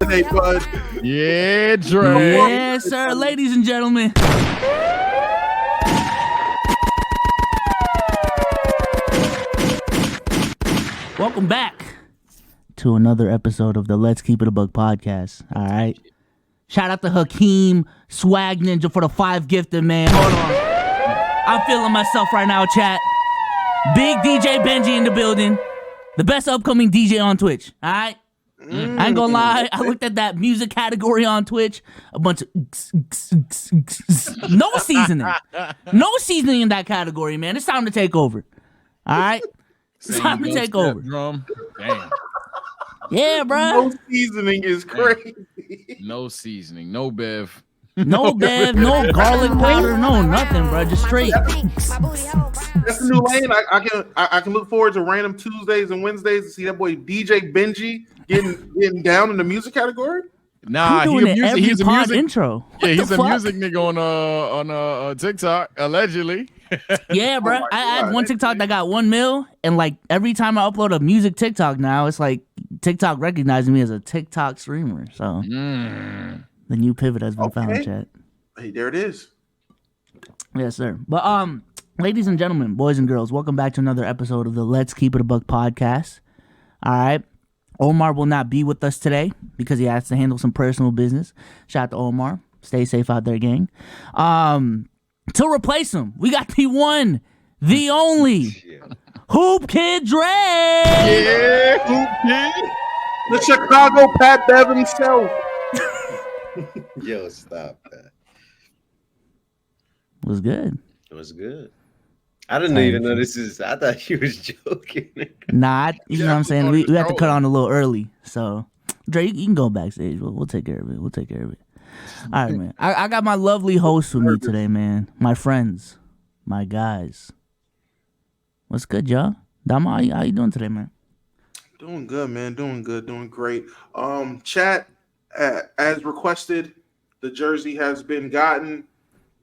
today, bud. Yeah, Dre. Yes, sir. Ladies and gentlemen. Welcome back to another episode of the Let's Keep It a Buck podcast. All right. Shout out to Hakeem Swag Ninja for the 5 gifted, man. Hold on. I'm feeling myself right now, chat. Big DJ Benji in the building. The best upcoming DJ on Twitch. All right. I ain't gonna lie. I looked at that music category on Twitch. A bunch of no seasoning. No seasoning in that category, man. It's time to take over. All right. It's time to take over. Drum. Damn. Yeah, bro. No seasoning is crazy. No seasoning. No bev. No bev, no garlic powder, no nothing, bro. Just straight. That's the new lane. I can look forward to random Tuesdays and Wednesdays to see that boy DJ Benji getting down in the music category. Nah, he's a music intro. Yeah, he's a music nigga on TikTok, allegedly. Yeah, bro. I had one TikTok that got 1 mil, and like every time I upload a music TikTok now, it's like TikTok recognizing me as a TikTok streamer. So the new pivot has been found, chat. Hey, there it is. Yes, sir. But ladies and gentlemen, boys and girls, welcome back to another episode of the Let's Keep It a Buck podcast. All right. Omar will not be with us today because he has to handle some personal business. Shout out to Omar. Stay safe out there, gang. To replace him, we got the one, the only, Hoop Kid Dre. Yeah, Hoop Kid. The Chicago Pat Bev himself. Yo, stop that. It was good. It was good. I didn't even know this is. I thought he was joking. Nah, you know what I'm saying? We have to cut on a little early. So, Dre, you can go backstage. We'll take care of it. All right, man. I got my lovely host with me today, man. My friends, my guys. What's good, y'all? Dama, how you doing today, man? Doing good, man. Doing good. Doing great. Chat, as requested, the jersey has been gotten.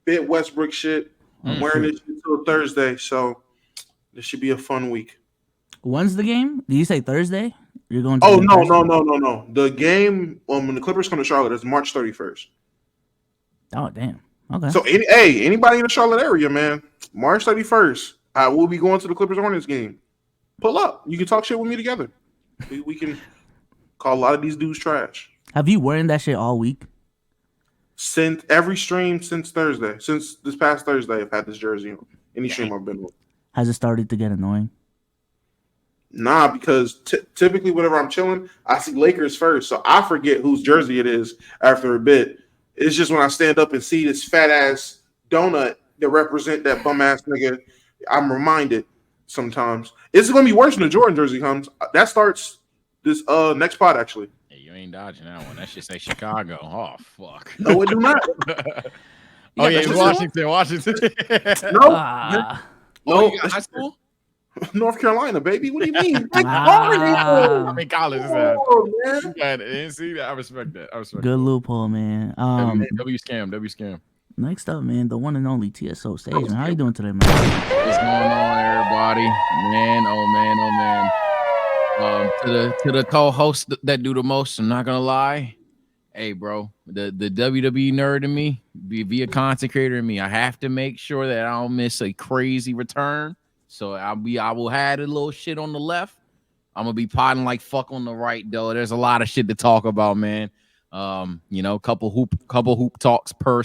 Bit Westbrook shit. I'm wearing this until Thursday, so this should be a fun week. When's the game? Did you say Thursday? You're going to No. The game when the Clippers come to Charlotte is March 31st. Oh, damn. Okay. So, anybody in the Charlotte area, man, March 31st, I will be going to the Clippers Hornets game. Pull up. You can talk shit with me together. We can call a lot of these dudes trash. Have you wearing that shit all week? Since every stream since Thursday. Since this past Thursday, I've had this jersey on. Any stream I've been with. Has it started to get annoying? Nah, because typically whenever I'm chilling, I see Lakers first. So I forget whose jersey it is after a bit. It's just when I stand up and see this fat-ass donut that represent that bum-ass nigga, I'm reminded sometimes. It's going to be worse when the Jordan jersey comes. That starts this next pod, actually. Hey, you ain't dodging that one. That shit say Chicago. Oh, fuck. No, it do not. Oh, yeah, it's Washington. No. No, high school? North Carolina, baby. What do you mean? I mean, college. Oh, man. I didn't see that. I respect that. Good loophole, man. W scam. Next up, man, the one and only TSO Stage, man. How you doing today, man? What's going on, everybody? Man, oh man. To the co-host that do the most, I'm not gonna lie. Hey, bro, the WWE nerd in me, be a content creator in me. I have to make sure that I don't miss a crazy return. So I will have a little shit on the left. I'm gonna be potting like fuck on the right, though. There's a lot of shit to talk about, man. Couple hoop talks per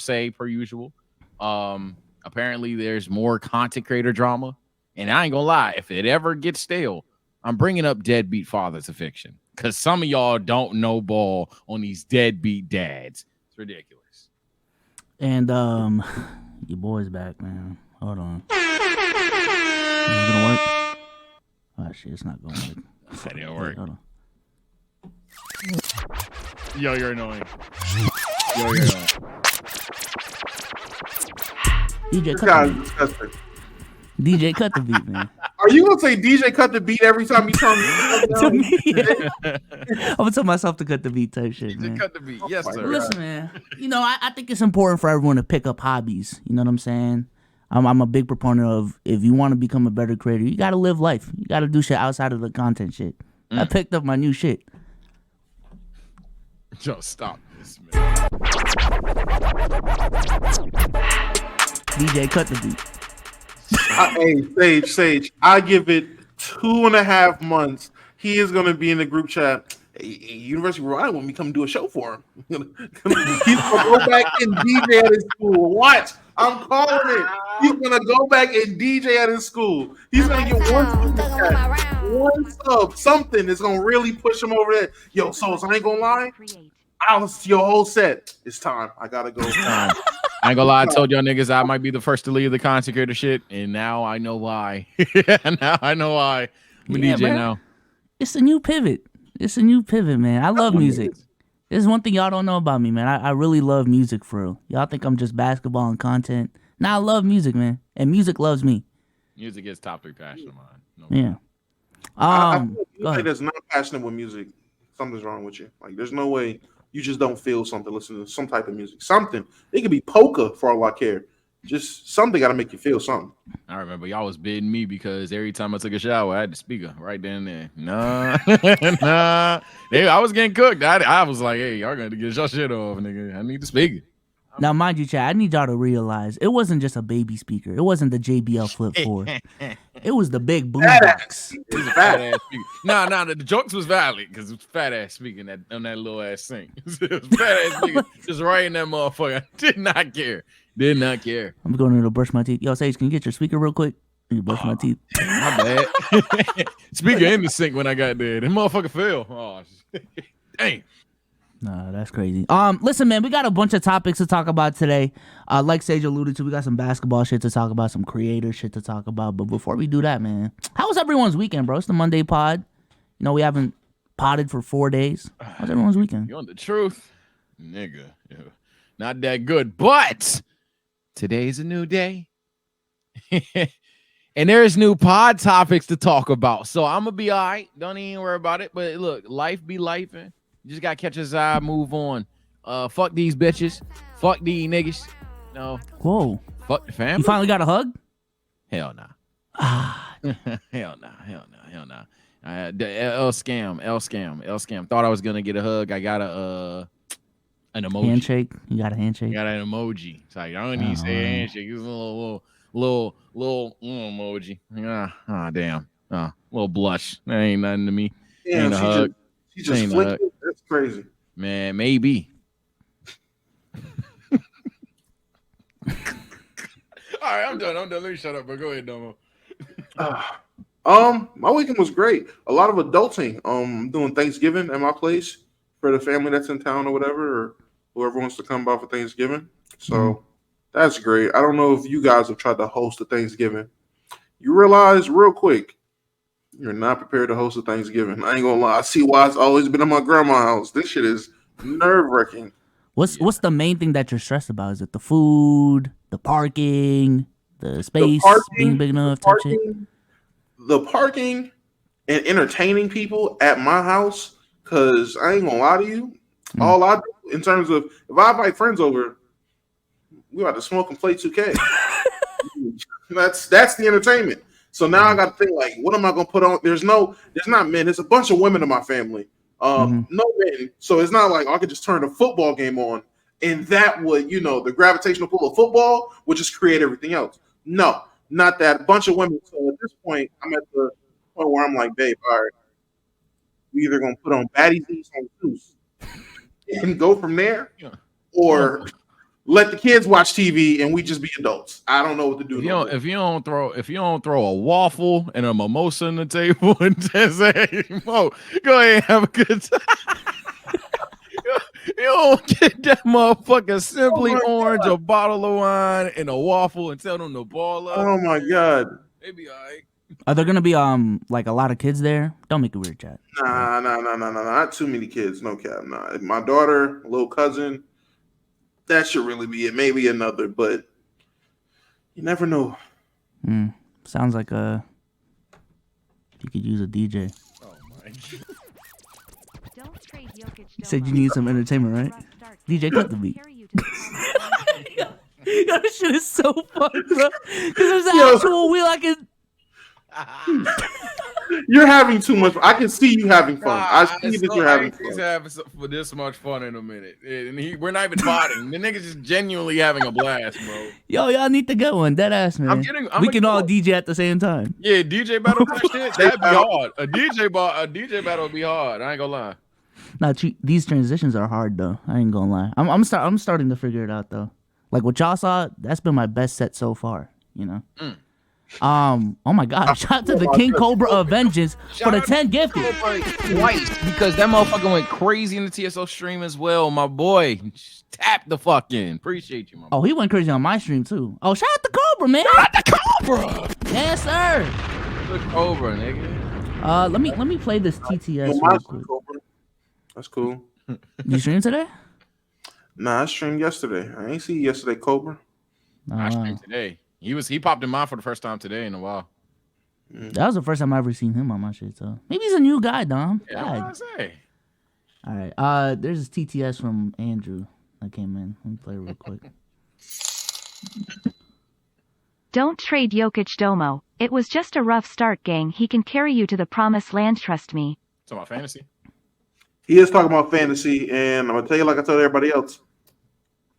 usual. Apparently there's more content creator drama, and I ain't gonna lie, if it ever gets stale, I'm bringing up deadbeat fathers of fiction because some of y'all don't know ball on these deadbeat dads. It's ridiculous. And your boy's back, man. Hold on. Is this gonna work? Oh shit, it's not gonna work. That didn't work. Hold on. Yo, you're annoying. DJ, cut the beat, man. Are you gonna say DJ cut the beat every time you tell me? To me, yeah. I'm gonna tell myself to cut the beat type shit, man. Cut the beat, yes, sir. Listen, man. I think it's important for everyone to pick up hobbies. You know what I'm saying? I'm a big proponent of if you want to become a better creator, you gotta live life. You gotta do shit outside of the content shit. I picked up my new shit. Yo, stop this, man. DJ, cut the beat. Hey, Sage, I give it 2.5 months. He is going to be in the group chat. Hey, University of Rhode Island want me to come do a show for him. He's going to go back and DJ at his school. Watch. I'm calling it. He's going to go back and DJ at his school. He's going to get one sub, something that's going to really push him over there. Yo, Souls, I ain't going to lie. I'll listen to your whole set. It's time. I got to go. I ain't gonna lie, I told y'all niggas I might be the first to leave the content creator shit, and now I know why. Now I know why. I'm a DJ now. It's a new pivot. It's a new pivot, man. I love music. There's one thing y'all don't know about me, man. I really love music for real. Y'all think I'm just basketball and content. Nah, I love music, man. And music loves me. Music is top 3 passion of mine. No yeah. I feel like that's not passionate with music. Something's wrong with you. Like, there's no way you just don't feel something listening to some type of music. Something. It could be polka for all I care. Just something got to make you feel something. I remember y'all was bidding me because every time I took a shower, I had the speaker right then and there. Nah. Nah. Hey, I was getting cooked. I was like, hey, y'all got to get your shit off, nigga. I need the speaker. Now, mind you, Chad, I need y'all to realize it wasn't just a baby speaker. It wasn't the JBL Flip 4. It was the big boom box. It was a fat ass speaker. Nah, the jokes was valid because it was fat ass speaking on that little ass sink. It was fat ass speaker just right in that motherfucker. I did not care. Did not care. I'm going to brush my teeth. Yo, Sage, can you get your speaker real quick? You brush my teeth. My bad. Speaker in the sink when I got there. That motherfucker fell. Oh, dang. Nah, that's crazy. Listen, man, we got a bunch of topics to talk about today. Like Sage alluded to, we got some basketball shit to talk about, some creator shit to talk about. But before we do that, man, how was everyone's weekend, bro? It's the Monday pod. You know, we haven't potted for 4 days. How's everyone's weekend? You want the truth? Nigga. Yeah. Not that good. But today's a new day. And there's new pod topics to talk about. So I'm going to be all right. Don't even worry about it. But look, life be lifing. You just got to catch his eye, move on. Fuck these bitches. Fuck these niggas. No. Whoa. Fuck the family. You finally got a hug? Hell nah. Hell nah. L scam. Thought I was going to get a hug. I got an emoji. Handshake. You got a handshake? I got an emoji. It's like, I don't need to say a handshake. It's a little emoji. Damn. Little blush. That ain't nothing to me. Damn, ain't a hug. She just flicked it. That's crazy. Man, maybe. All right, I'm done. Let me shut up, but go ahead, Domo. My weekend was great. A lot of adulting. Doing Thanksgiving at my place for the family that's in town or whatever, or whoever wants to come by for Thanksgiving. So that's great. I don't know if you guys have tried to host a Thanksgiving. You realize real quick, you're not prepared to host a Thanksgiving. I ain't gonna lie. I see why it's always been in my grandma's house. This shit is nerve-wracking. What's the main thing that you're stressed about? Is it the food, the parking, the space being big enough? The parking and entertaining people at my house, because I ain't gonna lie to you. All I do in terms of if I invite friends over, we about to smoke and play 2K. That's the entertainment. So now I got to think, like, what am I going to put on? There's not men. There's a bunch of women in my family. No men. So it's not like I could just turn the football game on and that would, the gravitational pull of football would just create everything else. No, not that. A bunch of women. So at this point, I'm at the point where I'm like, babe, all right, we either going to put on baddies East on Goose and go from there, or let the kids watch TV and we just be adults. I don't know what to do. If you don't throw a waffle and a mimosa on the table and just say, Mo, go ahead and have a good time. You don't get that motherfucker Simply Orange, a bottle of wine, and a waffle and tell them to ball up. Oh my God. They be all right. Are there gonna be like a lot of kids there? Don't make it weird, chat. Nah. Not too many kids. No cap. Nah. My daughter, little cousin. That should really be it. Maybe another, but you never know. Sounds like you could use a DJ. Oh my. You said you need some entertainment, right? DJ, cut the beat. Yo, this shit is so fun, bro. Because there's an actual wheel I can. You're having too much. I can see you having fun. I see that you're having fun. He's having for this much fun in a minute, and we're not even botting. The nigga's just genuinely having a blast, bro. Yo, y'all need to get one. Dead ass, man. We can all DJ at the same time. Yeah, DJ battle that shit. That'd be hard. A DJ battle would be hard. I ain't gonna lie. Nah, these transitions are hard though. I ain't gonna lie. I'm starting to figure it out though. Like what y'all saw, that's been my best set so far. You know. Oh my God! Shout out to the King Cobra of Vengeance for the 10 gifted. Twice because that motherfucker went crazy in the TSO stream as well. My boy, tap the fucking. Appreciate you, my boy. Oh, he went crazy on my stream too. Oh, shout out to Cobra, man. Shout out to Cobra. Yes, sir. Good Cobra, nigga. Let me play this TTS real quick. That's cool. You stream today? Nah, I streamed yesterday. I ain't see you yesterday, Cobra. I streamed today. He popped in mine for the first time today in a while. That was the first time I ever seen him on my shit. So maybe he's a new guy, Dom. Yeah, what I say. All right. There's this TTS from Andrew that came in. Let me play it real quick. Don't trade Jokic Domo. It was just a rough start, gang. He can carry you to the promised land, trust me. Talking about fantasy? He is talking about fantasy, and I'm gonna tell you like I told everybody else.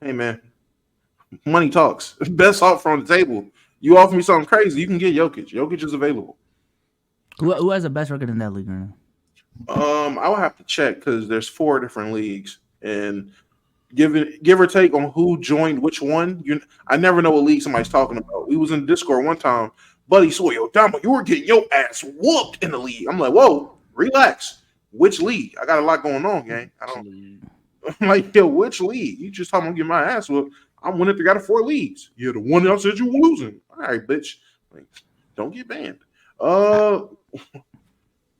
Hey man, money talks. Best offer on the table. You offer me something crazy, you can get Jokic. Jokic is available. Who has the best record in that league right now? I will have to check because there's 4 different leagues, and give or take on who joined which one. I never know what league somebody's talking about. We was in Discord one time. Buddy swore, yo, Damo, you were getting your ass whooped in the league. I'm like, whoa, relax. Which league? I got a lot going on, gang. I'm like, yo, which league? You just talking about getting my ass whooped. I'm winning 3 out of 4 leagues. You're the one that said you were losing. All right, bitch. Like, don't get banned. Hold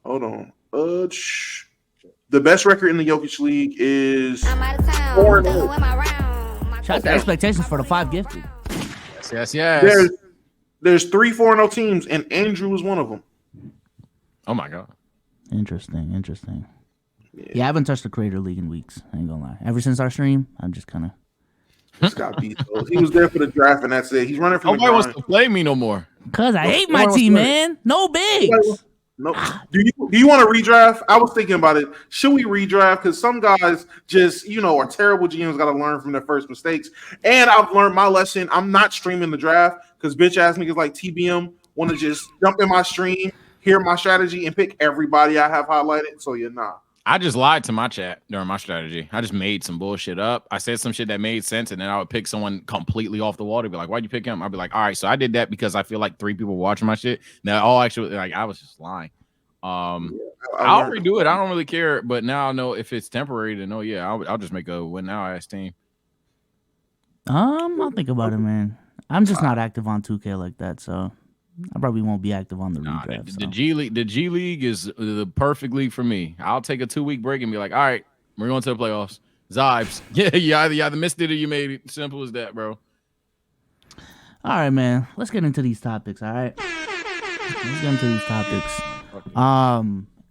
on. The best record in the Jokic League is 4-0. Shout out to expectations for the 5 gifted. Yes. There's 3 4-0 teams, and Andrew is one of them. Oh my God. Interesting. Yeah, I haven't touched the Creator League in weeks. I ain't gonna lie. Ever since our stream, I'm just kind of. This guy beat those. He was there for the draft, and that's it. He's running from. Nobody wants to play me no more. Cause I hate my team, man. No bigs. No. Do you want to redraft? I was thinking about it. Should we redraft? Because some guys just, are terrible GMs. Got to learn from their first mistakes. And I've learned my lesson. I'm not streaming the draft because bitch ass niggas like TBM want to just jump in my stream, hear my strategy, and pick everybody I have highlighted. So nah. I just lied to my chat during my strategy. I just made some bullshit up. I said some shit that made sense, and then I would pick someone completely off the wall to be like, why'd you pick him? I'd be like, all right, so I did that because I feel like 3 people watching my shit. Now, all actually, like, I was just lying. I'll redo it. I don't really care, but now I know if it's temporary, then I'll just make a win now ass team. I'll think about it, man. I'm just not active on 2K like that, so I probably won't be active on the redraft. The G League is the perfect league for me. I'll take a 2-week break and be like, all right, we're going to the playoffs. Zibes. Yeah, you either missed it or you made it. Simple as that, bro. All right, man. Let's get into these topics, all right? Let's get into these topics.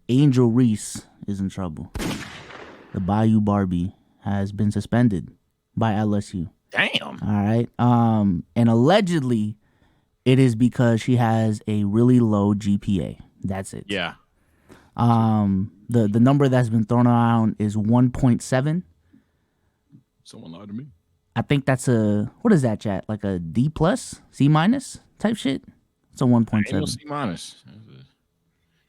Angel Reese is in trouble. The Bayou Barbie has been suspended by LSU. Damn. All right. And allegedly it is because she has a really low GPA. That's it. Yeah. The number that's been thrown around is 1.7. Someone lied to me. I think that's what is that, chat? Like a D+, C- type shit? It's a 1.7. C-.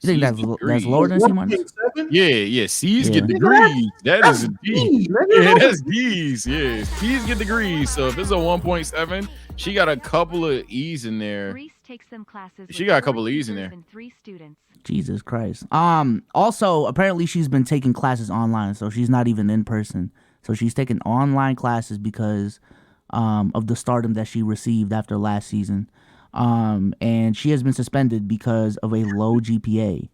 You think that's lower than C-? Yeah. C's get degrees. That is a D. Yeah, that's D's. Yeah, C's get degrees. So if it's a 1.7, she got a couple of E's in there. Reese takes them classes. She got a couple of E's in there. 3 students. Jesus Christ. Also, apparently she's been taking classes online, so she's not even in person. So she's taking online classes because of the stardom that she received after last season. And she has been suspended because of a low GPA.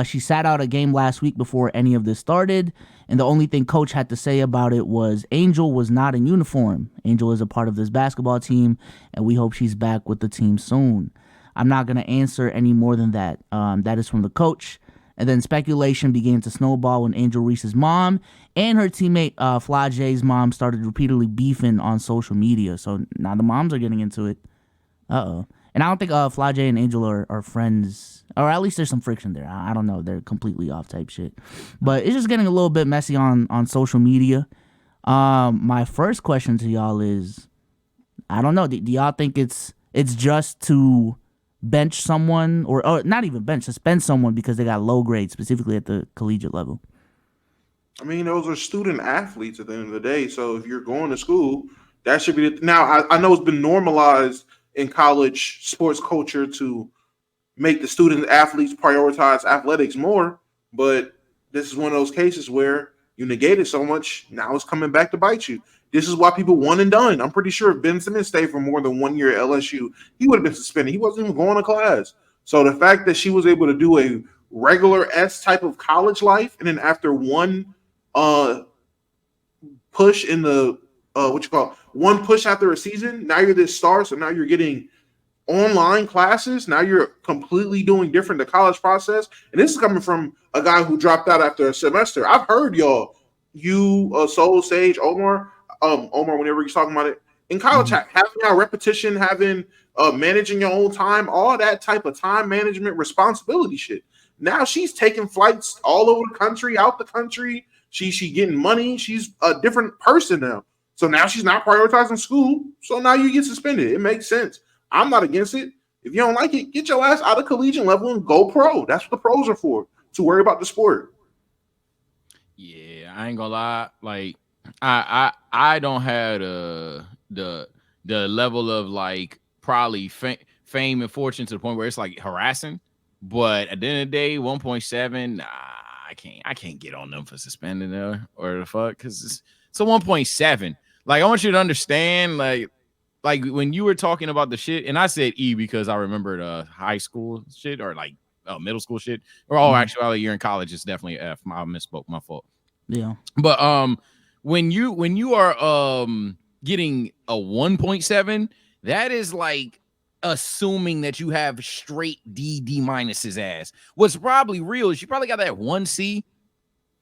She sat out a game last week before any of this started, and the only thing coach had to say about it was Angel was not in uniform. Angel is a part of this basketball team, and we hope she's back with the team soon. I'm not going to answer any more than that. That is from the coach. And then speculation began to snowball when Angel Reese's mom and her teammate Flage's mom started repeatedly beefing on social media. So now the moms are getting into it. Uh-oh. And I don't think Fly J and Angel are friends, or at least there's some friction there. I don't know. They're completely off type shit. But it's just getting a little bit messy on social media. My first question to y'all is, I don't know. Do y'all think it's just to bench someone, or not even bench, suspend someone because they got low grades, specifically at the collegiate level? I mean, those are student athletes at the end of the day. So if you're going to school, that should be now. I know it's been normalized in college sports culture to make the student athletes prioritize athletics more, but this is one of those cases where you negate it so much. Now it's coming back to bite you. This is why people one and done. I'm pretty sure if Ben Simmons stayed for more than 1 year at LSU, he would have been suspended. He wasn't even going to class. So the fact that she was able to do a regular S type of college life, and then after one push in the one push after a season, now you're this star. So now you're getting online classes. Now you're completely doing different the college process. And this is coming from a guy who dropped out after a semester. I've heard y'all, Soul Sage, Omar, whenever he's talking about it in college, having our repetition, having managing your own time, all that type of time management responsibility shit. Now she's taking flights all over the country, out the country. She getting money. She's a different person now. So now she's not prioritizing school. So now you get suspended. It makes sense. I'm not against it. If you don't like it, get your ass out of collegiate level and go pro. That's what the pros are for, to worry about the sport. Yeah, I ain't gonna lie. Like, I don't have the level of like probably fame and fortune to the point where it's like harassing. But at the end of the day, 1.7, nah, I can't get on them for suspending her or the fuck, because it's a 1.7. Like, I want you to understand, like when you were talking about the shit, and I said E because I remembered high school shit or like middle school shit, or actually you're in college, it's definitely F. I misspoke, my fault. Yeah. But when you are getting a 1.7, that is like assuming that you have straight D minuses ass. What's probably real is she probably got that 1 C,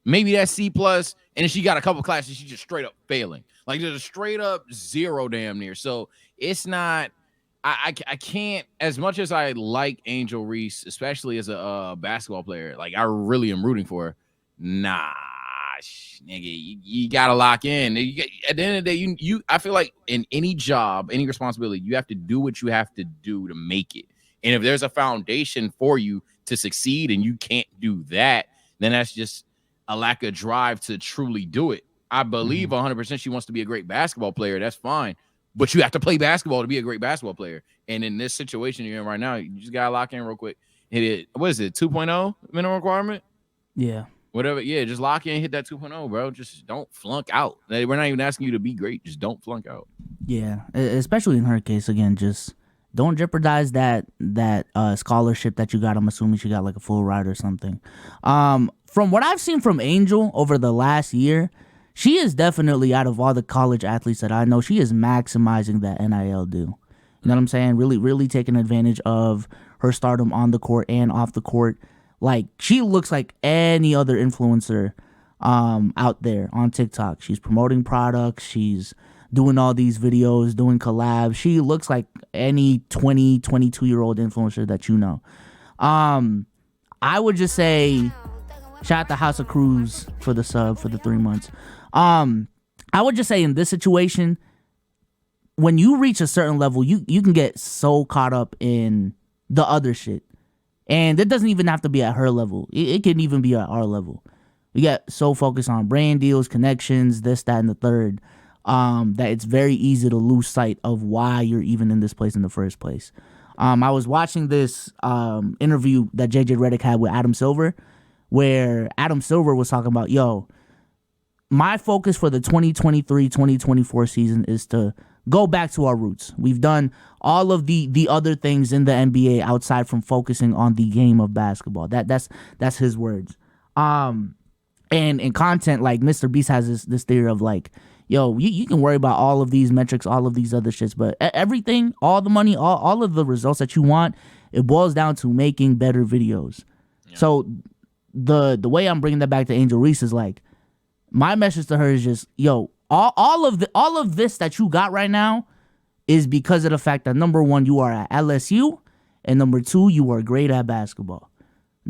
maybe that C plus, and then she got a couple classes she's just straight up failing. Like there's a straight up 0 damn near. So it's not. I can't, as much as I like Angel Reese, especially as a basketball player. Like I really am rooting for her. Nah, nigga, you gotta lock in. At the end of the day, you I feel like in any job, any responsibility, you have to do what you have to do to make it. And if there's a foundation for you to succeed and you can't do that, then that's just a lack of drive to truly do it. I believe 100% she wants to be a great basketball player. That's fine. But you have to play basketball to be a great basketball player. And in this situation you're in right now, you just gotta lock in real quick. Hit it. What is it? 2.0 minimum requirement? Yeah. Whatever. Yeah, just lock in, hit that 2.0, bro. Just don't flunk out. We're not even asking you to be great. Just don't flunk out. Yeah. Especially in her case, again, just don't jeopardize that scholarship that you got. I'm assuming she got like a full ride or something. From what I've seen from Angel over the last year, she is definitely, out of all the college athletes that I know, she is maximizing that NIL deal. You know what I'm saying? Really, really taking advantage of her stardom on the court and off the court. Like, she looks like any other influencer out there on TikTok. She's promoting products. She's doing all these videos, doing collabs. She looks like any 20, 22-year-old influencer that you know. I would just say, shout out to House of Cruz for the sub for the 3 months. I would just say in this situation, when you reach a certain level, you can get so caught up in the other shit. And it doesn't even have to be at her level. It can even be at our level. We get so focused on brand deals, connections, this, that, and the third, that it's very easy to lose sight of why you're even in this place in the first place. I was watching this interview that JJ Redick had with Adam Silver, where Adam Silver was talking about, my focus for the 2023-2024 season is to go back to our roots. We've done all of the other things in the NBA outside from focusing on the game of basketball. That's his words. And in content, like Mr. Beast has this theory of like, you can worry about all of these metrics, all of these other shits, but everything, all the money, all of the results that you want, it boils down to making better videos. Yeah. So the way I'm bringing that back to Angel Reese is like, my message to her is just, all of this that you got right now is because of the fact that number one, you are at LSU, and number two, you are great at basketball.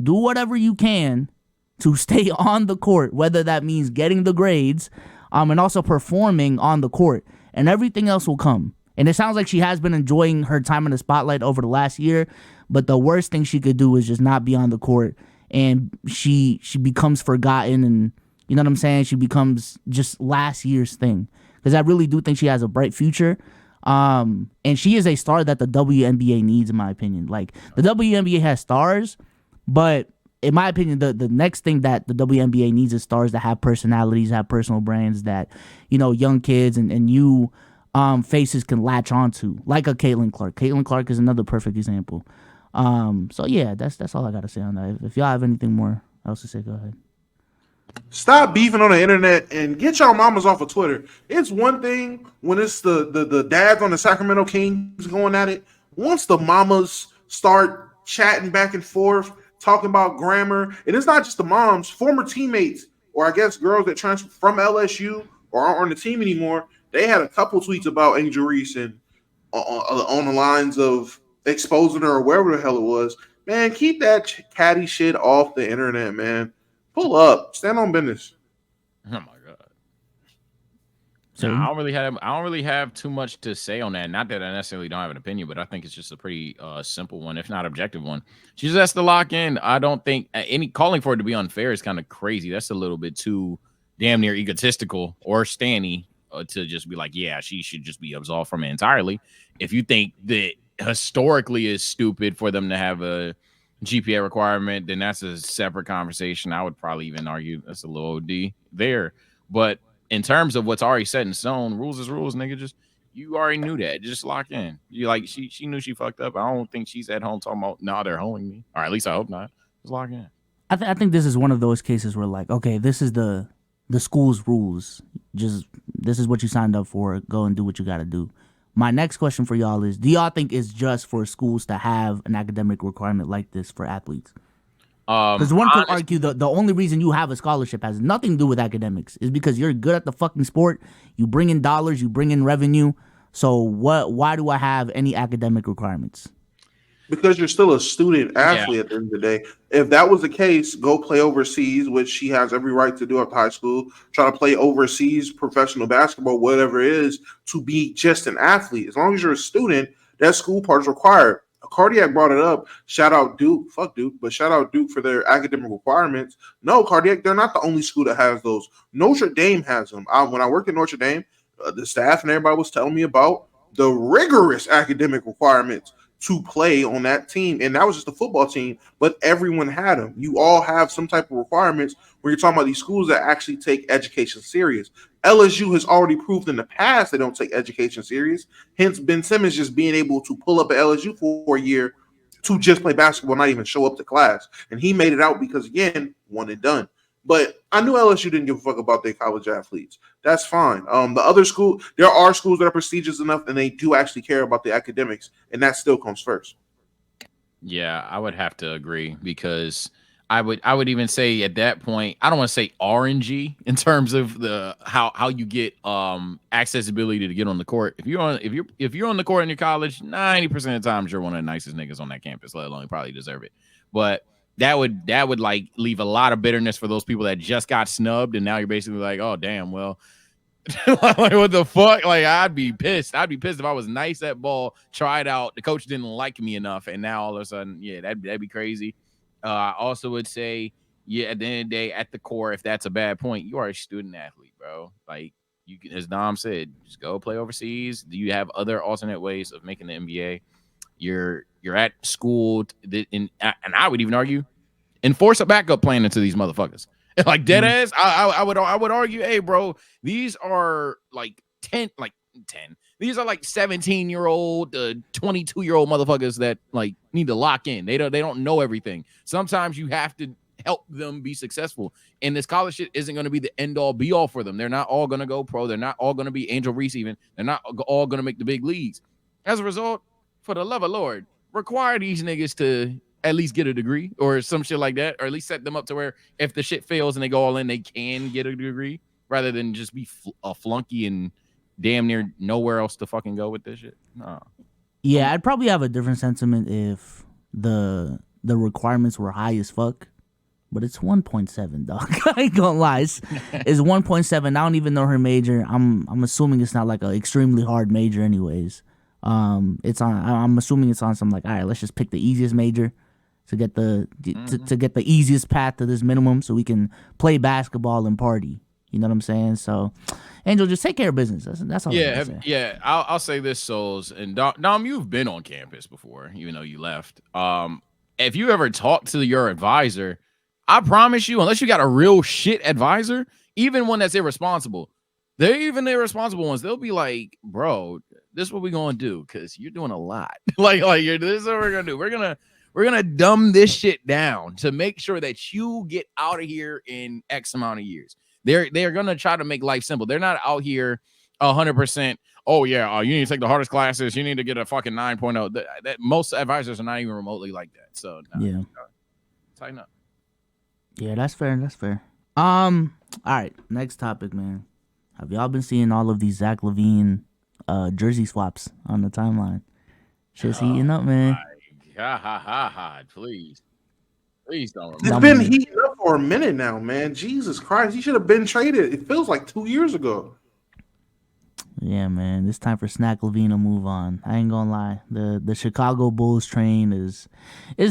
Do whatever you can to stay on the court, whether that means getting the grades, and also performing on the court, and everything else will come. And it sounds like she has been enjoying her time in the spotlight over the last year, but the worst thing she could do is just not be on the court, and she becomes forgotten, and you know what I'm saying? She becomes just last year's thing. Because I really do think she has a bright future. And she is a star that the WNBA needs, in my opinion. Like, the WNBA has stars, but in my opinion, the next thing that the WNBA needs is stars that have personalities, have personal brands that, you know, young kids and new faces can latch onto, like a Caitlin Clark. Caitlin Clark is another perfect example. So yeah, that's all I gotta say on that. If y'all have anything more else to say, go ahead. Stop beefing on the internet and get y'all mamas off of Twitter. It's one thing when it's the dads on the Sacramento Kings going at it. Once the mamas start chatting back and forth, talking about grammar, and it's not just the moms, former teammates, or I guess girls that transfer from LSU or aren't on the team anymore, they had a couple tweets about Angel Reese and on the lines of exposing her or wherever the hell it was. Man, keep that catty shit off the internet, man. Pull up, stand on business. Oh my god. So I don't really have too much to say on that. Not that I necessarily don't have an opinion, but I think it's just a pretty simple one, if not objective one. She just has to lock in. I don't think any calling for it to be unfair is kind of crazy. That's a little bit too damn near egotistical or Stanny to just be like, yeah, she should just be absolved from it entirely. If you think that historically is stupid for them to have a GPA requirement, then that's a separate conversation. I would probably even argue that's a little OD there. But in terms of what's already set in stone, rules is rules, nigga. Just you already knew that. Just lock in. You like she knew she fucked up. I don't think she's at home talking about nah, they're holding me. Or at least I hope not. Just lock in. I think this is one of those cases where, like, okay, this is the school's rules. Just this is what you signed up for. Go and do what you got to do. My next question for y'all is, do y'all think it's just for schools to have an academic requirement like this for athletes? Because one could argue the only reason you have a scholarship has nothing to do with academics. Is because you're good at the fucking sport. You bring in dollars. You bring in revenue. So why do I have any academic requirements? Because you're still a student athlete at the end of the day. If that was the case, go play overseas, which she has every right to do after high school. Try to play overseas professional basketball, whatever it is, to be just an athlete. As long as you're a student, that school part is required. Cardiac brought it up. Shout out Duke. Fuck Duke. But shout out Duke for their academic requirements. No, Cardiac, they're not the only school that has those. Notre Dame has them. When I worked at Notre Dame, the staff and everybody was telling me about the rigorous academic requirements to play on that team. And that was just a football team, but everyone had them. You all have some type of requirements when you're talking about these schools that actually take education serious. LSU has already proved in the past they don't take education serious. Hence, Ben Simmons just being able to pull up at LSU for a year to just play basketball, not even show up to class. And he made it out because, again, one and done. But I knew LSU didn't give a fuck about their college athletes. That's fine. The other school, there are schools that are prestigious enough and they do actually care about the academics, and that still comes first. Yeah, I would have to agree because I would even say at that point, I don't want to say RNG in terms of the how you get accessibility to get on the court. If you're on the court in your college, 90% of the times you're one of the nicest niggas on that campus, let alone you probably deserve it. But that would like leave a lot of bitterness for those people that just got snubbed, and now you're basically like, oh damn, well, like what the fuck? Like I'd be pissed. I'd be pissed if I was nice at ball, tried out, the coach didn't like me enough, and now all of a sudden, yeah, that'd be crazy. I also would say, yeah, at the end of the day, at the core, if that's a bad point, you are a student athlete, bro. Like you, as Dom said, just go play overseas. Do you have other alternate ways of making the NBA? You're at school, and I would even argue, enforce a backup plan into these motherfuckers. Like dead ass, I would argue, hey, bro, these are like 10. These are like 17-year-old, 22-year-old motherfuckers that like need to lock in. They don't know everything. Sometimes you have to help them be successful. And this college shit isn't going to be the end all be all for them. They're not all going to go pro. They're not all going to be Angel Reese even. They're not all going to make the big leagues. As a result, for the love of Lord, require these niggas to at least get a degree or some shit like that, or at least set them up to where if the shit fails and they go all in, they can get a degree rather than just be a flunky and damn near nowhere else to fucking go with this shit. No. Yeah, I'd probably have a different sentiment if the requirements were high as fuck. But it's 1.7, dog. I ain't gonna lie. It's 1.7. I don't even know her major. I'm assuming it's not like an extremely hard major, anyways. It's on. I'm assuming it's on some like, all right, let's just pick the easiest major to get the to get the easiest path to this minimum, so we can play basketball and party. You know what I'm saying? So, Angel, just take care of business. That's all. Yeah, yeah. I'll say this, Souls, and Dom, you've been on campus before, even though you left. If you ever talk to your advisor, I promise you, unless you got a real shit advisor, even one that's irresponsible, even the irresponsible ones, they'll be like, bro, this is what we're gonna do, because you're doing a lot. like this is what we're gonna do. We're gonna dumb this shit down to make sure that you get out of here in X amount of years. They're gonna try to make life simple. They're not out here 100%. Oh yeah, you need to take the hardest classes. You need to get a fucking 9.0. That most advisors are not even remotely like that. So yeah, tighten up. Yeah, that's fair. That's fair. All right, next topic, man. Have y'all been seeing all of these Zach LaVine jersey swaps on the timeline? Shit's heating up, man. God, please don't. It's been heating up for a minute now, man. Jesus Christ, he should have been traded. It feels like 2 years ago. Yeah, man. It's time for Snack LaVine to move on. I ain't gonna lie. The Chicago Bulls train is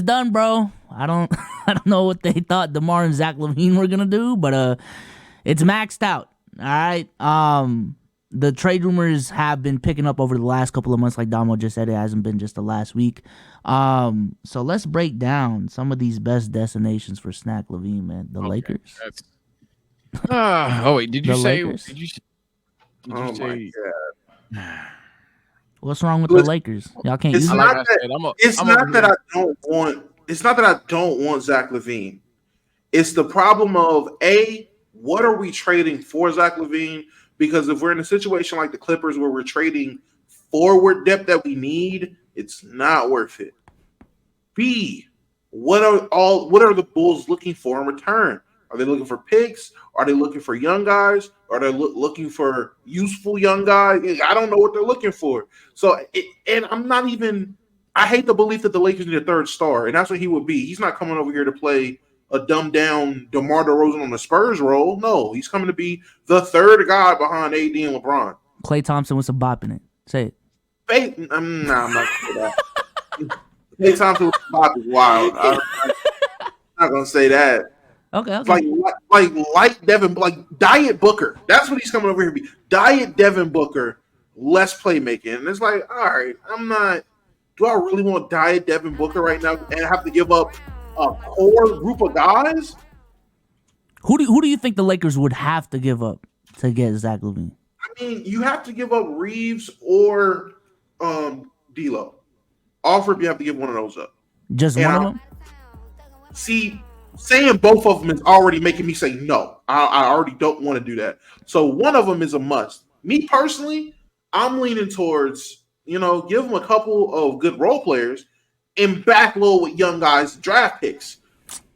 done, bro. I don't know what they thought DeMar and Zach LaVine were gonna do, but it's maxed out. All right. The trade rumors have been picking up over the last couple of months, like Damo just said. It hasn't been just the last week. So let's break down some of these best destinations for Snack LaVine, man. The Lakers. Oh wait, did you say? Lakers? Did you Oh say? My God. What's wrong with the Lakers? Y'all can't use It's it. not that I don't want. It's not that I don't want Zach LaVine. It's the problem of what are we trading for Zach LaVine? Because if we're in a situation like the Clippers where we're trading forward depth that we need, it's not worth it. B, what are the Bulls looking for in return? Are they looking for picks? Are they looking for young guys? Are they looking for useful young guys? I don't know what they're looking for. So, and I'm not even – I hate the belief that the Lakers need a third star, and that's what he would be. He's not coming over here to play a dumbed-down DeMar DeRozan on the Spurs role. No, he's coming to be the third guy behind AD and LeBron. Klay Thompson with some bop in it. Say it. I'm not going to say that. Klay Thompson with some bop is wild. I'm not going to say that. Okay. Like Devin, like Diet Booker. That's what he's coming over here to be. Diet Devin Booker, less playmaking. And it's like, all right, do I really want Diet Devin Booker right now and have to give up a core group of guys? Who do you think the Lakers would have to give up to get Zach LaVine? I mean, you have to give up Reeves or D'Lo. Alfred, you have to give one of those up. Just one of them? See, saying both of them is already making me say no. I already don't want to do that. So one of them is a must. Me personally, I'm leaning towards, give them a couple of good role players and backload with young guys draft picks.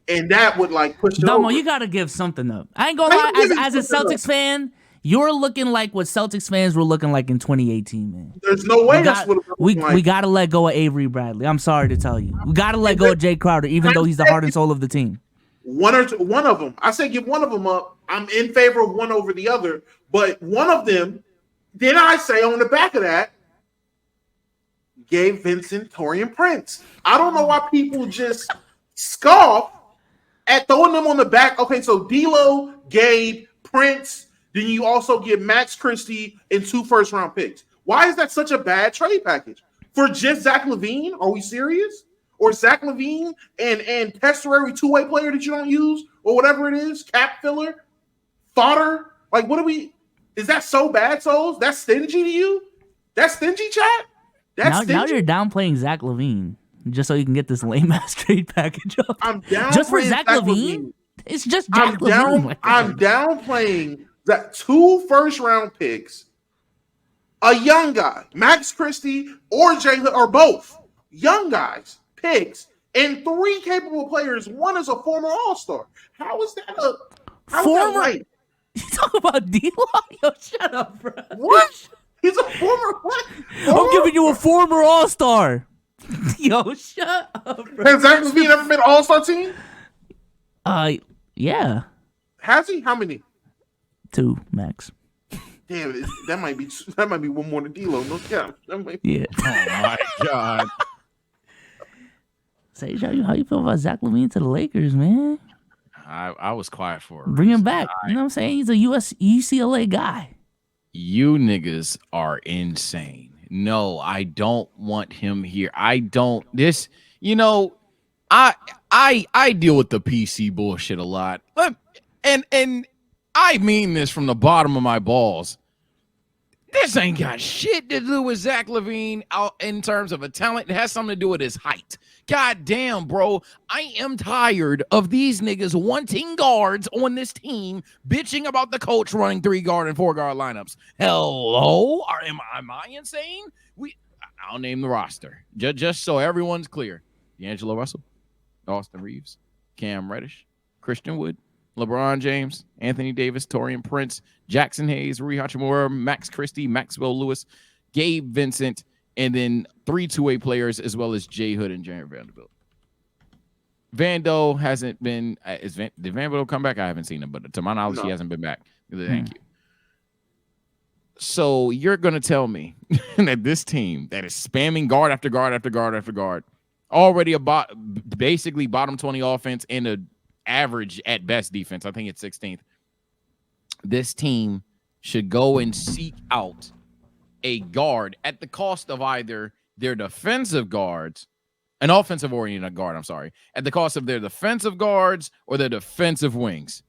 And that would push them Domo, over. you got to give something up. I ain't gonna lie, as a Celtics fan, you're looking like what Celtics fans were looking like in 2018, man. There's no way that's what we got to let go of Avery Bradley. I'm sorry to tell you. We got to let go of Jay Crowder, even though he's the heart and soul of the team. One of them. I say give one of them up. I'm in favor of one over the other. But one of them, then I say on the back of that, gave Vincent Torian Prince. I don't know why people just scoff at throwing them on the back. Okay, so D'Lo, Gabe, Prince, then you also get Max Christie and 2 first-round picks. Why is that such a bad trade package? For just Zach LaVine? Are we serious? Or Zach LaVine and temporary two-way player that you don't use, or whatever it is, cap filler, fodder. Is that so bad, Souls? That's stingy to you? That's stingy, chat? Now you're downplaying Zach LaVine just so you can get this lame-ass trade package up. I'm down just for Zach LaVine? It's just Zach LaVine. I'm downplaying that 2 first-round picks, a young guy, Max Christie or Jalen, or both, young guys, picks, and 3 capable players. One is a former All-Star. How is that former? Right? You talk about D-Lo? Yo, shut up, bro. What? Former what? I'm giving you a former All-Star. Yo, shut up, bro. Has Zach LaVine ever made an All-Star team? Yeah. Has he? How many? 2 max. Damn, that might be one more than D-Lo. No cap. Yeah. Oh my god. Say, how you feel about Zach LaVine to the Lakers, man? I was quiet for a Bring him reason. back. You know what I'm saying? He's a UCLA guy. You niggas are insane. No, I don't want him here. I deal with the PC bullshit a lot. And I mean this from the bottom of my balls. This ain't got shit to do with Zach LaVine out in terms of a talent. It has something to do with his height. God damn, bro. I am tired of these niggas wanting guards on this team bitching about the coach running 3-guard and 4-guard lineups. Hello? Am I insane? I'll name the roster. Just so everyone's clear. D'Angelo Russell, Austin Reeves, Cam Reddish, Christian Wood, LeBron James, Anthony Davis, Taurean Prince, Jackson Hayes, Rui Hachimura, Max Christie, Maxwell Lewis, Gabe Vincent, and then 3 two-way players as well as Jay Hood and Jared Vanderbilt. Vando hasn't been. Did Vanderbilt come back? I haven't seen him, but to my knowledge, he hasn't been back. Thank you. So you're gonna tell me that this team that is spamming guard after guard after guard after guard, already basically bottom 20 offense and a average at best defense. I think it's 16th. This team should go and seek out a guard at the cost of either their defensive guards, an offensive oriented guard, at the cost of their defensive guards or their defensive wings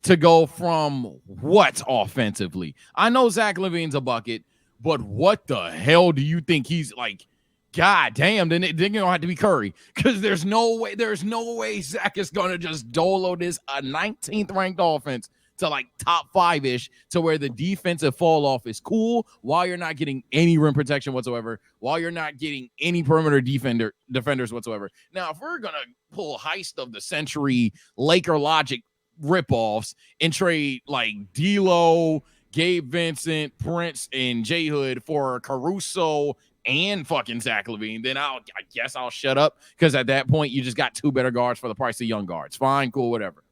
to go from what offensively? I know Zach LaVine's a bucket, but what the hell do you think he's like? God damn, then it don't have to be Curry because there's no way Zach is gonna just dolo this a 19th ranked offense to like top 5-ish to where the defensive fall off is cool while you're not getting any rim protection whatsoever, while you're not getting any perimeter defenders whatsoever. Now, if we're gonna pull heist of the century Laker logic ripoffs and trade like D'Lo, Gabe Vincent, Prince, and J Hood for Caruso and fucking Zach LaVine, then I guess I'll shut up because at that point you just got 2 better guards for the price of young guards. Fine, cool, whatever.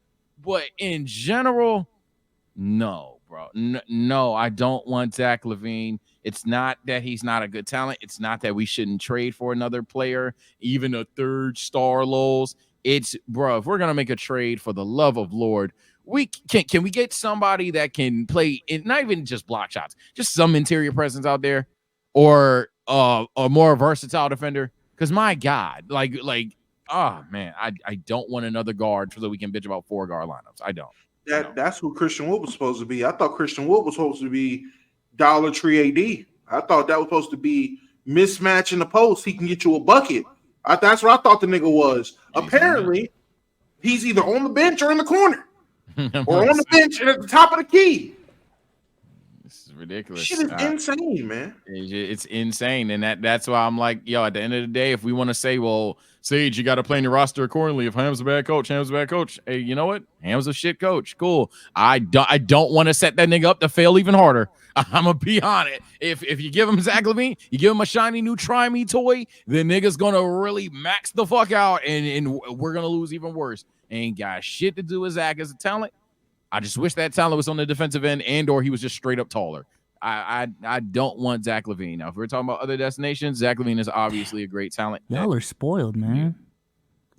But in general, no, bro. No, I don't want Zach LaVine. It's not that he's not a good talent. It's not that we shouldn't trade for another player, even a 3rd-star Lowe's. It's, bro, if we're going to make a trade, for the love of Lord, can we get somebody that can play, not even just block shots, just some interior presence out there, or a more versatile defender? Because my God, like, oh man, I don't want another guard so that we can bitch about 4-guard lineups. I don't. That's who Christian Wood was supposed to be. I thought Christian Wood was supposed to be Dollar Tree AD. I thought that was supposed to be mismatch in the post. He can get you a bucket. That's what I thought the nigga was. Apparently, he's either on the bench or in the corner, or on the bench and at the top of the key. This is ridiculous. Shit is insane, man. It's insane, and that's why I'm like, yo. At the end of the day, if we want to say, well, Sage, you got to play in your roster accordingly. If Ham's a bad coach, Hey, you know what? Ham's a shit coach. Cool. I don't want to set that nigga up to fail even harder. I'm gonna be on it. If you give him Zach LaVine, you give him a shiny new Try Me toy, the nigga's gonna really max the fuck out, and we're gonna lose even worse. Ain't got shit to do with Zach as a talent. I just wish that talent was on the defensive end, or he was just straight up taller. I don't want Zach LaVine. Now, if we're talking about other destinations, Zach LaVine is obviously a great talent. Y'all are spoiled, man.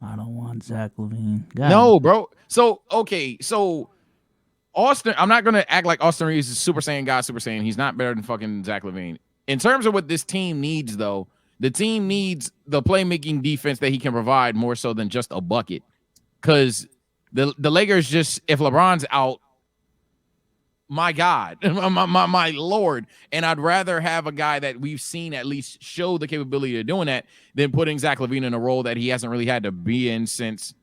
I don't want Zach LaVine. No, bro. So, okay. So, Austin, I'm not going to act like Austin Reeves is Super Saiyan God, Super Saiyan. He's not better than fucking Zach LaVine. In terms of what this team needs, though, the team needs the playmaking defense that he can provide more so than just a bucket. Because the Lakers just, if LeBron's out, my God, my Lord. And I'd rather have a guy that we've seen at least show the capability of doing that than putting Zach LaVine in a role that he hasn't really had to be in since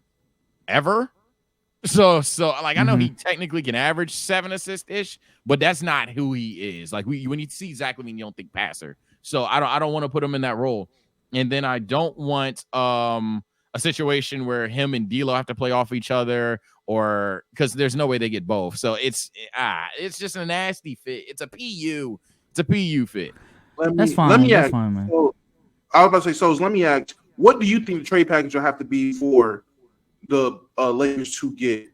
ever. So like, I know he technically can average 7 assists-ish, but that's not who he is. Like, when you see Zach LaVine, you don't think passer. So I don't want to put him in that role. And then I don't want a situation where him and D'Lo have to play off each other, or because there's no way they get both. So it's just a nasty fit. It's a PU. It's a PU fit. That's fine. Let me That's ask. fine, man. So, I was about to say, so let me ask, what do you think the trade package will have to be for the Lakers to get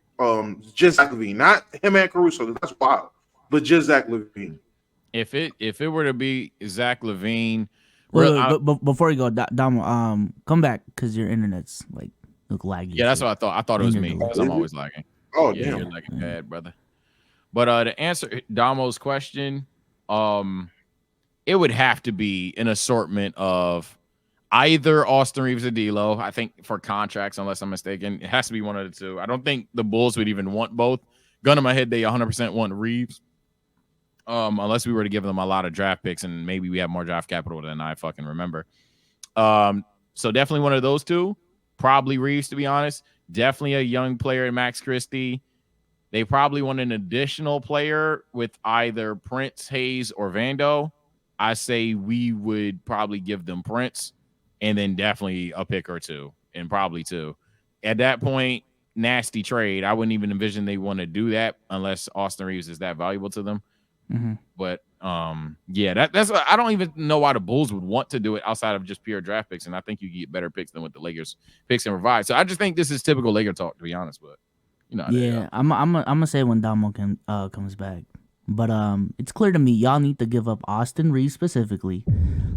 just Zach LaVine, not him and Caruso? That's wild, but just Zach LaVine. If it were to be Zach LaVine, real, But before you go, Dom, come back because your internet's like look laggy. yeah, that's what I thought. I thought it was me because I'm always lagging. Oh, Yeah, damn. you're lagging bad, brother. But to answer Damo's question, it would have to be an assortment of either Austin Reeves or D'Lo. I think for contracts, unless I'm mistaken, it has to be one of the two. I don't think the Bulls would even want both. Gun in my head, they 100% want Reeves. Unless we were to give them a lot of draft picks, and maybe we have more draft capital than I fucking remember. So definitely one of those two. Probably Reeves, to be honest. Definitely a young player in Max Christie. They probably want an additional player with either Prince, Hayes, or Vando. I say we would probably give them Prince, and then definitely a pick or two, and probably two. At that point, nasty trade. I wouldn't even envision they want to do that unless Austin Reeves is that valuable to them. Mm-hmm. But yeah, that's I don't even know why the Bulls would want to do it outside of just pure draft picks, and I think you get better picks than what the Lakers picks and provide. So I just think this is typical Laker talk, to be honest. But you know, Yeah, I'm gonna say when Damo comes back. But it's clear to me y'all need to give up Austin Reeves specifically.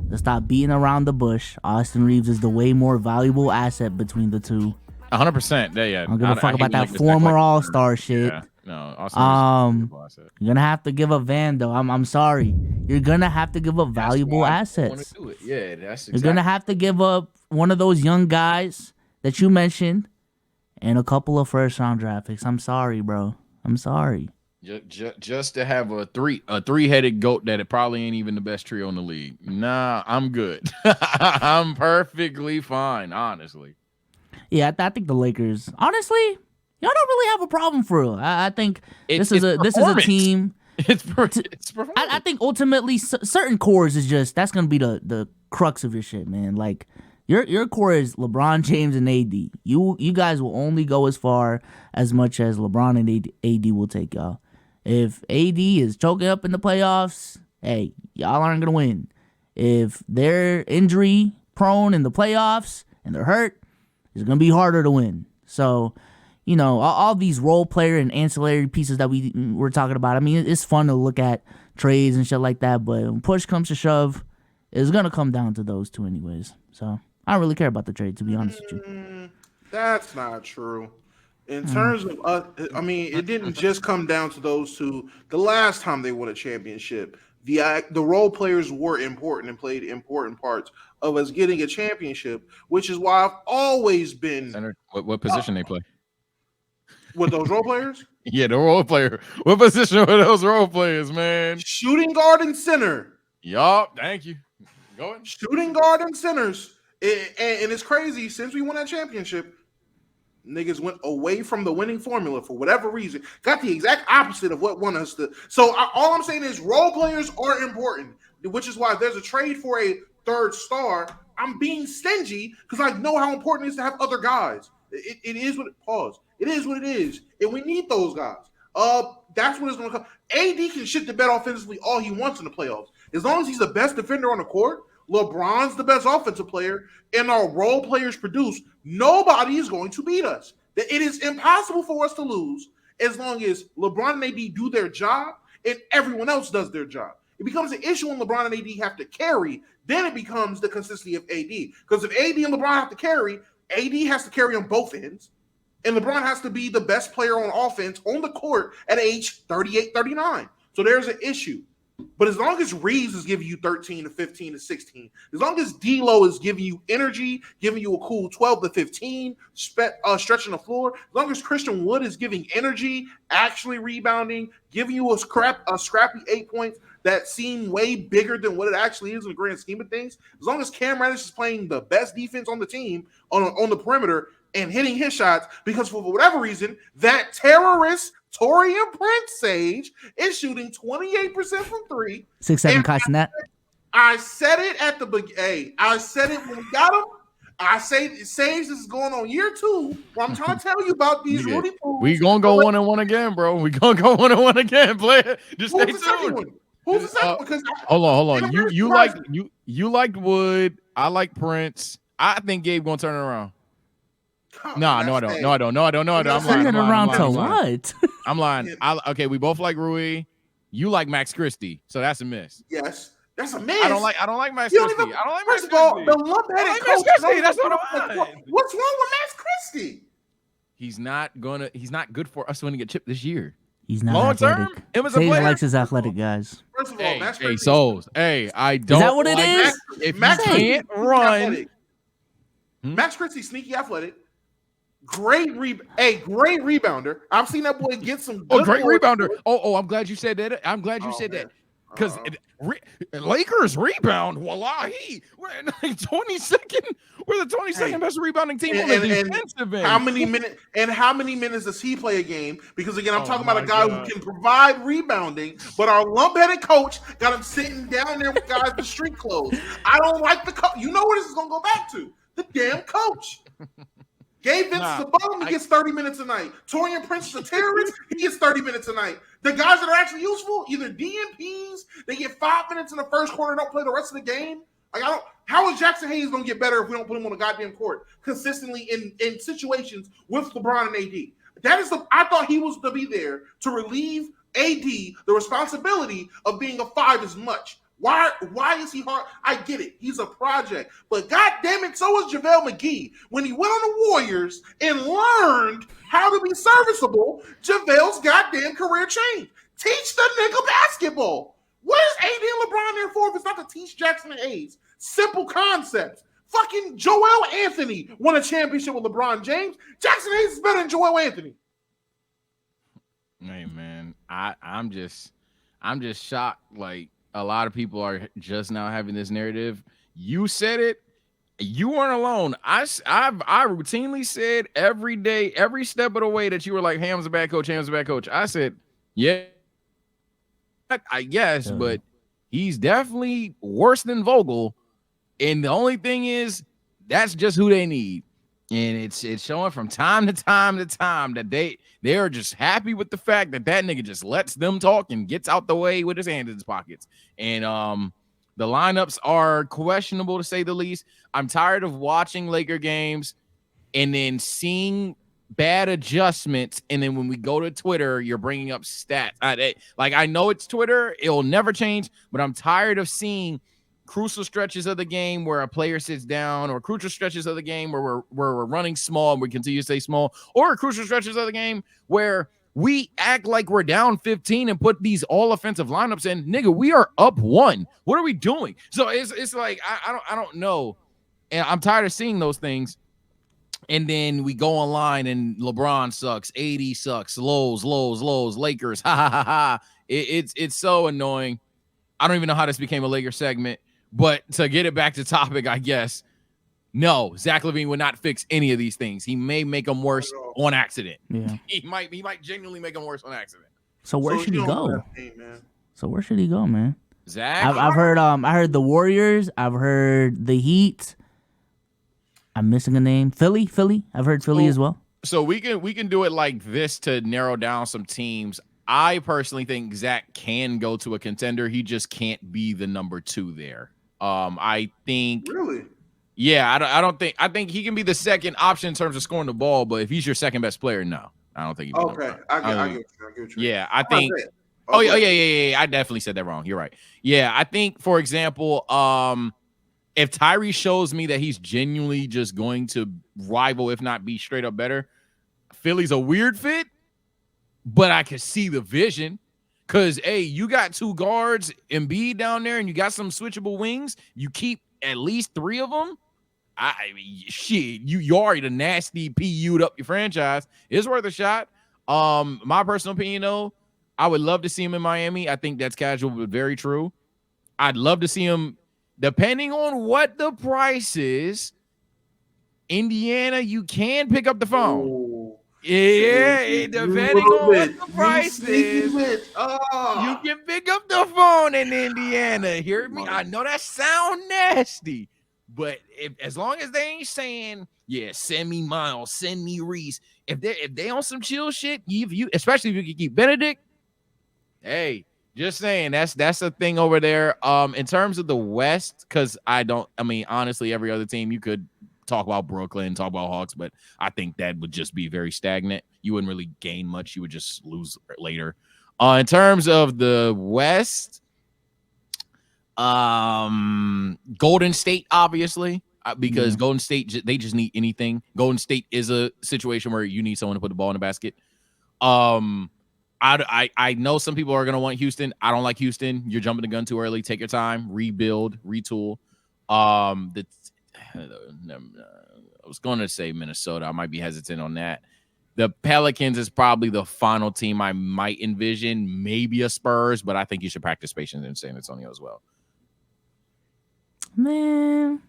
Let's stop beating around the bush. Austin Reeves is the way more valuable asset between the two. 100%. Yeah, I'm gonna fuck about that former All-Star shit. Yeah. No, Austin Reeves is you're gonna have to give up Vando. I'm sorry. You're gonna have to give up valuable assets. Do it. Yeah, that's exactly. You're gonna have to give up one of those young guys that you mentioned and a couple of first-round draft picks. I'm sorry, bro. I'm sorry. Just to have a three-headed goat that it probably ain't even the best trio in the league. Nah, I'm good. I'm perfectly fine, honestly. Yeah, I think the Lakers, honestly, y'all don't really have a problem for real. I think this is a team. It's performance. I think ultimately certain cores is just that's gonna be the crux of your shit, man. Like your core is LeBron James and AD. You guys will only go as far as much as LeBron and AD will take y'all. If AD is choking up in the playoffs, hey, y'all aren't gonna win. If they're injury prone in the playoffs and they're hurt, it's gonna be harder to win. So, you know, all these role player and ancillary pieces that we're talking about. I mean, it's fun to look at trades and shit like that, but when push comes to shove, it's gonna come down to those two anyways. So I don't really care about the trade, to be honest with you. That's not true. In terms of, I mean, it didn't just come down to those two. The last time they won a championship, the role players were important and played important parts of us getting a championship, which is why I've always been. Center, what position they play? With those role players? Yeah, the role player. What position were those role players, man? Shooting guard and center. Yup, thank you. Go ahead. Shooting guard and centers. And it's crazy. Since we won that championship, niggas went away from the winning formula for whatever reason. Got the exact opposite of what won us. So all I'm saying is role players are important, which is why if there's a trade for a third star, I'm being stingy because I know how important it is to have other guys. It is what it pause. It is what it is, and we need those guys. That's what it's going to come. AD can shit the bed offensively all he wants in the playoffs. As long as he's the best defender on the court, LeBron's the best offensive player, and our role players produce, nobody is going to beat us. It is impossible for us to lose as long as LeBron and AD do their job and everyone else does their job. It becomes an issue when LeBron and AD have to carry. Then it becomes the consistency of AD. Because if AD and LeBron have to carry, AD has to carry on both ends. And LeBron has to be the best player on offense on the court at age 38, 39. So there's an issue. But as long as Reese is giving you 13 to 15 to 16, as long as D'Lo is giving you energy, giving you a cool 12 to 15, stretching the floor, as long as Christian Wood is giving energy, actually rebounding, giving you a scrappy 8 points that seem way bigger than what it actually is in the grand scheme of things, as long as Cam Reddish is playing the best defense on the team on the perimeter and hitting his shots, because for whatever reason, that terrorist Torian Prince Sage is shooting 28% from three. 6'7" Castanet. I said it at the beginning. I said it when we got him. I say Sage, this is going on year 2. Well, I'm trying to tell you about these Rudy Pools. We gonna go 1-1 again, bro. We gonna go 1-1 again, player. Just stay tuned. Who's the second? Because hold on. Taylor You surprised like me. you liked Wood. I like Prince. I think Gabe gonna turn it around. No, I don't. No, I don't. I'm Turn it around to lying. what? I'm lying. Okay, we both like Rui. You like Max Christie, so that's a miss. Yes, that's a miss. I don't like Max You don't Christie. even- I don't like First Max of all, Christie. the lump-headed I like coach. Max Christie, that's what I want. What's wrong with Max Christie? He's not good for us when he get chipped this year. He's not Long athletic. term, him as a Sage player. likes his athletic guys. First of all, Max Hey, Christie. Souls. Hey, I don't. Is that what it like is? If Max you can't Christie, run, athletic. Max Christie, sneaky athletic. Great rebounder. I've seen that boy get some. Good great boards. rebounder. Oh, I'm glad you said that. I'm glad you said man. that. Because Lakers rebound, wallahi. We're in like 22nd. We're the 22nd best rebounding team on the defensive end. How many minutes does he play a game? Because again, I'm talking about a guy God. who can provide rebounding, but our lump-headed coach got him sitting down there with guys with street clothes. I don't like the coach. You know where this is gonna go back to? The damn coach. Gabe Vince is a bum. He gets 30 minutes a night. Torian Prince is a terrorist. He gets 30 minutes a night. The guys that are actually useful, either DNPs, they get 5 minutes in the first quarter and don't play the rest of the game. Like how is Jackson Hayes going to get better if we don't put him on the goddamn court consistently in situations with LeBron and AD? I thought he was to be there to relieve AD the responsibility of being a 5 as much. Why is he hard? I get it. He's a project. But God damn it, so was JaVale McGee. When he went on the Warriors and learned how to be serviceable, JaVale's goddamn career changed. Teach the nigga basketball. What is AD and LeBron there for if it's not to teach Jackson Hayes? Simple concepts. Fucking Joel Anthony won a championship with LeBron James. Jackson Hayes is better than Joel Anthony. Hey man, I'm just shocked. Like, a lot of people are just now having this narrative. You said it. You weren't alone. I routinely said every day, every step of the way that you were like, Ham's a bad coach, Ham's a bad coach. I said, yeah, I guess, but he's definitely worse than Vogel. And the only thing is, that's just who they need. And it's showing from time to time that they are just happy with the fact that nigga just lets them talk and gets out the way with his hands in his pockets. And the lineups are questionable to say the least. I'm tired of watching Laker games and then seeing bad adjustments. And then when we go to Twitter, you're bringing up stats. I know it's Twitter. It'll never change, but I'm tired of seeing crucial stretches of the game where a player sits down, or crucial stretches of the game where we're running small and we continue to stay small, or crucial stretches of the game where we act like we're down 15 and put these all offensive lineups in. Nigga, we are up 1. What are we doing? So it's like I don't know, and I'm tired of seeing those things. And then we go online and LeBron sucks, AD sucks, lows, Lakers, ha ha ha ha. It's so annoying. I don't even know how this became a Lakers segment. But to get it back to topic, I guess, no, Zach LaVine would not fix any of these things. He may make them worse on accident. Yeah, he might genuinely make them worse on accident. So where should he go? Man. So where should he go, man? Zach, I've heard I heard the Warriors. I've heard the Heat. I'm missing a name. Philly. I've heard Philly as well. So we can do it like this to narrow down some teams. I personally think Zach can go to a contender. He just can't be the number 2 there. I think Really? Yeah, I think he can be the second option in terms of scoring the ball, but if he's your second best player, no. I don't think he'd be Okay. I get you. Yeah, I think yeah. I definitely said that wrong. You're right. Yeah, I think, for example, if Tyree shows me that he's genuinely just going to rival, if not be straight up better, Philly's a weird fit, but I can see the vision. Because, hey, you got 2 guards, Embiid down there, and you got some switchable wings. You keep at least 3 of them. I mean, shit, you already the nasty PU'd up your franchise. It's worth a shot. My personal opinion, though, I would love to see him in Miami. I think that's casual, but very true. I'd love to see him, depending on what the price is. Indiana, you can pick up the phone. Ooh. Yeah, depending on what the price is, you can pick up the phone in Indiana. Hear me? I know that sound nasty, but as long as they ain't saying, yeah, send me Miles, send me Reese. If they on some chill shit, you especially if you can keep Benedict, hey, Just saying, that's the thing over there. In terms of the West, because I mean, honestly, every other team you could talk about Brooklyn, talk about Hawks, but I think that would just be very stagnant. You wouldn't really gain much. You would just lose later. In terms of the West, Golden State, obviously, because Golden State, they just need anything. Golden State is a situation where you need someone to put the ball in the basket. I know some people are going to want Houston. I don't like Houston. You're jumping the gun too early. Take your time, rebuild, retool. I was going to say Minnesota. I might be hesitant on that. The Pelicans is probably the final team I might envision. Maybe a Spurs, but I think you should practice patience in San Antonio as well. Man,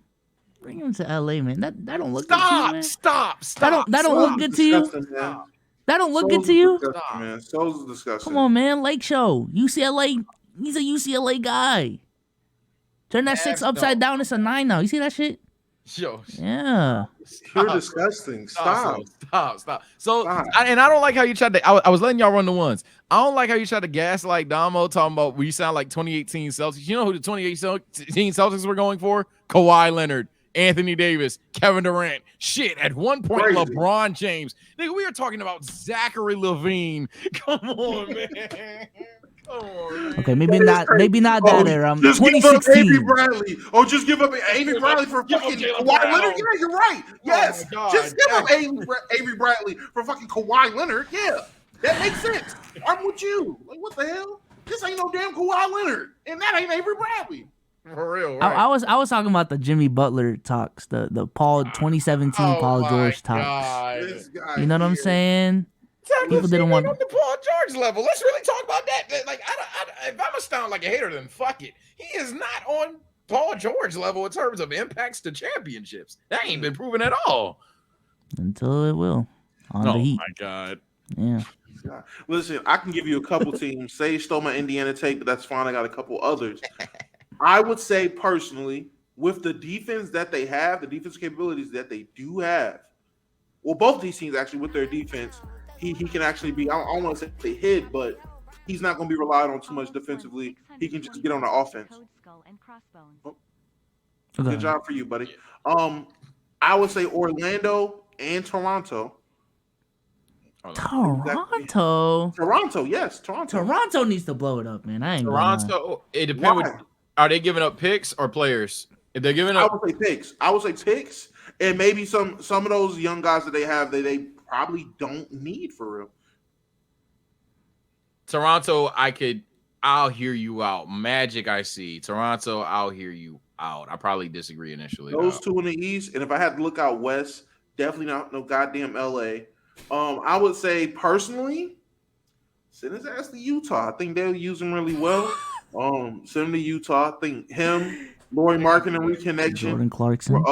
bring him to LA, man. That don't look good to you, man. Stop. That don't look good to you. Man. That don't look good to you. Man. So's disgusting. Come on, man. Lake Show, UCLA. He's a UCLA guy. Turn that 6 upside down. It's a 9 now. You see that shit? Yo, Yeah. You're disgusting. Stop. So, I don't like how you tried to. I was letting y'all run the ones. I don't like how you tried to gaslight Damo, talking about we sound like 2018 Celtics. You know who the 2018 Celtics were going for? Kawhi Leonard, Anthony Davis, Kevin Durant. Shit, at one point, Crazy. LeBron James. Nigga, we are talking about Zachary LaVine. Come on, man. Okay, maybe not that era. Just give up 2016. Avery Bradley. Oh, just give up Avery Bradley for fucking Kawhi Leonard. Yeah, you're right. Yes. Just give up Avery Bradley for fucking Kawhi Leonard. Yeah. That makes sense. I'm with you. Like, what the hell? This ain't no damn Kawhi Leonard. And that ain't Avery Bradley. For real, right? I was talking about the Jimmy Butler talks, the Paul 2017 Paul George talks. This guy You know what I'm here. saying? People didn't want on the Paul George level. Let's really talk about that. Like, if I'm a sound like a hater, then fuck it. He is not on Paul George level in terms of impacts to championships. That ain't been proven at all. Until it will. On the Heat. My God. Yeah. Listen, I can give you a couple teams. Sage stole my Indiana take, but that's fine. I got a couple others. I would say personally, with the defense that they have, the defense capabilities that they do have, well, both these teams actually with their defense, he can actually be, I don't want to say they hit, but he's not going to be relied on too much defensively. He can just get on the offense. Oh, good job for you, buddy. I would say Orlando and Toronto. Toronto, yes, Toronto. Toronto needs to blow it up, man. I ain't gonna lie. Toronto, it depends. Are they giving up picks or players? If they're giving up, I would say picks, and maybe some of those young guys that they have that they probably don't need for real. Toronto, I'll hear you out. Magic, I see. Toronto, I'll hear you out. I probably disagree initially. Those two in the East, and if I had to look out West, definitely not no goddamn LA. I would say personally, send his ass to Utah. I think they'll use him really well. Send him to Utah. I think him, Lauri Markkanen and reconnection. Jordan Clarkson.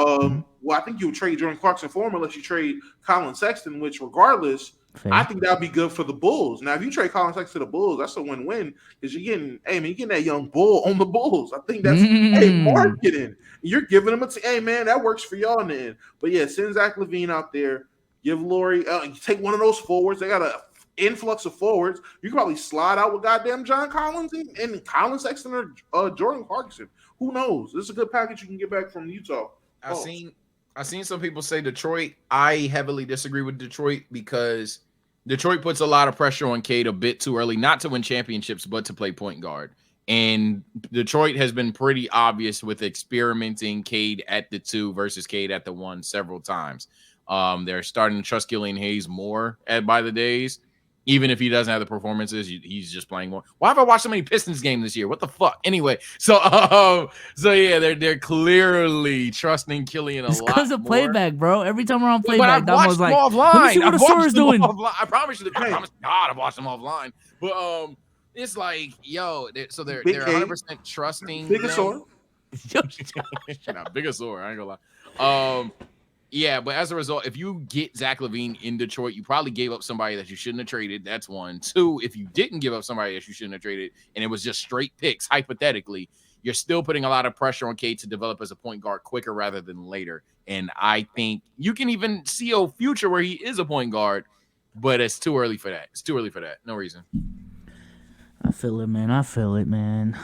Well, I think you would trade Jordan Clarkson for him unless you trade Colin Sexton, which regardless, Fair. I think that would be good for the Bulls. Now, if you trade Colin Sexton to the Bulls, that's a win-win because you're getting that young bull on the Bulls. I think that's marketing. You're giving them hey man, that works for y'all in the end. But yeah, send Zach LaVine out there. Give Lauri, take one of those forwards. They got an influx of forwards. You can probably slide out with goddamn John Collins and Colin Sexton or Jordan Clarkson. Who knows? This is a good package you can get back from Utah. I've seen some people say Detroit. I heavily disagree with Detroit because Detroit puts a lot of pressure on Cade a bit too early, not to win championships, but to play point guard. And Detroit has been pretty obvious with experimenting Cade at the 2 versus Cade at the 1 several times. They're starting to trust Killian Hayes more by the days. Even if he doesn't have the performances, he's just playing more. Why have I watched so many Pistons games this year? What the fuck? Anyway, so yeah, they're clearly trusting Killian a lot more. It's because of playback, bro. Every time we're on playback, Dom was like, offline. let me see what Asora's doing. I promise you, I promise God, I've watched them offline. But it's like, yo, they're 100% trusting. Big Asora. Big Asora. I ain't gonna lie. Yeah, but as a result, if you get Zach LaVine in Detroit, you probably gave up somebody that you shouldn't have traded. That's one. 2, if you didn't give up somebody that you shouldn't have traded, and it was just straight picks, hypothetically, you're still putting a lot of pressure on Cade to develop as a point guard quicker rather than later. And I think you can even see a future where he is a point guard, but it's too early for that. No reason. I feel it, man.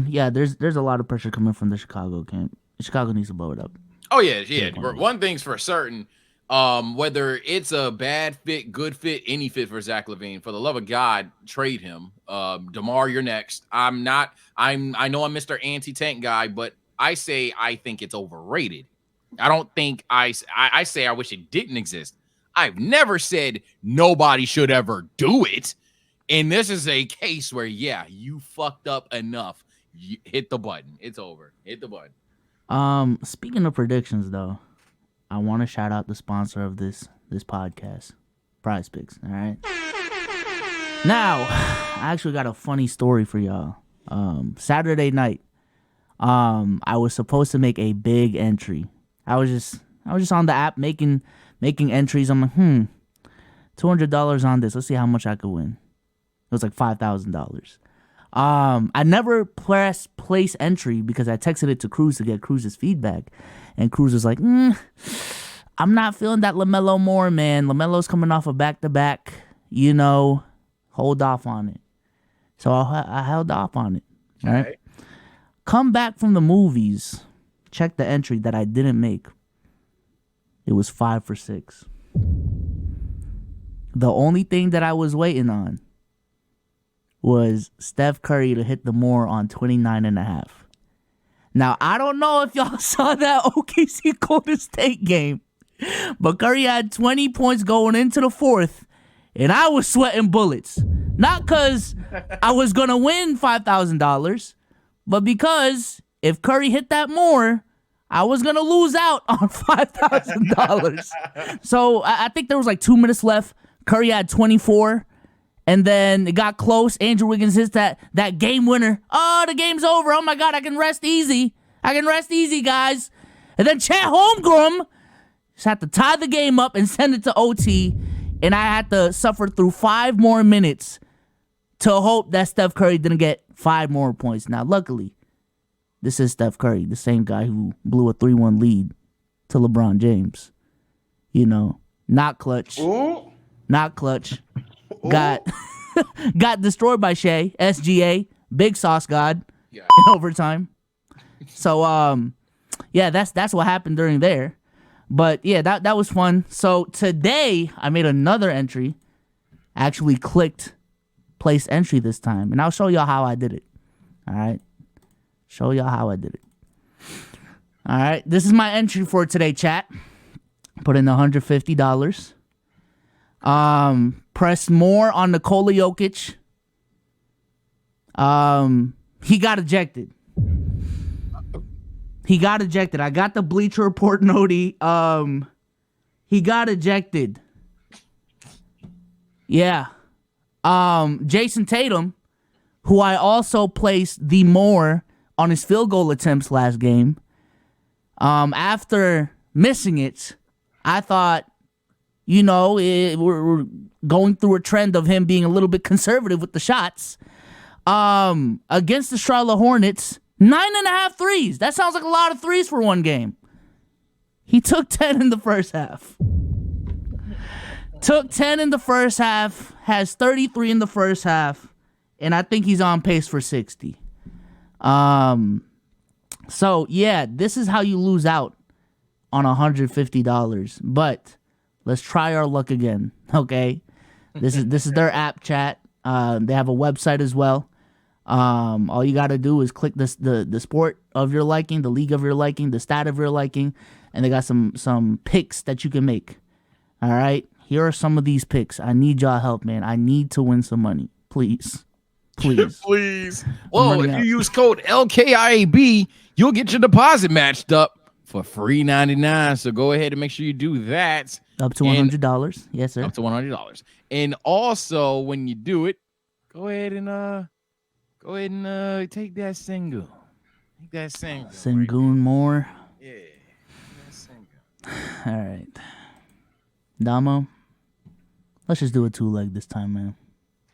Yeah, there's a lot of pressure coming from the Chicago camp. Chicago needs to blow it up. Oh yeah. One thing's for certain. Whether it's a bad fit, good fit, any fit for Zach LaVine, for the love of God, trade him. DeMar, you're next. I know I'm Mr. Anti-tank guy, but I think it's overrated. I don't think I say I wish it didn't exist. I've never said nobody should ever do it. And this is a case where, yeah, you fucked up enough. You hit the button. It's over. Hit the button. Speaking of predictions, though, I want to shout out the sponsor of this podcast, Prize Picks. All right. Now, I actually got a funny story for y'all. Saturday night, I was supposed to make a big entry. I was just on the app making entries. I'm like, $200 on this. Let's see how much I could win. It was like $5,000. I never pressed place entry because I texted it to Cruz to get Cruz's feedback. And Cruz was like, I'm not feeling that LaMelo more, man. LaMelo's coming off a back-to-back, hold off on it. So I held off on it. All right. Come back from the movies. Check the entry that I didn't make. It was 5 for 6. The only thing that I was waiting on was Steph Curry to hit the more on 29.5. Now, I don't know if y'all saw that OKC Golden State game, but Curry had 20 points going into the fourth, and I was sweating bullets. Not because I was going to win $5,000, but because if Curry hit that more, I was going to lose out on $5,000. So I think there was like 2 minutes left. Curry had 24. And then it got close. Andrew Wiggins hits that game winner. Oh, the game's over. Oh, my God, I can rest easy. Guys. And then Chet Holmgren just had to tie the game up and send it to OT. And I had to suffer through 5 more minutes to hope that Steph Curry didn't get 5 more points. Now, luckily, this is Steph Curry, the same guy who blew a 3-1 lead to LeBron James. Not clutch. Ooh. Not clutch. Got destroyed by Shea, SGA, Big Sauce God, in overtime. So yeah, that's what happened during there. But yeah, that was fun. So today I made another entry. Actually clicked place entry this time, and I'll show y'all how I did it. All right, show y'all how I did it. All right, this is my entry for today, chat. Put in $150. Press more on Nikola Jokic. He got ejected. I got the Bleacher Report noti. He got ejected. Yeah. Jason Tatum, who I also placed the more on his field goal attempts last game. After missing it, I thought, we're going through a trend of him being a little bit conservative with the shots. Against the Charlotte Hornets, 9.5 threes. That sounds like a lot of threes for one game. He took 10 in the first half. Has 33 in the first half, and I think he's on pace for 60. So yeah, this is how you lose out on $150. But let's try our luck again, okay? This is their app, chat. They have a website as well. All you got to do is click the sport of your liking, the league of your liking, the stat of your liking, and they got some picks that you can make. All right? Here are some of these picks. I need y'all help, man. I need to win some money. Please. Please. Well, if you use code LKIAB, you'll get your deposit matched up for free $99. So go ahead and make sure you do that. Up to $100. Yes, sir. Up to $100. And also, when you do it, go ahead and take that single. Take that single. Sengun more. Yeah. That single. All right. Damo, let's just do a 2-leg this time, man.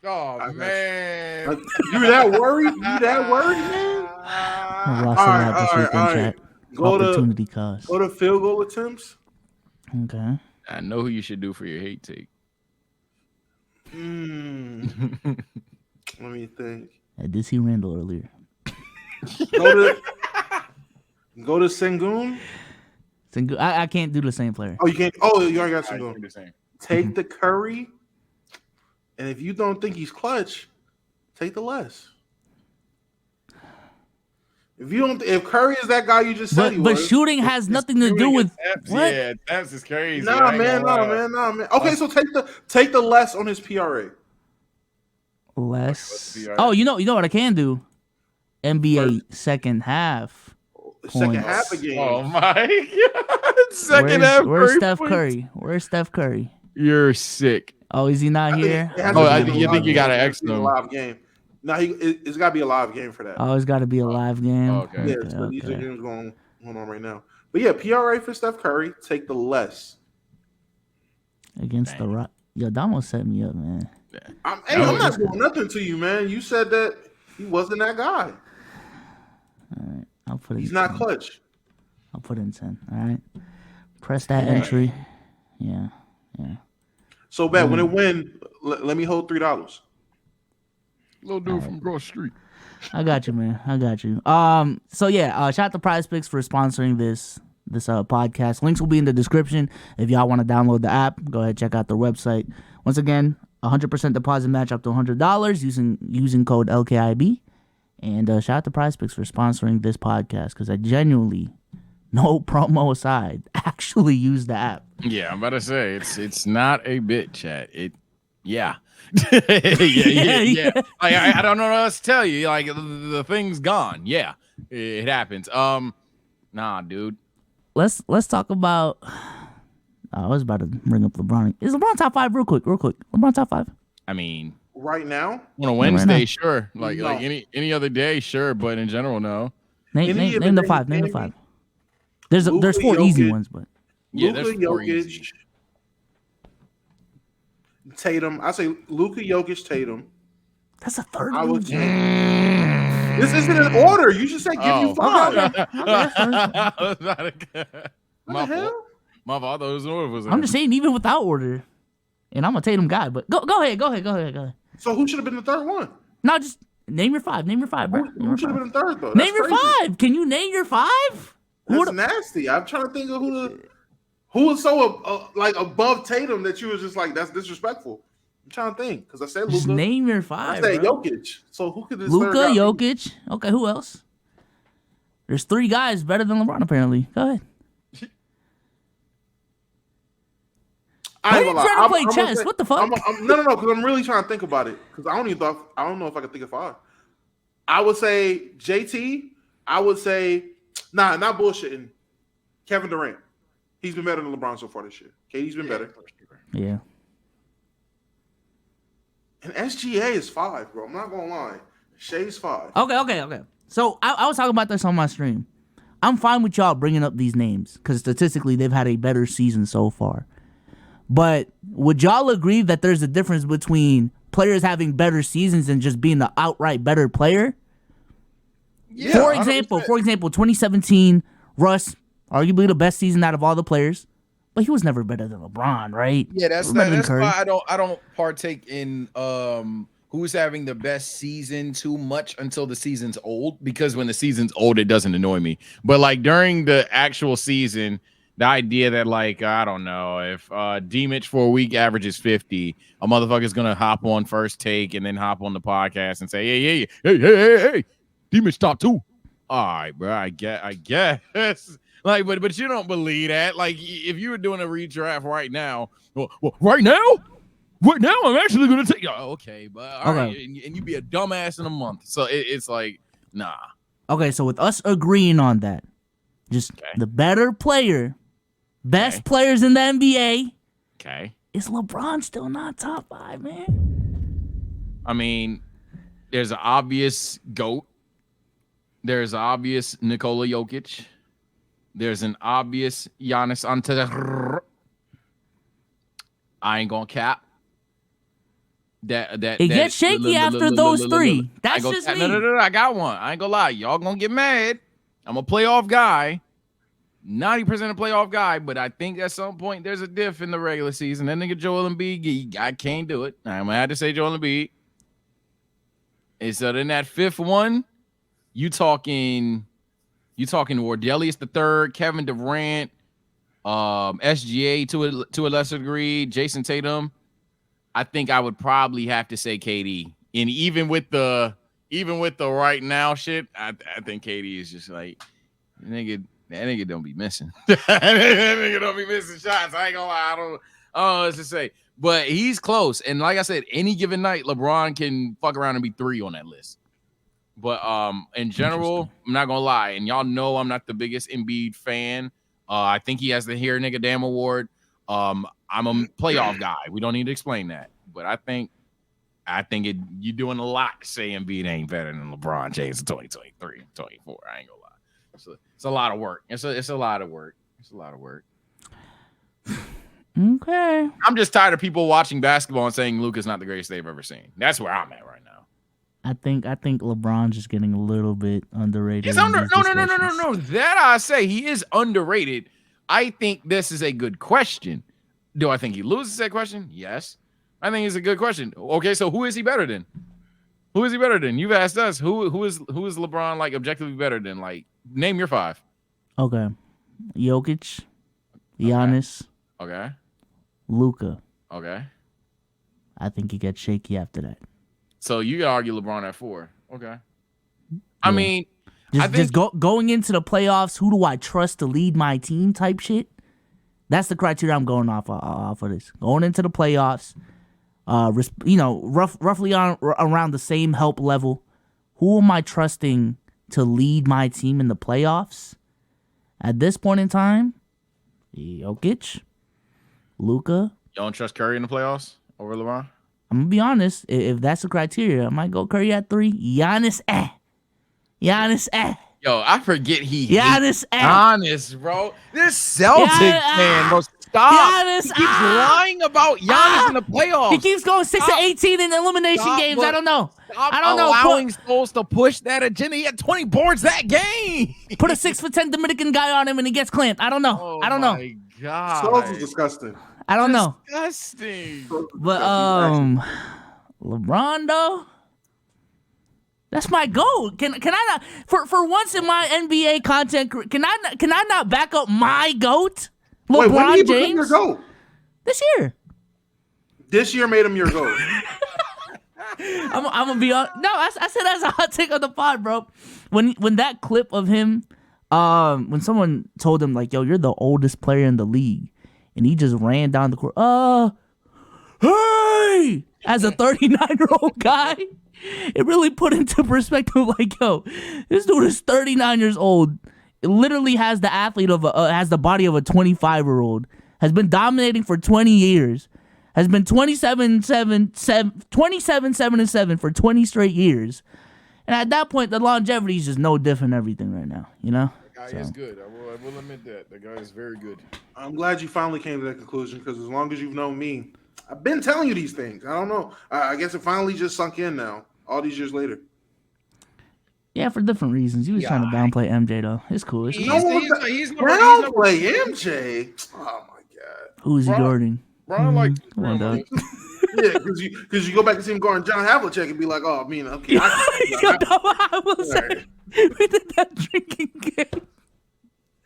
Oh, man. You that worried? Man? I lost a lot this weekend, chat. Opportunity cost. Go to field goal attempts. Okay. I know who you should do for your hate take. Let me think. I did see Randall earlier. Go to Sengun. I can't do the same player. Oh, you can't. Oh, you already got Sengun. The same. Take the Curry, and if you don't think he's clutch, take the less. If Curry is that guy you just said he But was, shooting has nothing to do with what? Yeah, that's just crazy. Nah, man. Okay, so take the less on his PRA. Less. Oh, you know what I can do? NBA second half. Second half of game. Oh my god! Second half. Where's Steph Curry? Where's Steph Curry? You're sick. Oh, is he not here? You think you got to X them? Live game. No, it's got to be a live game for that. Oh, it's got to be a live game. Okay. Yeah, so these are games going on right now. But yeah, PRA for Steph Curry. Take the less against the Rock. Yo, Damo set me up, man. I'm not doing nothing to you, man. You said that he wasn't that guy. All right, I'll put it. He's not clutch. I'll put in 10. All right, press that entry. Yeah. So bad when it win. Let me hold $3. Little dude from Grove Street. I got you, man. I got you. So yeah, shout out to Prize Picks for sponsoring this podcast. Links will be in the description. If y'all want to download the app, go ahead, check out their website. Once again, 100% deposit match up to $100 using code LKIB. And shout out to Prize Picks for sponsoring this podcast, because I genuinely, no promo aside, actually use the app. Yeah, I'm about to say it's not a bit, chat. Yeah. yeah. Like, I don't know what else to tell you. Like the thing's gone. Yeah, it happens. Nah, dude. Let's talk about. I was about to bring up LeBron. Is LeBron top 5 real quick? LeBron top 5. I mean, right now on a Wednesday, right now. sure. Like any other day, sure. But in general, no. Name the 5. Name the 5. There's 4 easy ones, but yeah, Luka, there's 4 Jokic, easy. Tatum. I say Luka, Jokic, Tatum. that's a third I one. would. This isn't in order. You should say give you 5. My fault. My fault. Those orders. I'm just saying, even without order, and I'm a Tatum guy. But go ahead. So who should have been the third one? No, just name your 5. Name your 5, bro. Who should have been the third though? Name your 5. Can you name your 5? That's nasty. I'm trying to think of who was so above Tatum that you was just like, that's disrespectful. I'm trying to think because I said Just Luka. name your 5. I said bro. Jokic. So who could this Luka, third guy be? Jokic. Okay, who else? There's 3 guys better than LeBron apparently. Go ahead. Why are you trying to play chess? What the fuck? No, because I'm really trying to think about it. Because I don't know if I can think of 5. I would say JT. I would say, not bullshitting. Kevin Durant. He's been better than LeBron so far this year. KD's been better. Yeah. And SGA is 5, bro. I'm not gonna lie. Shay's 5. Okay. So I was talking about this on my stream. I'm fine with y'all bringing up these names because statistically they've had a better season so far. But would y'all agree that there's a difference between players having better seasons and just being the outright better player? Yeah. For example, 2017, Russ, arguably the best season out of all the players, but he was never better than LeBron, right? Yeah, that's why I don't partake in who's having the best season too much until the season's old, because when the season's old, it doesn't annoy me. But like during the actual season, the idea that, like, I don't know, if D-Mitch for a week averages 50, a motherfucker's gonna hop on First Take and then hop on the podcast and say, hey, D-Mitch top 2. All right, bro, I guess. Like, but you don't believe that. Like, if you were doing a redraft right now, right now, I'm actually gonna take. Oh, okay, but all right, and you'd be a dumbass in a month. So it's like, nah. Okay, so with us agreeing on that, just the better player. Best players in the NBA. Okay. Is LeBron still not top 5, man? I mean, there's an obvious GOAT. There's an obvious Nikola Jokic. There's an obvious Giannis Antetokounmpo. I ain't gonna cap. It gets shaky after those 3. That's just me. No, I got one. I ain't gonna lie. Y'all gonna get mad. I'm a playoff guy. 90% a playoff guy, but I think at some point there's a diff in the regular season. That nigga Joel Embiid, I can't do it. I'm gonna have to say Joel Embiid. And so then that fifth one, you talking Wardelius the third, Kevin Durant, SGA to a lesser degree, Jason Tatum. I think I would probably have to say KD. And even with the right now shit, I think KD is just like that nigga don't be missing. that nigga don't be missing shots. I ain't gonna lie. I don't know what to say. But he's close. And like I said, any given night, LeBron can fuck around and be 3 on that list. But in general, I'm not gonna lie, and y'all know I'm not the biggest Embiid fan. I think he has the Here Nigga Damn Award. I'm a playoff guy. We don't need to explain that. But I think you're doing a lot to say Embiid ain't better than LeBron James in 2023, 24. I ain't gonna lie. It's a lot of work. It's a lot of work. It's a lot of work. Okay. I'm just tired of people watching basketball and saying Luka's not the greatest they've ever seen. That's where I'm at right now. I think LeBron's just getting a little bit underrated. He's no. That I say he is underrated. I think this is a good question. Do I think he loses that question? Yes. I think it's a good question. Okay, so who is he better than? Who is he better than? You've asked us. Who is LeBron like objectively better than? Like, name your 5. Okay. Jokic, Giannis, Okay. Luka. Okay. I think he gets shaky after that. So you could argue LeBron at 4. Okay. I mean, going into the playoffs, who do I trust to lead my team type shit? That's the criteria I'm going off of this. Going into the playoffs, roughly around the same help level. Who am I trusting to lead my team in the playoffs? At this point in time, Jokic, Luka. You don't trust Curry in the playoffs over LeBron? I'm gonna be honest. If that's the criteria, I might go Curry at 3. Giannis, Yo, I forget he Giannis, Giannis, bro. This Celtic fan, bro. Stop. Giannis, he keeps lying about Giannis in the playoffs. He keeps going 6-18 in elimination games. I don't know. Allowing Souls to push that agenda. He had 20 boards that game. Put a 6'10" Dominican guy on him and he gets clamped. I don't know. Oh, I don't know. My God. Souls is disgusting. I don't know. Disgusting. But LeBron though, that's my goal. Can I not for once in my NBA content? Can I not back up my GOAT? LeBron Wait, when did he become James your GOAT? this year. This year made him your GOAT. I'm gonna be on. No, I said that's a hot take on the pod, bro. When that clip of him, when someone told him like, "Yo, you're the oldest player in the league," and he just ran down the court. Hey, as a 39-year-old guy, it really put into perspective. Like, yo, this dude is 39 years old. It literally has the has the body of a 25-year-old. Has been dominating for 20 years. Has been 27-7 for 20 straight years. And at that point, the longevity is just no different than everything right now, you know? The guy is good. I will admit that. The guy is very good. I'm glad you finally came to that conclusion because as long as you've known me, I've been telling you these things. I don't know. I guess it finally just sunk in now, all these years later. Yeah, for different reasons. He was trying to downplay MJ, though. It's cool. He's downplay MJ? Oh, my God. Who's he guarding? Bro, like, come on, dog. Yeah, because you go back to see him guarding John Havlicek and be like, oh, I mean, okay. I will say, we did that drinking game.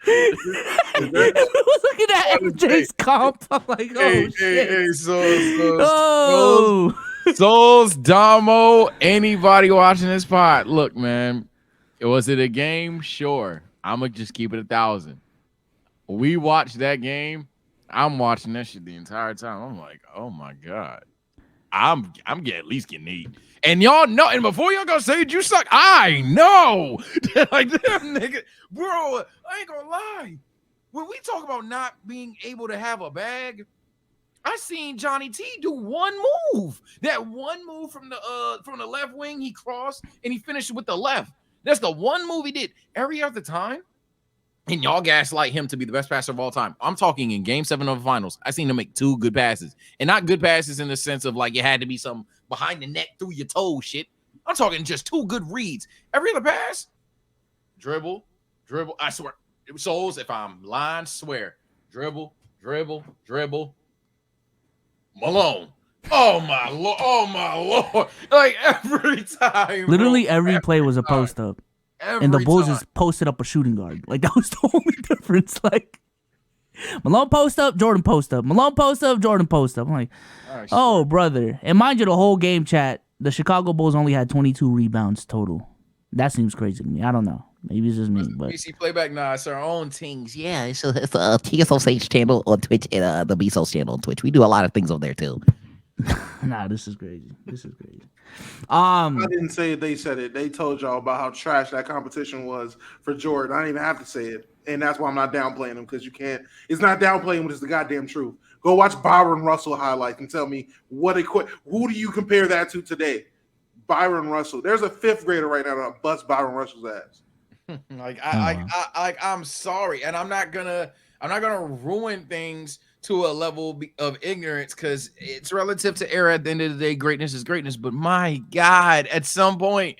We was looking at MJ's comp. I'm like, oh, shit. Souls, Damo, anybody watching this pod, look, man, was it a game? Sure. I'm going to just keep it 1,000. We watched that game. I'm watching that shit the entire time. I'm like, oh, my God. I'm at least getting 8. And y'all know, and before y'all go say you suck, I know. Like, damn, nigga. Bro, I ain't going to lie. When we talk about not being able to have a bag, I seen Johnny T do one move. That one move from the left wing, he crossed and he finished with the left. That's the one move he did. Every other time, and y'all gaslight him to be the best passer of all time. I'm talking in Game 7 of the finals. I seen him make 2 good passes, and not good passes in the sense of like it had to be some behind the net through your toe shit. I'm talking just 2 good reads. Every other pass, dribble. I swear, Souls. If I'm lying, swear, dribble. Malone, Oh my lord! Oh my lord! Like every time, Literally bro. every play was a time. post up, Every and the Bulls time. just posted up a shooting guard. Like that was the only difference. Like Malone post up, Jordan post up. Malone post up, Jordan post up. I'm like, oh brother. And mind you, the whole game chat, the Chicago Bulls only had 22 rebounds total. That seems crazy to me. I don't know. Maybe it's just me, but BC playback. Nah, it's our own things. Yeah, it's TSO Sage channel on Twitch and the BSOS channel on Twitch. We do a lot of things over there too. nah, this is crazy. This is crazy. I didn't say it. They said it. They told y'all about how trash that competition was for Jordan. I didn't even have to say it, and that's why I'm not downplaying him because you can't. It's not downplaying when it's the goddamn truth. Go watch Byron Russell highlights and tell me who do you compare that to today? Byron Russell. There's a fifth grader right now that bust Byron Russell's ass. I'm sorry, and I'm not gonna ruin things to a level of ignorance because it's relative to era. At the end of the day, greatness is greatness. But my God, at some point,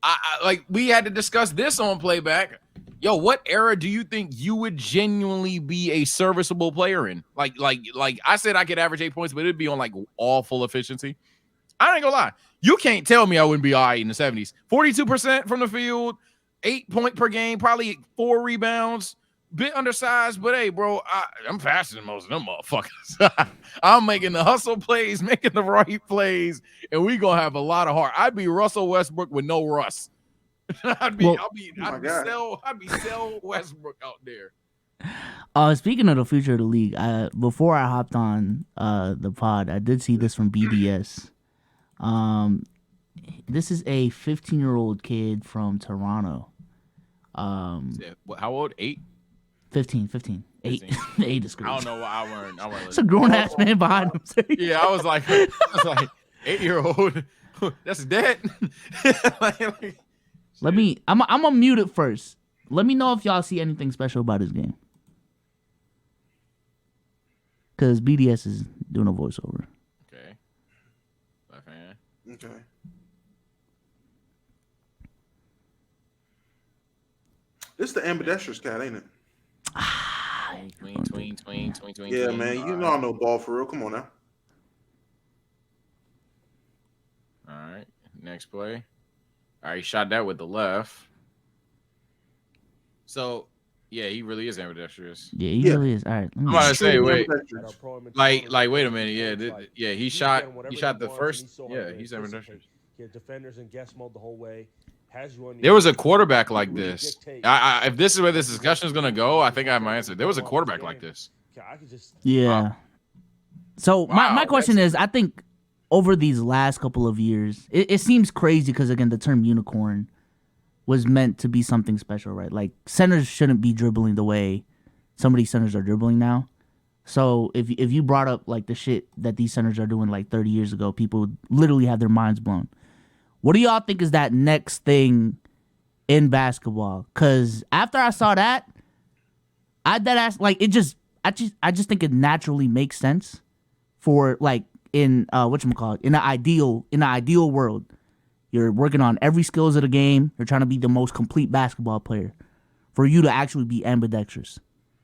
I we had to discuss this on playback. Yo, what era do you think you would genuinely be a serviceable player in? Like I said, I could average 8 points, but it'd be on like awful efficiency. I ain't gonna lie. You can't tell me I wouldn't be all right in the 70s. 42% from the field, 8 point per game, probably 4 rebounds, bit undersized, but hey, bro, I'm faster than most of them motherfuckers. I'm making the hustle plays, making the right plays, and we gonna have a lot of heart. I'd be Russell Westbrook with no Russ. I'd be Sell Westbrook out there. Speaking of the future of the league, before I hopped on the pod, I did see this from BDS. This is a 15-year-old kid from Toronto. How old? 8? 15. 8. 8 is crazy. I don't know what I learned. It's a grown ass man behind him. Yeah, I was like 8-year-old. That's dead. I'm gonna mute it first. Let me know if y'all see anything special about his game. Cause BDS is doing a voiceover. Okay. Left hand. Okay. This is the ambidextrous cat, ain't it? Tween. Yeah, man. You know I know ball for real. Come on now. All right. Next play. All right, he shot that with the left. So, yeah, he really is ambidextrous. Yeah, he really is. All right. I'm about to say, wait. Like, wait a minute. Yeah, he shot the first. Yeah, he's ambidextrous. He had defenders in guest mode the whole way. There was a quarterback like this. If this is where this discussion is going to go, I think I have my answer. There was a quarterback like this. Yeah. So my question is, I think over these last couple of years, it seems crazy because, again, the term unicorn was meant to be something special, right? Like, centers shouldn't be dribbling the way some of these centers are dribbling now. So if you brought up, like, the shit that these centers are doing, like, 30 years ago, people would literally have their minds blown. What do y'all think is that next thing in basketball? Because after I saw that, I just think it naturally makes sense for, like, in in the ideal world, you're working on every skills of the game. You're trying to be the most complete basketball player. For you to actually be ambidextrous,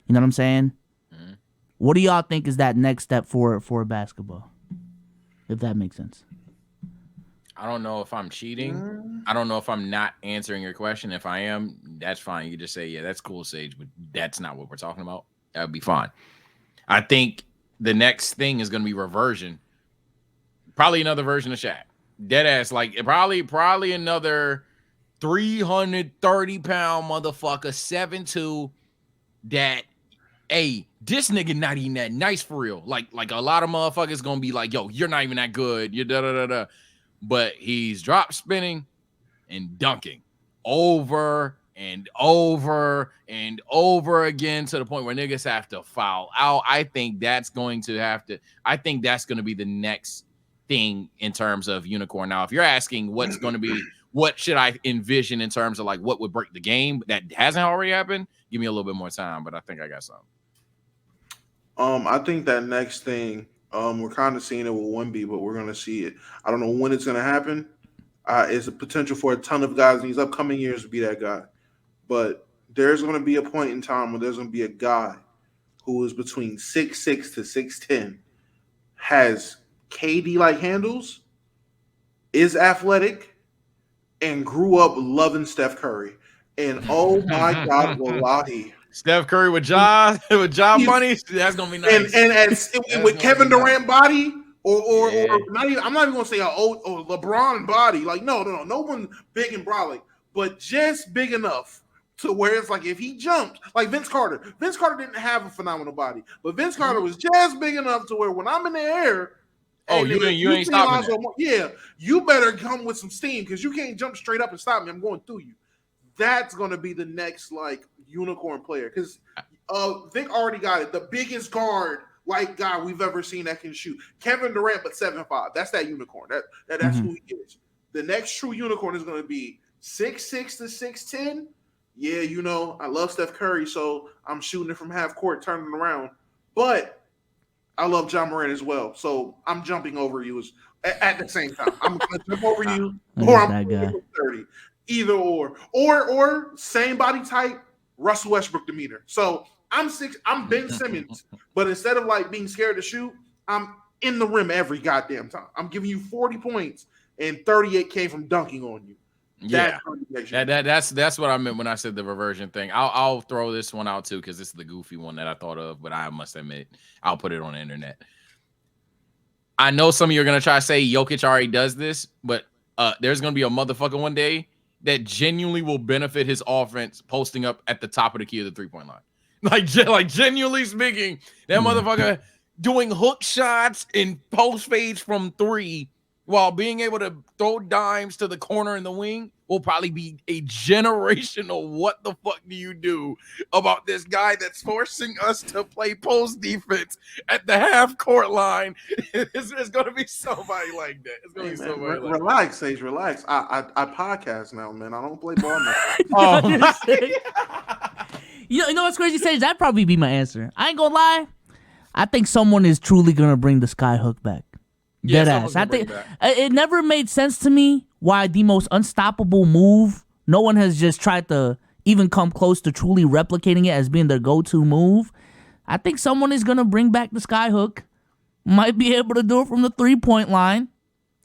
you know what I'm saying? Mm-hmm. What do y'all think is that next step for basketball? If that makes sense. I don't know if I'm cheating. I don't know if I'm not answering your question. If I am, that's fine. You just say, yeah, that's cool, Sage, but that's not what we're talking about. That would be fine. I think the next thing is going to be reversion. Probably another version of Shaq. Dead ass, like probably another 330-pound motherfucker, 7'2", that, hey, this nigga not even that nice for real. Like a lot of motherfuckers going to be like, yo, you're not even that good. You're da-da-da-da. But he's drop spinning and dunking over and over and over again to the point where niggas have to foul out. I think that's going to be the next thing in terms of unicorn. Now, if you're asking what should I envision in terms of like what would break the game that hasn't already happened, give me a little bit more time, but I think I got something. I think that next thing, we're kind of seeing it with Wemby, but we're going to see it. I don't know when it's going to happen. It's a potential for a ton of guys in these upcoming years to be that guy. But there's going to be a point in time where there's going to be a guy who is between 6'6" to 6'10", has KD like handles, is athletic, and grew up loving Steph Curry. And oh my God, wallahi. Steph Curry with Ja Money, that's gonna be nice. And with Kevin Durant body, or Yeah. not even, I'm not even gonna say an old or LeBron body. Like no one big and brolic, but just big enough to where it's like if he jumped, like Vince Carter didn't have a phenomenal body, but Vince Carter was just big enough to where when I'm in the air, oh, you ain't stopping that. Yeah, you better come with some steam because you can't jump straight up and stop me. I'm going through you. That's gonna be the next like unicorn player because Vic already got it. The biggest guard like guy we've ever seen that can shoot. Kevin Durant, but 7'5". That's that unicorn. That's who he is. The next true unicorn is gonna be 6'6" to 6'10". Yeah, I love Steph Curry, so I'm shooting it from half court, turning around. But I love John Morant as well, so I'm jumping over you at the same time. I'm going to jump over you, or I'm 30. Either or same body type, Russell Westbrook demeanor. So I'm Ben Simmons, but instead of like being scared to shoot, I'm in the rim every goddamn time. I'm giving you 40 points and 38 came from dunking on you. Yeah, that's what I meant when I said the reversion thing. I'll throw this one out too because this is the goofy one that I thought of, but I must admit I'll put it on the internet. I know some of you are gonna try to say Jokic already does this, but there's gonna be a motherfucker one day that genuinely will benefit his offense posting up at the top of the key of the 3-point line. Like genuinely speaking, that motherfucker doing hook shots and post fades from 3 while being able to throw dimes to the corner and the wing will probably be a generational what the fuck do you do about this guy that's forcing us to play post defense at the half court line. It's going to be somebody like that. It's going to be somebody like relax, Sage, relax. I podcast now, man. I don't play ball now. You know what's crazy, Sage? That'd probably be my answer. I ain't gonna lie. I think someone is truly going to bring the sky hook back. Dead ass. I think it never made sense to me why the most unstoppable move, no one has just tried to even come close to truly replicating it as being their go-to move. I think someone is going to bring back the skyhook, might be able to do it from the 3-point line,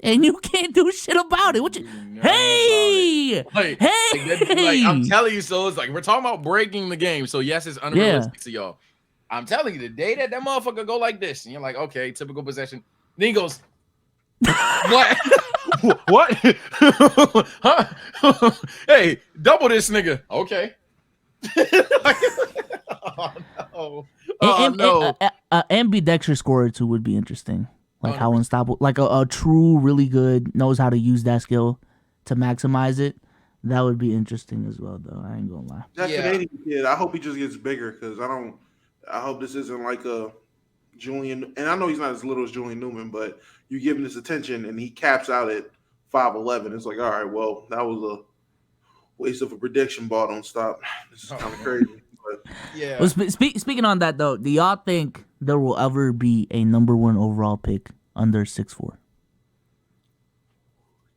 and you can't do shit about it. Hey! I'm telling you, so it's like we're talking about breaking the game. So yes, it's unrealistic to y'all. I'm telling you, the day that motherfucker go like this, and you're like, okay, typical possession. Then he goes, what? What? Huh? Hey, double this nigga. Okay. No. Ambidextrous scorer too would be interesting. Like how unstoppable, like a true, really good, knows how to use that skill to maximize it. That would be interesting as well, though. I ain't gonna lie. That Canadian kid, I hope he just gets bigger because I hope this isn't like a Julian, and I know he's not as little as Julian Newman, but you give him this attention and he caps out at 5'11". It's like, all right, well, that was a waste of a prediction ball. Don't stop. This is kind of crazy. But yeah. Well, speaking on that though, do y'all think there will ever be a number 1 overall pick under 6'4"?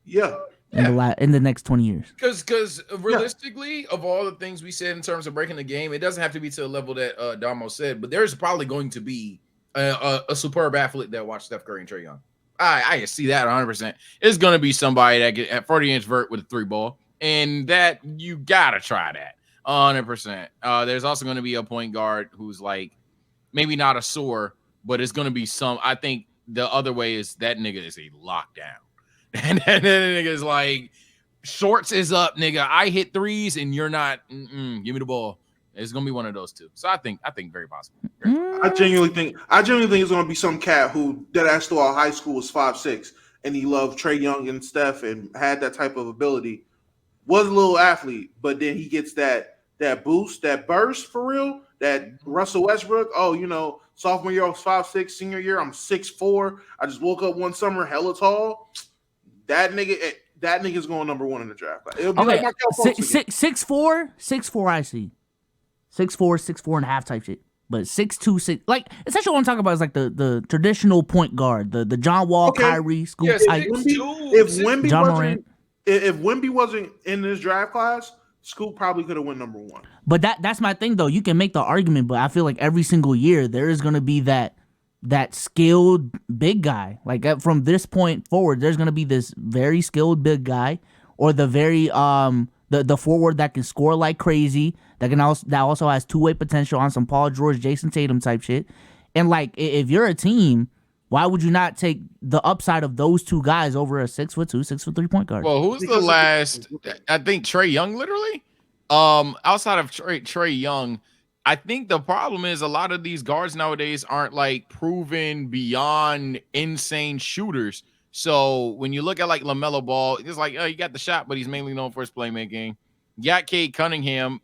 Yeah. In the next 20 years. Because realistically, of all the things we said in terms of breaking the game, it doesn't have to be to the level that Damo said, but there's probably going to be a superb athlete that watched Steph Curry and Trae Young. I see that 100%. It's going to be somebody that get at 40-inch vert with a 3-ball, and that you got to try that 100%. There's also going to be a point guard who's like maybe not a sore, but it's going to be some. I think the other way is that nigga is a lockdown. And then the nigga is like, shorts is up, nigga. I hit threes and you're not. Give me the ball. It's gonna be one of those two. So I think very possible. I genuinely think it's gonna be some cat who dead ass throughout high school was 5'6" and he loved Trae Young and Steph and had that type of ability. Was a little athlete, but then he gets that boost, that burst for real. That Russell Westbrook. Oh, sophomore year I was 5'6", senior year I'm 6'4". I just woke up one summer hella tall. That nigga's going number 1 in the draft. It'll be like Markel Fultz 6'4", I see. 6'4", 6'4.5" type shit. But 6'2", 6 like essentially what I'm talking about is like the traditional point guard, the John Wall, Kyrie, Scoop type. If Wemby wasn't in this draft class, Scoop probably could have went number 1. But that's my thing though. You can make the argument, but I feel like every single year there is gonna be that that skilled big guy. Like from this point forward, there's gonna be this very skilled big guy, or the very the forward that can score like crazy, that also has two-way potential on some Paul George, Jason Tatum type shit. And like, if you're a team, why would you not take the upside of those two guys over a 6'2", 6'3" point guard? Well, who's the last? I think Trae Young, literally. Outside of Trae Young, I think the problem is a lot of these guards nowadays aren't like proven beyond insane shooters. So when you look at like LaMelo Ball, it's like, oh, you got the shot, but he's mainly known for his playmaking. You got Cade Cunningham.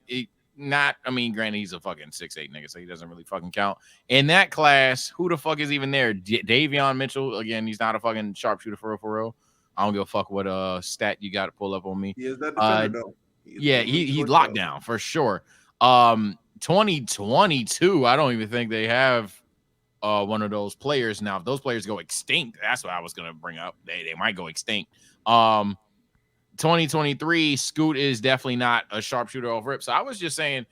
Granted, he's a fucking 6'8" nigga, so he doesn't really fucking count. In that class, who the fuck is even there? Davion Mitchell, again, he's not a fucking sharpshooter for real. I don't give a fuck what stat you got to pull up on me. He is that defender, though. He's locked down for sure. 2022, I don't even think they have one of those players. Now, if those players go extinct, that's what I was gonna bring up. They might go extinct. 2023, Scoot is definitely not a sharpshooter off rip. So I was just saying,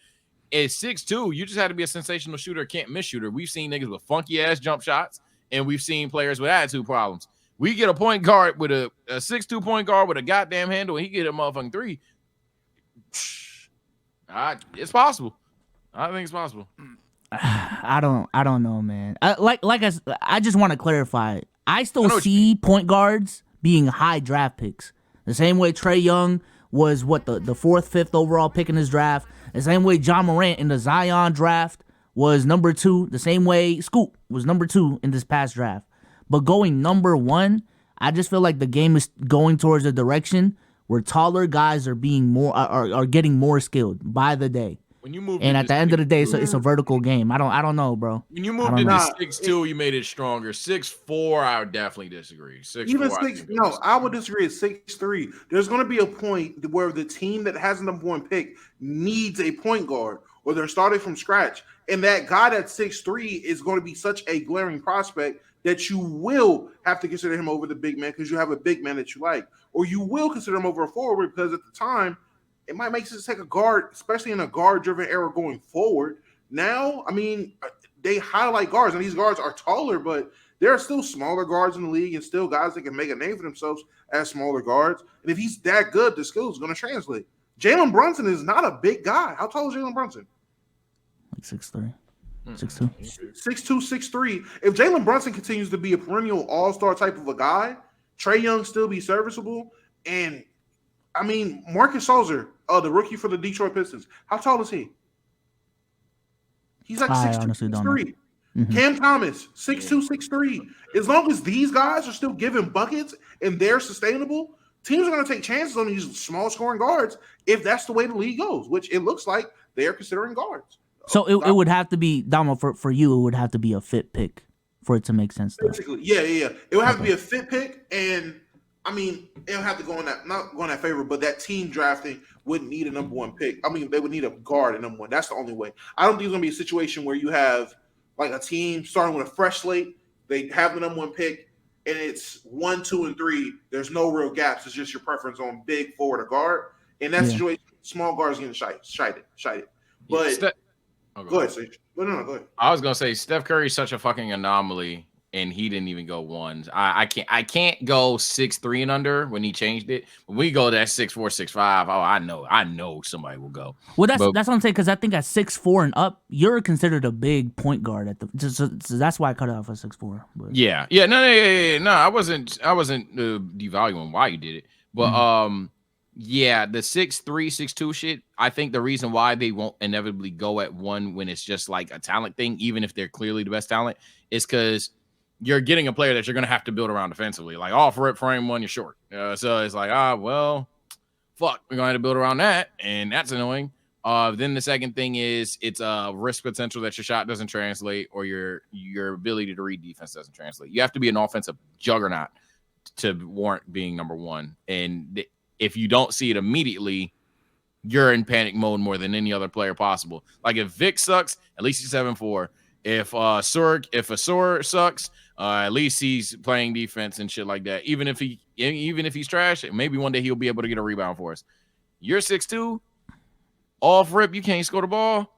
at 6'2", you just had to be a sensational shooter, can't miss shooter. We've seen niggas with funky ass jump shots, and we've seen players with attitude problems. We get a point guard with a 6'2" point guard with a goddamn handle, and he get a motherfucking 3. It's possible. I think it's possible. I don't know, man. I just want to clarify. I still see point guards being high draft picks. The same way Trae Young was the fourth, fifth overall pick in his draft. The same way John Morant in the Zion draft was number 2. The same way Scoot was number 2 in this past draft. But going number 1, I just feel like the game is going towards a direction where taller guys are getting more skilled by the day. When you move, and at the end of the day, it's a vertical game. I don't know, bro. When you moved into 6'2", you made it stronger. 6'4", I would definitely disagree. 6'4", no, I would disagree at 6'3". There's going to be a point where the team that has the number 1 pick needs a point guard, or they're starting from scratch, and that guy that's 6'3" is going to be such a glaring prospect that you will have to consider him over the big man because you have a big man that you like, or you will consider him over a forward because at the time it might make sense to take a guard, especially in a guard-driven era going forward. Now, I mean, they highlight guards, and these guards are taller, but there are still smaller guards in the league and still guys that can make a name for themselves as smaller guards. And if he's that good, the skill is going to translate. Jalen Brunson is not a big guy. How tall is Jalen Brunson? Like 6'3", 6'2". 6'2", 6'3". If Jalen Brunson continues to be a perennial all-star type of a guy, Trae Young still be serviceable. And, I mean, Marcus Soldier, the rookie for the Detroit Pistons, how tall is he? He's like 6'2", 6'3". Mm-hmm. Cam Thomas, 6'2", 6'3". As long as these guys are still giving buckets and they're sustainable, teams are going to take chances on these small scoring guards if that's the way the league goes, which it looks like they're considering guards. So it would have to be, Damo, for you, it would have to be a fit pick for it to make sense. Though. Basically, yeah. It would have to be a fit pick, and I mean, it would have to go in that, not go in that favor, but that team drafting wouldn't need a number 1 pick. I mean, they would need a guard at number 1. That's the only way. I don't think it's going to be a situation where you have like a team starting with a fresh slate. They have the number 1 pick, and it's 1, 2, and 3. There's no real gaps. It's just your preference on big forward or guard. In that situation, small guards getting shited. But go ahead, Sage. Go ahead. I was gonna say Steph Curry's such a fucking anomaly, and he didn't even go 1s. I can't go 6'3" and under when he changed it. When we go that 6'4", 6'5", oh, I know somebody will go. Well, that's what I'm saying, because I think at 6'4" and up, you're considered a big point guard at the. So that's why I cut it off at 6'4". But. Yeah, no. I wasn't devaluing why you did it, but yeah, the 6'3", 6'2" shit. I think the reason why they won't inevitably go at 1 when it's just like a talent thing, even if they're clearly the best talent, is because you're getting a player that you're going to have to build around defensively. Like, off rip frame 1, you're short. So it's like, well, fuck, we're going to have to build around that, and that's annoying. Then the second thing is it's a risk potential that your shot doesn't translate or your ability to read defense doesn't translate. You have to be an offensive juggernaut to warrant being number 1. And if you don't see it immediately, you're in panic mode more than any other player possible. Like if Vic sucks, at least he's 7'4". If Asur sucks, at least he's playing defense and shit like that. Even if he's trash, maybe one day he'll be able to get a rebound for us. You're 6'2", off rip, you can't score the ball.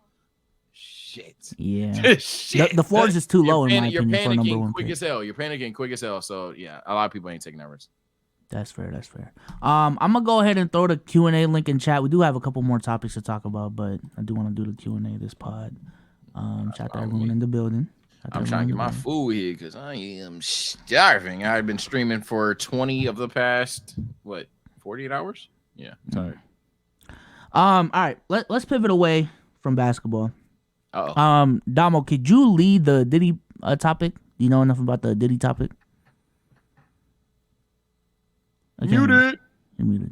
shit. Yeah. Shit. The floor is just too low in my You're opinion for a number panicking one quick pick. as hell. You're panicking quick as hell. So yeah, a lot of people ain't taking that risk. That's fair. I'm gonna go ahead and throw the Q&A link in chat. We do have a couple more topics to talk about, but I do want to do the Q&A this pod. Shout out to everyone in the building. I'm trying to get my food here because I am starving. I've been streaming for 20 of the past 48 hours. Yeah, I'm tired. All right, let's pivot away from basketball. Uh-oh. Damo, could you lead the Diddy topic? Do you know enough about the Diddy topic? Muted. You're muted.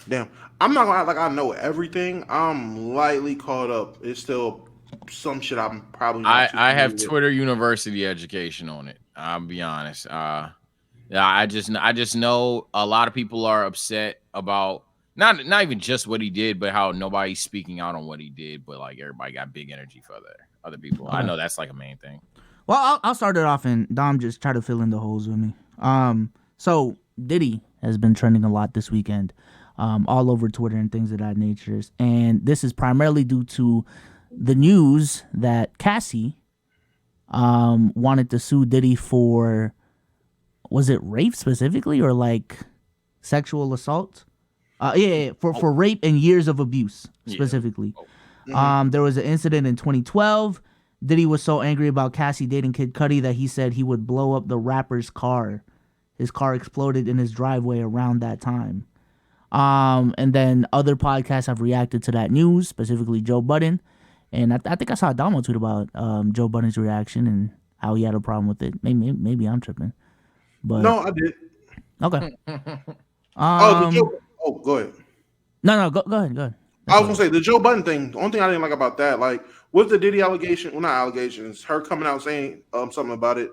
Damn, I'm not gonna act like I know everything. I'm lightly caught up. It's still some shit I'm probably not too I have familiar with. Twitter University education on it. I'll be honest. Yeah, I just know a lot of people are upset about not even just what he did, but how nobody's speaking out on what he did. But like everybody got big energy for other people. Okay. I know that's like a main thing. Well, I'll start it off and Dom just try to fill in the holes with me. So Diddy has been trending a lot this weekend, all over Twitter and things of that nature. And this is primarily due to the news that Cassie wanted to sue Diddy for, was it rape specifically or like sexual assault? For rape and years of abuse specifically. There was an incident in 2012. Diddy was so angry about Cassie dating Kid Cudi that he said he would blow up the rapper's car. His car exploded in his driveway around that time. And then other podcasts have reacted to that news, specifically Joe Budden. And I think I saw a Damo tweet about Joe Budden's reaction and how he had a problem with it. Maybe I'm tripping. But No, I did. okay. Go ahead. No, go ahead. I was gonna say the Joe Budden thing. The only thing I didn't like about that, like with the Diddy allegation, well, not allegations, her coming out saying something about it,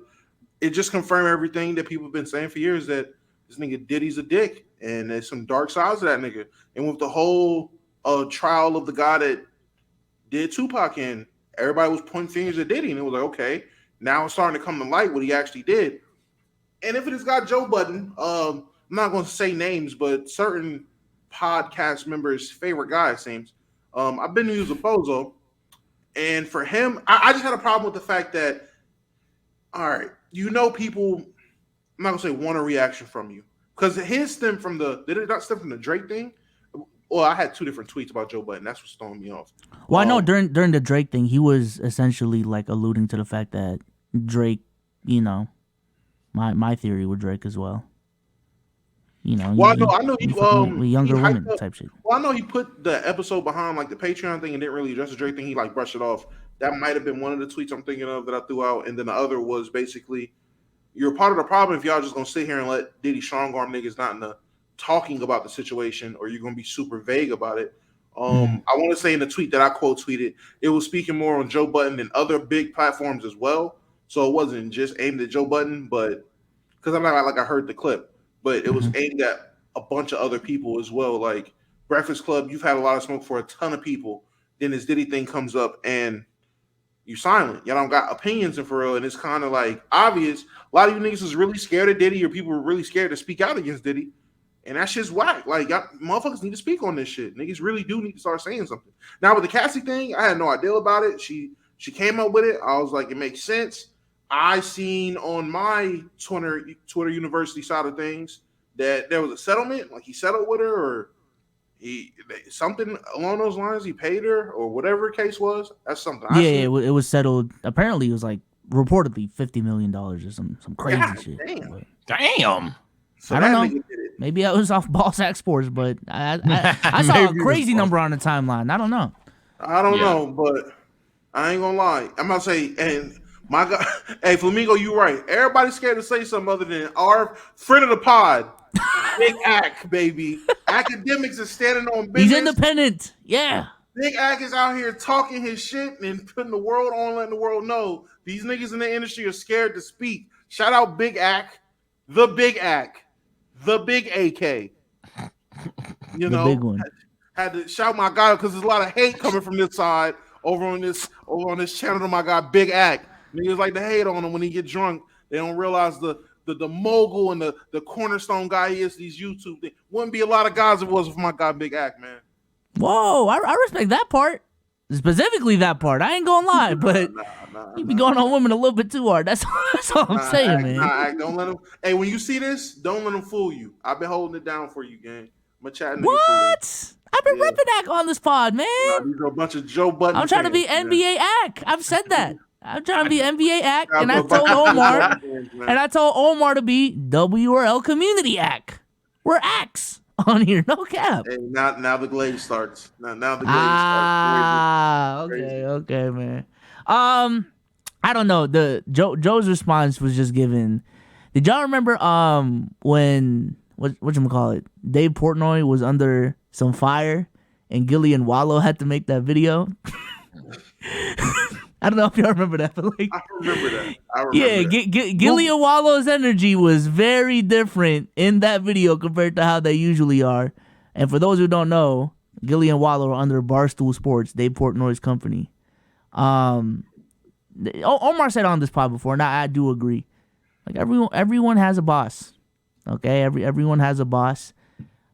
it just confirmed everything that people have been saying for years, that this nigga Diddy's a dick and there's some dark sides to that nigga. And with the whole trial of the guy that did Tupac in, everybody was pointing fingers at Diddy, and it was like, okay, now it's starting to come to light what he actually did. And if it has got Joe Budden, I'm not going to say names, but certain podcast members' favorite guy, it seems. I've been to use a bozo, and for him, I just had a problem with the fact that, all right, people, I'm not going to say want a reaction from you, because his stem from did it not stem from the Drake thing? Well, I had two different tweets about Joe Budden. That's what's throwing me off. Well, I know during the Drake thing, he was essentially like alluding to the fact that Drake, my theory with Drake as well. Well, I know he with younger women up, type shit. Well, I know he put the episode behind like the Patreon thing and didn't really address the Drake thing. He like brushed it off. That might have been one of the tweets I'm thinking of that I threw out. And then the other was basically, you're part of the problem if y'all just gonna sit here and let Diddy strong arm niggas not in the talking about the situation, or you're gonna be super vague about it. I want to say in the tweet that I quote tweeted, it was speaking more on Joe Budden and other big platforms as well. So it wasn't just aimed at Joe Budden, but because I'm not like I heard the clip. But it was aimed at a bunch of other people as well. Like Breakfast Club, you've had a lot of smoke for a ton of people. Then this Diddy thing comes up and you silent. Y'all don't got opinions in for real. And it's kind of like obvious. A lot of you niggas is really scared of Diddy, or people were really scared to speak out against Diddy. And that shit's whack. Like, y'all motherfuckers need to speak on this shit. Niggas really do need to start saying something. Now with the Cassie thing, I had no idea about it. She came up with it. I was like, it makes sense. I seen on my Twitter University side of things that there was a settlement, like he settled with her, or something along those lines. He paid her, or whatever the case was. That's something. It was settled. Apparently, it was like reportedly $50 million or some crazy shit. Damn. So I don't know. Maybe I was off Boss Exports, but I saw a crazy number on the timeline. I don't know. I don't know, but I ain't gonna lie. I'm gonna say, and my God, hey Flamingo, you right. Everybody's scared to say something other than our friend of the pod, Big Ack, baby. Academics is standing on business. He's independent. Yeah. Big Ack is out here talking his shit and putting the world on, letting the world know these niggas in the industry are scared to speak. Shout out Big Ack, the Big Ack, the Big AK. You know, big one. Had to shout my guy because there's a lot of hate coming from this side over on this channel to my guy Big Ack. Niggas like to hate on him when he get drunk. They don't realize the mogul and the cornerstone guy he is. These YouTube things. Wouldn't be a lot of guys if it was with my guy Big Ack, man. Whoa, I respect that part. Specifically that part. I ain't gonna lie, but you be going on women a little bit too hard. That's all I'm saying, man. Don't let them. Hey, when you see this, don't let them fool you. I've been holding it down for you, gang. I'm a chat nigga. What? I've been repping that on this pod, man. These are a bunch of Joe Budden. I'm trying to be NBA act. I've said that. I'm trying to be NBA act, and I told Omar, to be W or L community act. We're acts on here, no cap. Hey, now the glaze starts. Now the glaze starts. Okay, man. I don't know. Joe's response was just given. Did y'all remember when whatchamacallit, Dave Portnoy was under some fire and Gillian Wallow had to make that video? I don't know if y'all remember that, but like, I remember that. Gillian Wallow's energy was very different in that video compared to how they usually are. And for those who don't know, Gillian Wallow are under Barstool Sports, Dave Portnoy's company. Omar said on this pod before, and I do agree. Like everyone has a boss. Okay, everyone has a boss.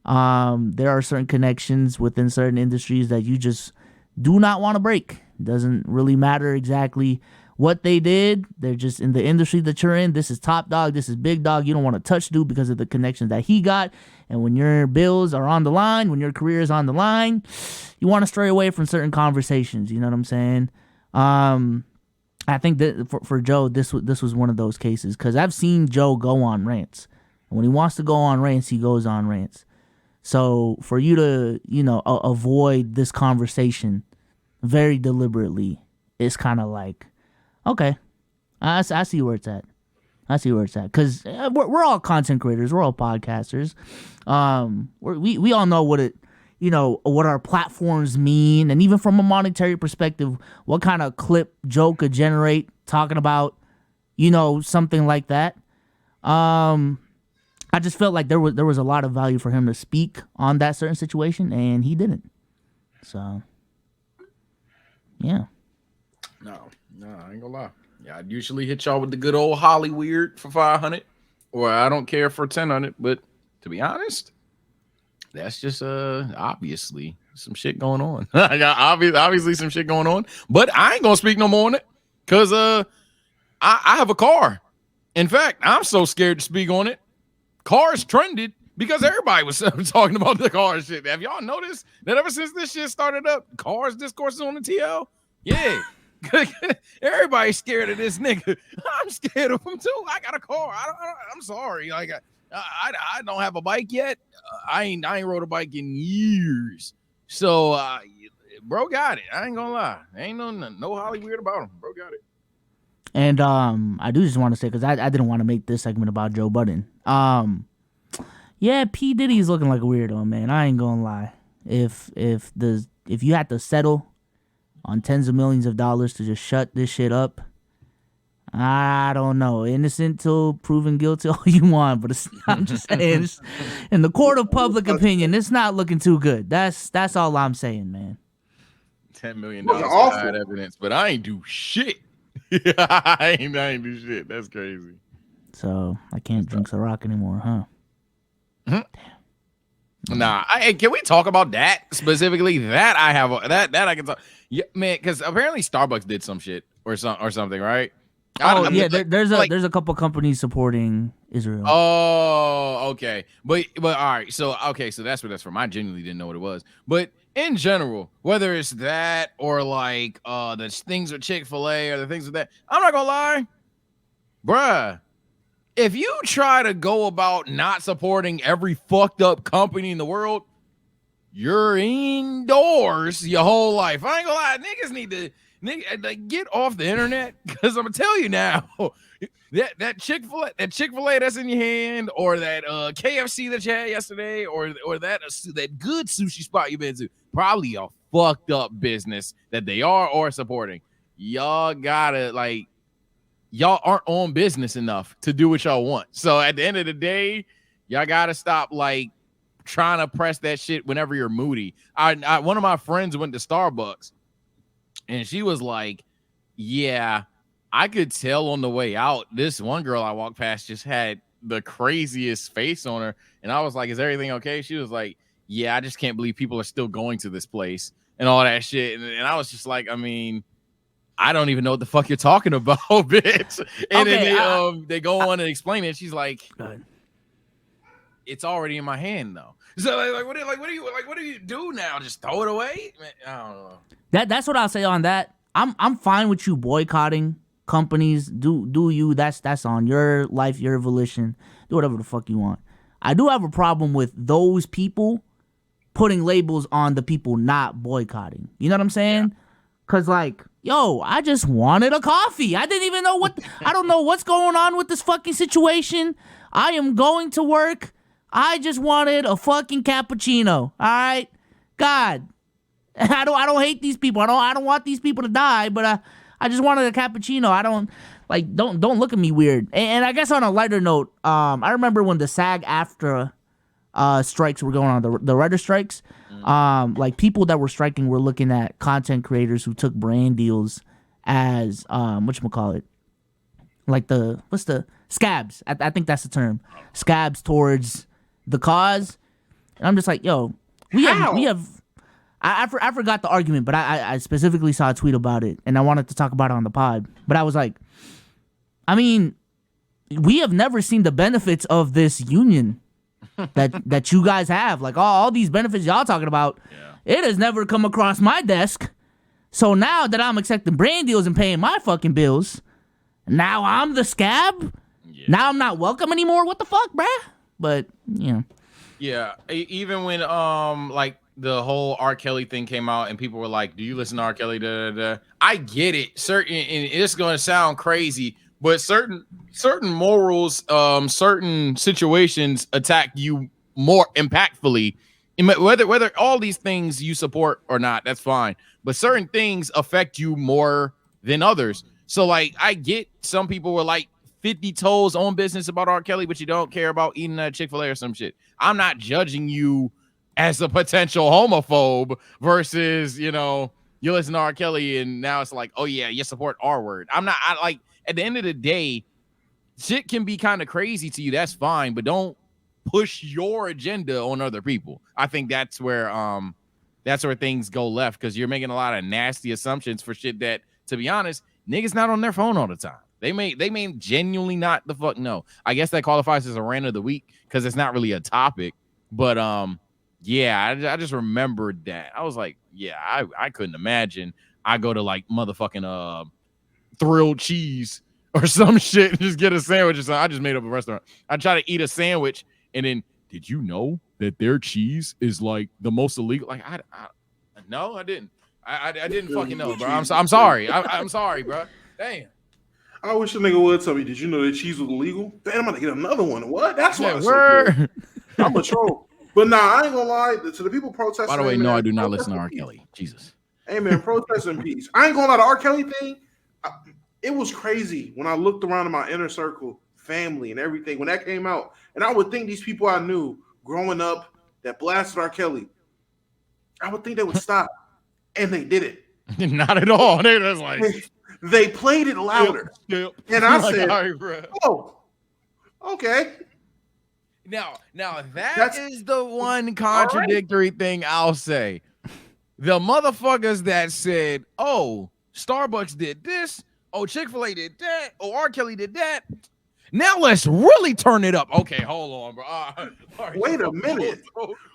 There are certain connections within certain industries that you just do not want to break. Doesn't really matter exactly what they did. They're just in the industry that you're in. This is top dog. This is big dog. You don't want to touch dude because of the connections that he got. And when your bills are on the line, when your career is on the line, you want to stray away from certain conversations. You know what I'm saying? I think that for Joe, this was one of those cases, because I've seen Joe go on rants. And when he wants to go on rants, he goes on rants. So for you to, avoid this conversation very deliberately, it's kind of like, okay, I see where it's at. Because we're all content creators. We're all podcasters. We all know what our platforms mean. And even from a monetary perspective, what kind of clip Joe could generate talking about, something like that. I just felt like there was a lot of value for him to speak on that certain situation, and he didn't. So, yeah. No, I ain't gonna lie. Yeah, I'd usually hit y'all with the good old Hollyweird for 500, or I don't care for 1,000, but to be honest, that's just obviously some shit going on. I got obviously some shit going on, but I ain't gonna speak no more on it because I have a car. In fact, I'm so scared to speak on it. Cars trended because everybody was talking about the car shit. Have y'all noticed that ever since this shit started up, cars discourses on the TL? Yeah. Everybody's scared of this nigga. I'm scared of him too. I got a car. I'm sorry. Like I don't have a bike yet. I ain't rode a bike in years. So bro got it. I ain't gonna lie. Ain't no Hollyweird about him. Bro got it. And I do just want to say, because I didn't want to make this segment about Joe Budden. Yeah, P. Diddy's looking like a weirdo, man. I ain't gonna lie. If you had to settle on tens of millions of dollars to just shut this shit up, I don't know. Innocent till proven guilty all you want, but I'm just saying, in the court of public opinion, it's not looking too good. That's all I'm saying, man. $10 million side evidence, but I ain't do shit. I ain't do shit. That's crazy. So I can't drink Ciroc anymore, huh? Mm-hmm. Nah. Can we talk about that specifically? That I have that I can talk. Yeah, man. Because apparently Starbucks did some shit or something, right? There's a couple companies supporting Israel. Oh, okay. But all right. So that's what that's from. I genuinely didn't know what it was, but. In general, whether it's that or like the things with Chick-fil-A or the things with that, I'm not gonna lie, bruh. If you try to go about not supporting every fucked up company in the world, you're indoors your whole life. I ain't gonna lie, niggas need to get off the internet, because I'm gonna tell you now. That Chick-fil-A that's in your hand, or that KFC that you had yesterday, or that good sushi spot you've been to, probably a fucked up business that they are supporting. Y'all gotta y'all aren't on business enough to do what y'all want. So at the end of the day, y'all gotta stop trying to press that shit whenever you're moody. One of my friends went to Starbucks, and she was like, yeah, I could tell on the way out, this one girl I walked past just had the craziest face on her. And I was like, is everything okay? She was like, yeah, I just can't believe people are still going to this place. and all that shit. And I was just like, I mean, I don't even know what the fuck you're talking about, bitch. And Okay, then they go on and explain it. She's like, it's already in my hand though. So what do you do now? Just throw it away? Man, I don't know. That's what I'll say on that. I'm fine with you boycotting companies. Do you? That's on your life, your volition. Do whatever the fuck you want. I do have a problem with those people putting labels on the people not boycotting. You know what I'm saying? Cause like, yo, I just wanted a coffee. I didn't even know I don't know what's going on with this fucking situation. I am going to work. I just wanted a fucking cappuccino. All right, God, I don't hate these people. I don't want these people to die. But I just wanted a cappuccino. I don't look at me weird. And I guess on a lighter note, I remember when the SAG-AFTRA strikes were going on, the writer strikes. Like people that were striking were looking at content creators who took brand deals as whatchamacallit, like what's the scabs? I think that's the term. Scabs towards the cause. And I'm just like, yo, we have I forgot the argument, but I specifically saw a tweet about it and I wanted to talk about it on the pod. But I was like, I mean, we have never seen the benefits of this union that you guys have. Like all these benefits y'all talking about, it has never come across my desk. So now that I'm accepting brand deals and paying my fucking bills, now I'm the scab. Now I'm not welcome anymore. What the fuck, bruh? But yeah, even when like the whole R. Kelly thing came out and people were like, do you listen to R. Kelly? Da, da, da. I get it. Certain, and it's going to sound crazy, but certain morals, certain situations attack you more impactfully. Whether all these things you support or not, that's fine. But certain things affect you more than others. So like, I get some people were like 50 toes on business about R. Kelly, but you don't care about eating at Chick-fil-A or some shit. I'm not judging you as a potential homophobe versus, you listen to R. Kelly and now it's like, oh yeah, you support R word. I like, at the end of the day, shit can be kind of crazy to you. That's fine, but don't push your agenda on other people. I think that's where things go left, because you're making a lot of nasty assumptions for shit that, to be honest, niggas not on their phone all the time. They may genuinely not the fuck know. I guess that qualifies as a rant of the week because it's not really a topic. But yeah, I just remembered that. I was like, yeah, I couldn't imagine I go to like motherfucking Thrilled Cheese or some shit and just get a sandwich or something. I just made up a restaurant. I try to eat a sandwich and then, did you know that their cheese is like the most illegal? Like no, I didn't. I didn't fucking know, bro. I'm sorry. I'm sorry, bro. Damn. I wish a nigga would tell me, did you know that cheese was illegal? Damn, I'm gonna get another one. What? That's why I'm a troll. But nah, I ain't gonna lie. To the people protesting. By the way, no, I do not listen to R. Kelly. Jesus. Hey man, protest in peace. I ain't gonna lie, the R. Kelly thing, it was crazy when I looked around in my inner circle, family and everything, when that came out. And I would think these people I knew growing up that blasted R. Kelly, I would think they would stop. And they did it. Not at all. They just like they played it louder. Yep. And I like, said, right, oh, okay. Now that is the one contradictory thing I'll say. The motherfuckers that said, oh, Starbucks did this, oh, Chick-fil-A did that, oh, R. Kelly did that. Now let's really turn it up. Okay, hold on, bro. Wait a minute.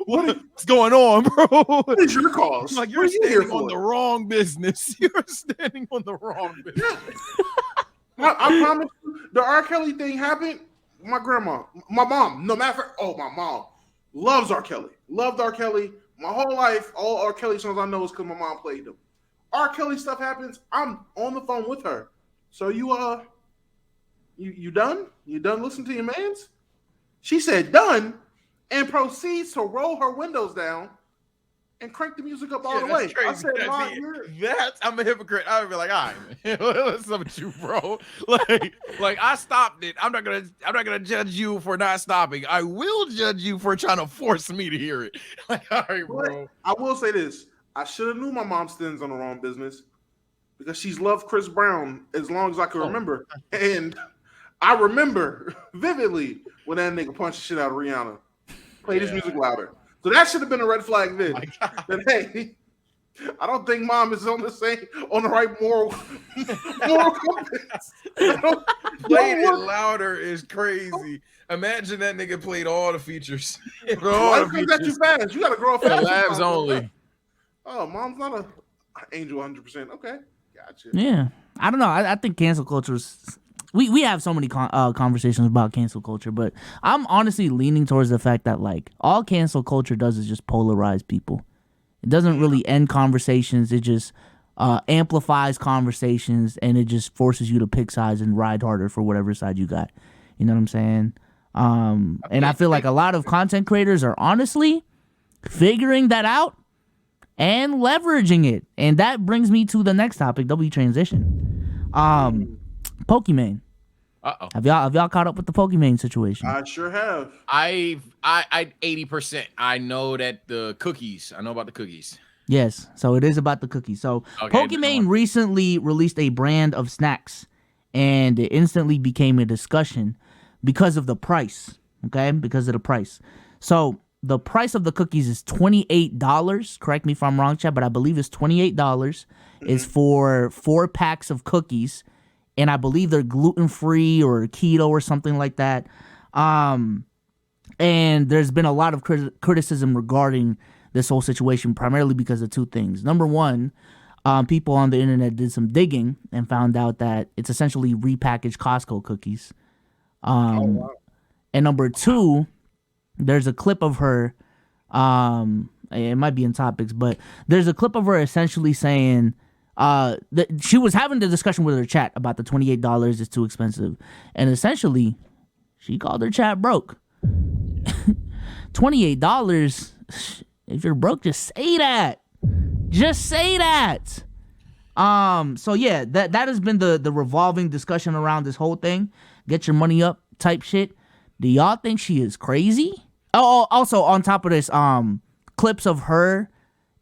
What's going on, bro? What is your cause? Like you're standing on the wrong business. You're standing on the wrong business. I promise you, the R. Kelly thing happened. My grandma, my mom, no matter my mom loves R. Kelly. Loved R. Kelly. My whole life, all R. Kelly songs I know is because my mom played them. R. Kelly stuff happens, I'm on the phone with her. So you done? You done listening to your mans? She said done, and proceeds to roll her windows down and crank the music up all the way. Crazy. I said, I'm a hypocrite. I would be like, all right, man, what's up with you, bro? Like I stopped it. I'm not gonna judge you for not stopping. I will judge you for trying to force me to hear it. Like, all right, bro. I will say this: I should have knew my mom stands on the wrong business because she's loved Chris Brown as long as I can remember, and I remember vividly when that nigga punched the shit out of Rihanna. Played his music louder. So that should have been a red flag then. That, hey, I don't think mom is on the right moral compass. Playing it louder is crazy. Imagine that nigga played all the features. all Life the comes at you features. fast. You gotta grow The fast. labs only. Oh, mom's not a angel 100%. Okay, gotcha. Yeah, I don't know. I think cancel culture is. We have so many conversations about cancel culture, but I'm honestly leaning towards the fact that like all cancel culture does is just polarize people. It doesn't really end conversations. It just amplifies conversations, and it just forces you to pick sides and ride harder for whatever side you got. You know what I'm saying? And I feel like a lot of content creators are honestly figuring that out and leveraging it. And that brings me to the next topic that we transition. Pokimane. Uh-oh. Have y'all caught up with the Pokimane situation? I sure have. I 80%. I know that the cookies. I know about the cookies. Yes. So it is about the cookies. So Okay, Pokimane recently released a brand of snacks, and it instantly became a discussion because of the price. Okay, because of the price. So the price of the cookies is $28. Correct me if I'm wrong, Chad, but I believe it's $28. Is for 4 packs of cookies. And I believe they're gluten-free or keto or something like that. And there's been a lot of criticism regarding this whole situation, primarily because of 2 things. Number one, people on the internet did some digging and found out that it's essentially repackaged Costco cookies. And number 2, there's a clip of her, it might be in topics, but there's a clip of her essentially saying... she was having the discussion with her chat about the $28 is too expensive, and essentially she called her chat broke. $28, if you're broke, just say that. So yeah, that has been the revolving discussion around this whole thing. Get your money up type shit. Do y'all think she is crazy? Oh, also on top of this, clips of her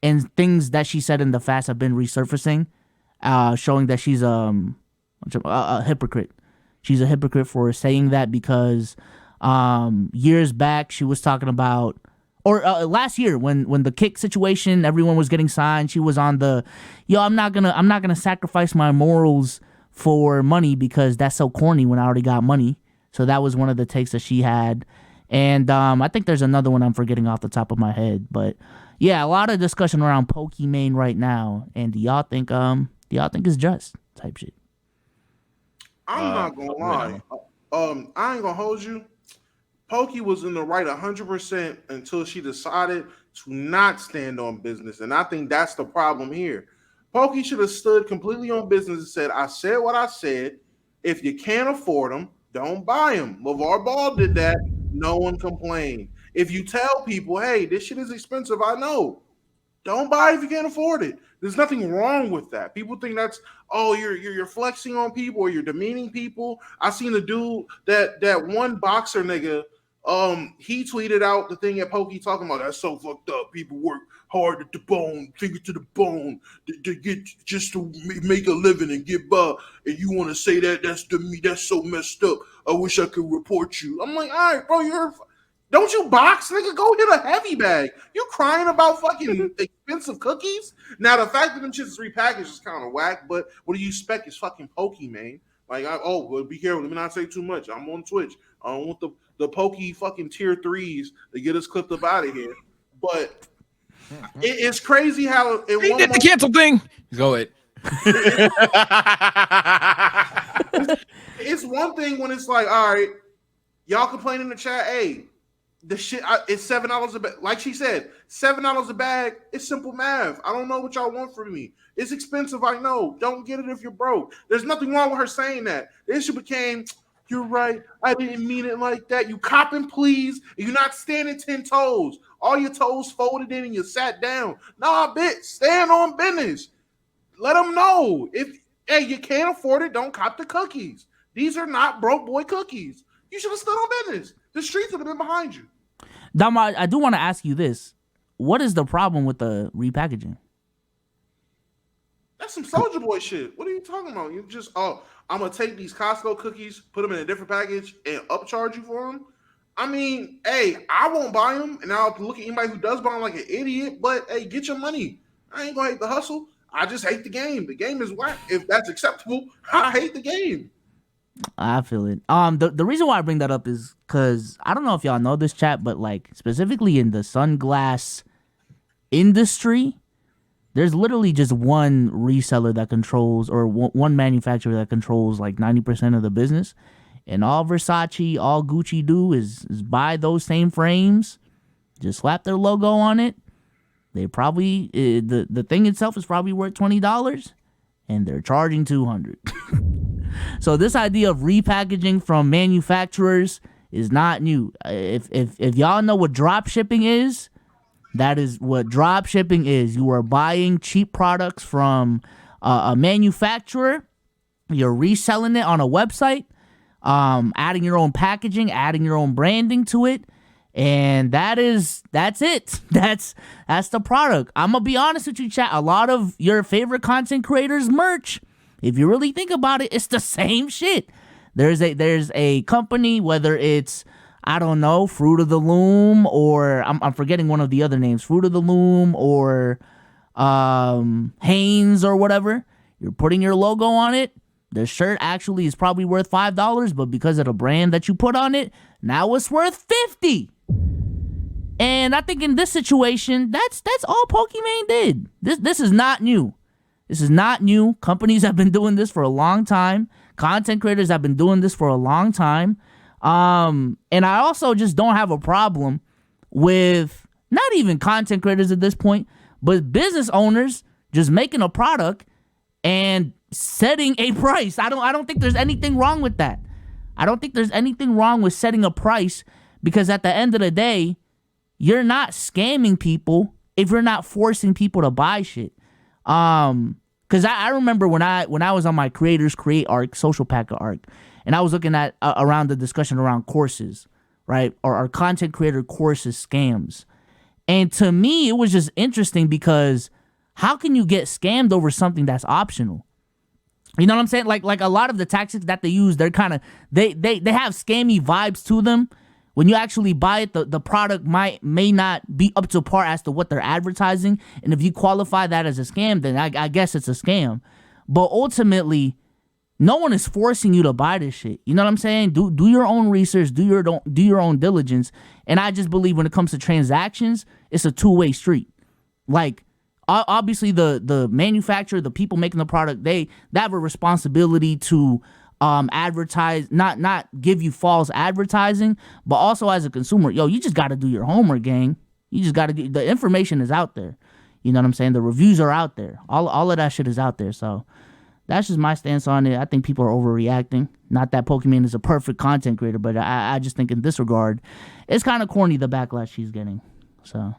and things that she said in the fast have been resurfacing, showing that she's a hypocrite. She's a hypocrite for saying that because years back she was talking about, or last year when the kick situation, everyone was getting signed. She was on the, I'm not gonna sacrifice my morals for money because that's so corny when I already got money. So that was one of the takes that she had, and I think there's another one I'm forgetting off the top of my head, but. Yeah, a lot of discussion around Pokimane right now, and do y'all think it's just type shit? I'm not gonna lie. I ain't gonna hold you. Pokey was in the right 100% until she decided to not stand on business, and I think that's the problem here. Pokey should have stood completely on business and said, "I said what I said. If you can't afford them, don't buy them." LeVar Ball did that. No one complained. If you tell people, hey, this shit is expensive, I know. Don't buy it if you can't afford it. There's nothing wrong with that. People think that's, oh, you're flexing on people or you're demeaning people. I seen a dude that one boxer nigga, he tweeted out the thing at Pokey talking about that's so fucked up. People work hard at the bone, finger to the bone, to get just to make a living and get by. And you want to say that's to me, that's so messed up. I wish I could report you. I'm like, all right, bro, don't you box, nigga? Go hit a heavy bag. You crying about fucking expensive cookies? Now, the fact that them shits is repackaged is kind of whack, but what do you expect? It's fucking Pokimane. Like, well, be careful. Let me not say too much. I'm on Twitch. I don't want the Pokey fucking tier 3s to get us clipped up out of here. But it's crazy how He did the cancel thing. Go ahead. It's one thing when it's like, all right, y'all complain in the chat, hey, the shit, it's $7 a bag. Like she said, $7 a bag. It's simple math. I don't know what y'all want from me. It's expensive, I know. Don't get it if you're broke. There's nothing wrong with her saying that. The issue became, you're right. I didn't mean it like that. You copping, please. You're not standing 10 toes. All your toes folded in and you sat down. Nah, bitch, stand on business. Let them know. If, hey, you can't afford it, don't cop the cookies. These are not broke boy cookies. You should have stood on business. The streets would have been behind you. Dama, I do want to ask you this. What is the problem with the repackaging? That's some Soulja Boy shit. What are you talking about? You just, I'm going to take these Costco cookies, put them in a different package, and upcharge you for them? I mean, hey, I won't buy them, and I'll look at anybody who does buy them like an idiot, but hey, get your money. I ain't gonna hate the hustle. I just hate the game. The game is whack. If that's acceptable, I hate the game. I feel it. The reason why I bring that up is because I don't know if y'all know this, chat, but like specifically in the sunglass industry, there's literally just one reseller that controls, or one manufacturer that controls like 90% of the business, and all Versace, all Gucci do is buy those same frames, just slap their logo on it. They probably the thing itself is probably worth $20, and they're charging $200. So this idea of repackaging from manufacturers is not new. If y'all know what drop shipping is, that is what drop shipping is. You are buying cheap products from a manufacturer, you're reselling it on a website, adding your own packaging, adding your own branding to it, and that's it. That's the product. I'm gonna be honest with you, chat. A lot of your favorite content creators' merch, if you really think about it, it's the same shit. There's a company, whether it's, I don't know, Fruit of the Loom, or I'm forgetting one of the other names, Fruit of the Loom, or Hanes or whatever. You're putting your logo on it. The shirt actually is probably worth $5, but because of the brand that you put on it, now it's worth $50. And I think in this situation, that's all Pokimane did. This is not new. This is not new. Companies have been doing this for a long time. Content creators have been doing this for a long time. And I also just don't have a problem with not even content creators at this point, but business owners just making a product and setting a price. I don't think there's anything wrong with that. I don't think there's anything wrong with setting a price, because at the end of the day, you're not scamming people if you're not forcing people to buy shit. Because I remember when I was on my Creators Create arc, Social Packer arc, and I was looking at around the discussion around courses, right? Or our content creator courses scams. And to me, it was just interesting, because how can you get scammed over something that's optional? You know what I'm saying? Like a lot of the tactics that they use, they're kind of, they have scammy vibes to them. When you actually buy it, the product may not be up to par as to what they're advertising. And if you qualify that as a scam, then I guess it's a scam. But ultimately, no one is forcing you to buy this shit. You know what I'm saying? Do your own research, do your own diligence. And I just believe when it comes to transactions, it's a two-way street. Like, obviously the manufacturer, the people making the product, they have a responsibility to advertise, not give you false advertising, but also as a consumer, you just got to do your homework, gang. You just got to the information is out there. You know what I'm saying? The reviews are out there. All of that shit is out there. So that's just my stance on it. I think people are overreacting. Not that Pokimane is a perfect content creator, but I just think in this regard, it's kind of corny, the backlash she's getting. So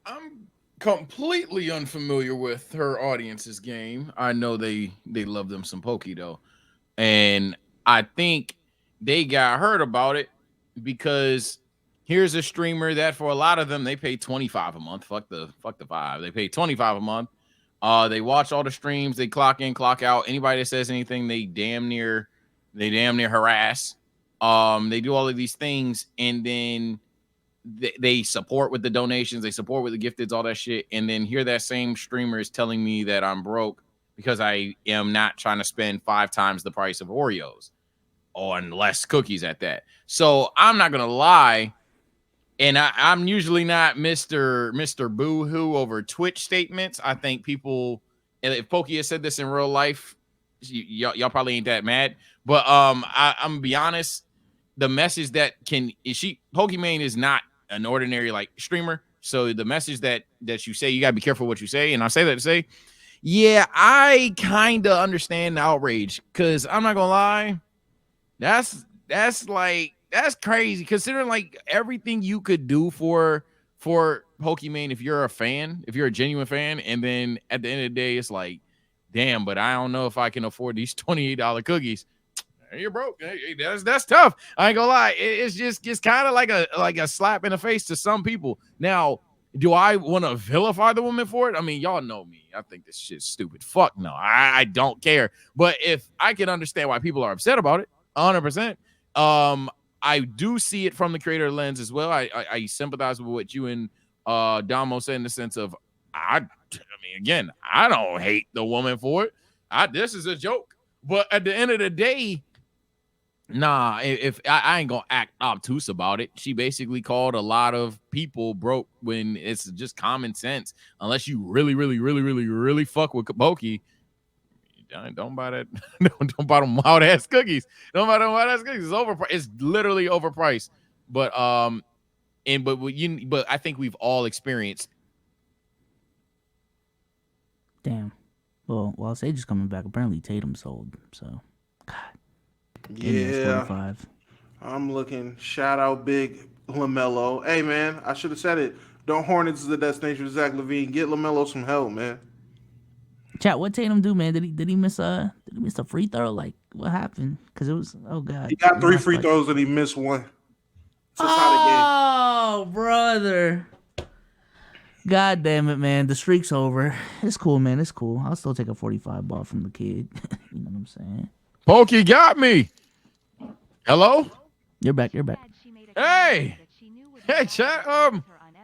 I'm completely unfamiliar with her audience's game. I know they love them some Poki though. And I think they got heard about it because here's a streamer that for a lot of them, they pay $25 a month. Fuck the $5. They pay $25 a month. They watch all the streams, they clock in, clock out. Anybody that says anything, they damn near harass. They do all of these things, and then they support with the donations, they support with the gifteds, all that shit. And then here that same streamer is telling me that I'm broke because I am not trying to spend 5 times the price of Oreos on less cookies at that. So I'm not gonna lie, and I'm usually not Mr. Boo-hoo over Twitch statements. I think people, if Pokey has said this in real life, y'all probably ain't that mad. But I'm gonna be honest, the message that Pokimane is not an ordinary like streamer. So the message that you say, you gotta be careful what you say. And I say that to say, yeah, I kind of understand the outrage, because I'm not gonna lie, that's crazy, considering like everything you could do for Pokimane if you're a fan, if you're a genuine fan, and then at the end of the day, it's like, damn, but I don't know if I can afford these $28 cookies. You're broke. Hey, that's tough. I ain't gonna lie. It's kind of like a slap in the face to some people. Now, do I want to vilify the woman for it? I mean, y'all know me. I think this shit's stupid. Fuck no. I don't care. But if I can understand why people are upset about it, 100%. I do see it from the creator lens as well. I sympathize with what you and Damo said in the sense of, I mean, again, I don't hate the woman for it. This is a joke. But at the end of the day, nah, if I ain't gonna act obtuse about it. She basically called a lot of people broke when it's just common sense. Unless you really fuck with Pokey, don't buy that. Don't buy them wild ass cookies. Don't buy them wild ass cookies. It's overpriced. It's literally overpriced. But but I think we've all experienced. Damn. Well, while Sage is coming back, apparently Tatum sold. So, God. Yeah. 45. I'm looking. Shout out Big LaMelo. Hey, man, I should have said it. Don't Hornets is the destination for Zach LaVine. Get LaMelo some help, man. Chat, what Tatum do, man? Did he miss a free throw? Like, what happened? Because it was, oh God. He got 3 free throws and he missed one. Oh, brother. God damn it, man. The streak's over. It's cool, man. It's cool. I'll still take a 45 ball from the kid. You know what I'm saying? Pokey got me. Hello? You're back. Hey, chat.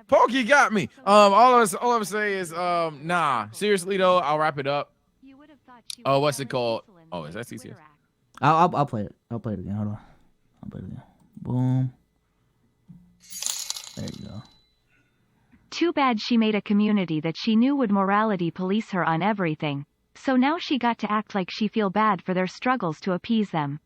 Pokey got me. All I'm saying is, nah. Seriously though, I'll wrap it up. Oh, what's it called? Oh, is that CCS? I'll play it. I'll play it again. Hold on. I'll play it again. Boom. There you go. Too bad she made a community that she knew would morality police her on everything. So now she got to act like she feel bad for their struggles to appease them.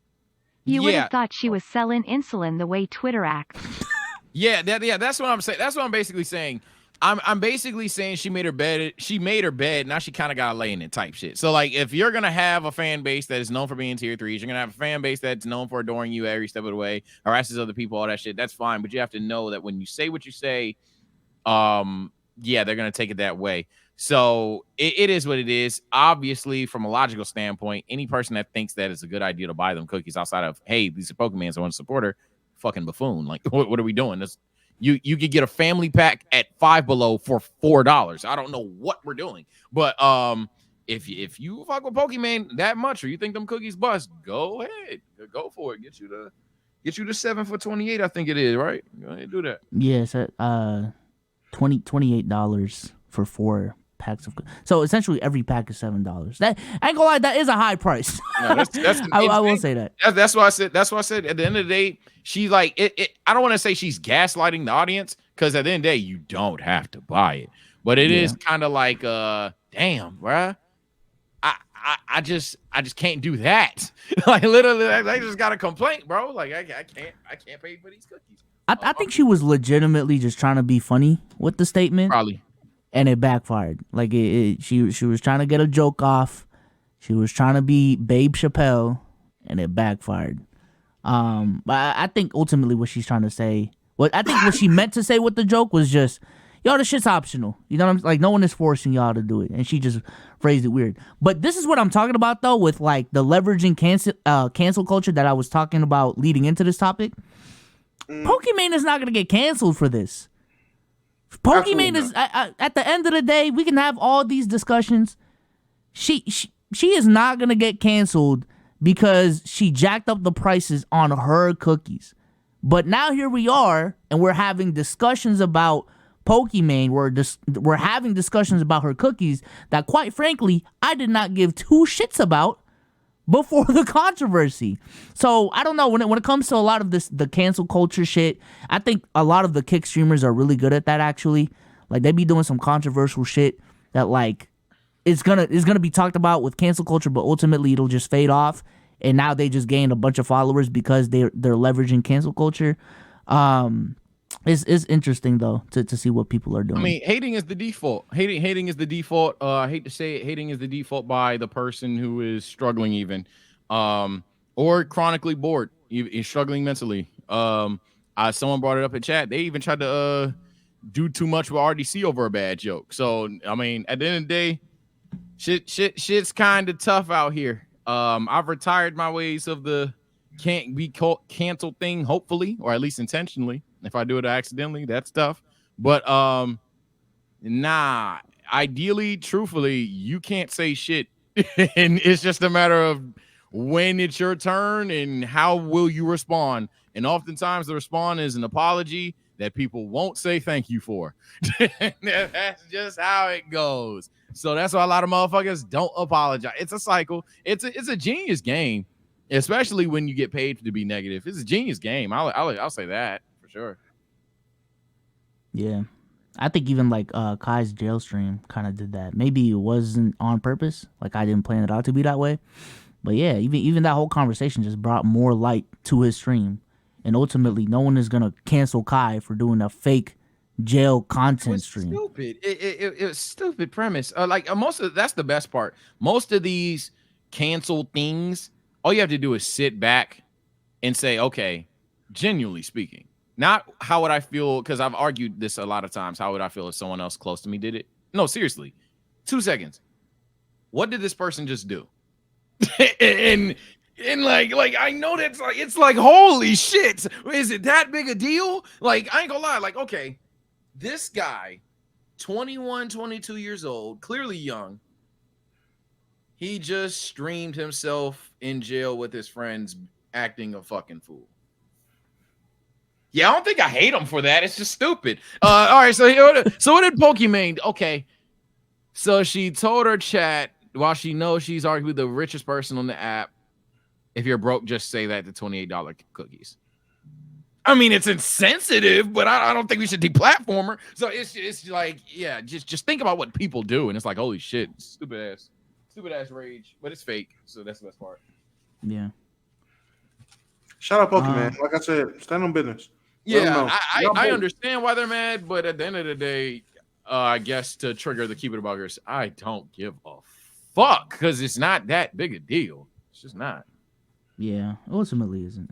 You would have thought she was selling insulin the way Twitter acts. Yeah, that's what I'm saying. That's what I'm basically saying. I'm basically saying she made her bed. She made her bed. Now she kind of got to lay in it type shit. So like, if you're gonna have a fan base that is known for being tier 3s, you're gonna have a fan base that's known for adoring you every step of the way, harasses other people, all that shit. That's fine, but you have to know that when you say what you say, yeah, they're gonna take it that way. So it is what it is. Obviously, from a logical standpoint, any person that thinks that it's a good idea to buy them cookies outside of, hey, these are Pokemans, so I want to support her, fucking buffoon. Like, what are we doing? This, you could get a family pack at Five Below for $4. I don't know what we're doing, but if you fuck with Pokemon that much, or you think them cookies bust, go ahead, go for it. Get you the 7 for $28. I think it is, right? Go ahead, do that. Yes, $28 for 4 packs of. So essentially, every pack is $7. That I ain't gonna lie, that is a high price. No, that's I will say that. That's why I said. That's why I said. At the end of the day, she like it. I don't want to say she's gaslighting the audience, because at the end of the day, you don't have to buy it. But it is kind of like, damn, bruh. I just can't do that. Like literally, I just got a complaint, bro. Like I can't pay for these cookies. I think she was legitimately just trying to be funny with the statement. Probably. And it backfired. Like she was trying to get a joke off. She was trying to be Babe Chappelle, and it backfired. But I think ultimately what she's trying to say, what she meant to say with the joke was just, y'all, this shit's optional. You know what I'm like? No one is forcing y'all to do it, and she just phrased it weird. But this is what I'm talking about though, with like the leveraging cancel culture that I was talking about leading into this topic. Pokimane is not gonna get canceled for this. Pokimane is at the end of the day, we can have all these discussions. She is not gonna get canceled because she jacked up the prices on her cookies. But now here we are, and we're having discussions about Pokimane. We're having discussions about her cookies that, quite frankly, I did not give 2 shits about before the controversy. So I don't know, when it comes to a lot of the cancel culture shit, I think a lot of the kick streamers are really good at that, actually. Like, they be doing some controversial shit that like is gonna be talked about with cancel culture, but ultimately it'll just fade off, and now they just gain a bunch of followers because they're leveraging cancel culture. It's interesting though to see what people are doing. I mean, hating is the default. Hating is the default. I hate to say it, hating is the default by the person who is struggling, even, or chronically bored, is struggling mentally. Someone brought it up in chat. They even tried to do too much with RDC over a bad joke. So I mean, at the end of the day, shit's kind of tough out here. I've retired my ways of the can't be canceled thing, hopefully, or at least intentionally. If I do it accidentally, that's tough. But nah, ideally, truthfully, you can't say shit. And it's just a matter of when it's your turn and how will you respond. And oftentimes the response is an apology. that people won't say thank you for. That's just how it goes. So that's why a lot of motherfuckers don't apologize. It's a cycle. It's a genius game, especially when you get paid to be negative. It's a genius game. I'll say that for sure. Yeah. I think even like Kai's jail stream kind of did that. Maybe it wasn't on purpose. Like I didn't plan it out to be that way. But yeah, even that whole conversation just brought more light to his stream. And ultimately, no one is gonna cancel Kai for doing a fake jail content stream. Stupid. It was stupid premise. That's the best part. Most of these canceled things, all you have to do is sit back and say, okay, genuinely speaking, not how would I feel, because I've argued this a lot of times. How would I feel if someone else close to me did it? No, seriously. 2 seconds. What did this person just do? and like I know that's like, it's like, holy shit, is it that big a deal? Like, I ain't gonna lie, like, okay, this guy, 21, 22 years old, clearly young, he just streamed himself in jail with his friends acting a fucking fool. Yeah, I don't think I hate him for that. It's just stupid. All right, so what did Pokimane? Okay, so she told her chat, while she knows she's arguably the richest person on the app, if you're broke, just say that to $28 cookies. I mean, it's insensitive, but I don't think we should deplatform her. So it's like, yeah, just think about what people do, and it's like, holy shit, stupid ass rage, but it's fake. So that's the best part. Yeah. Shout out Pokimane. Like I said, stand on business. Yeah, I understand why they're mad, but at the end of the day, I guess to trigger the keep it buggers, I don't give a fuck, because it's not that big a deal. It's just not. Yeah, ultimately isn't.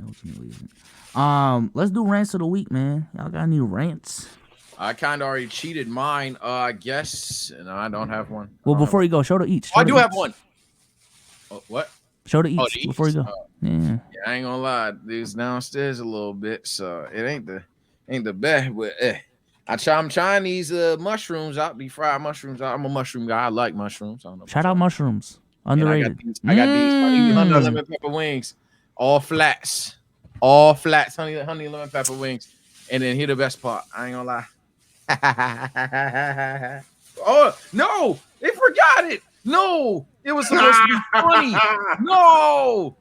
Let's do rants of the week, man. Y'all got any rants? I kind of already cheated mine, I guess, and I don't have one. Well, before you go, show the eats. I do have one. Oh, what? Show the eats before you go. Yeah, I ain't gonna lie, these downstairs a little bit, so it ain't the best, but I'm trying these mushrooms out, these fried mushrooms out. I'm a mushroom guy. I like mushrooms. I don't know. Shout out mushrooms. Underrated. I got these honey lemon pepper wings, all flats, honey lemon pepper wings, and then here the best part. I ain't gonna lie. Oh no, they forgot it. No, it was supposed to be funny. No,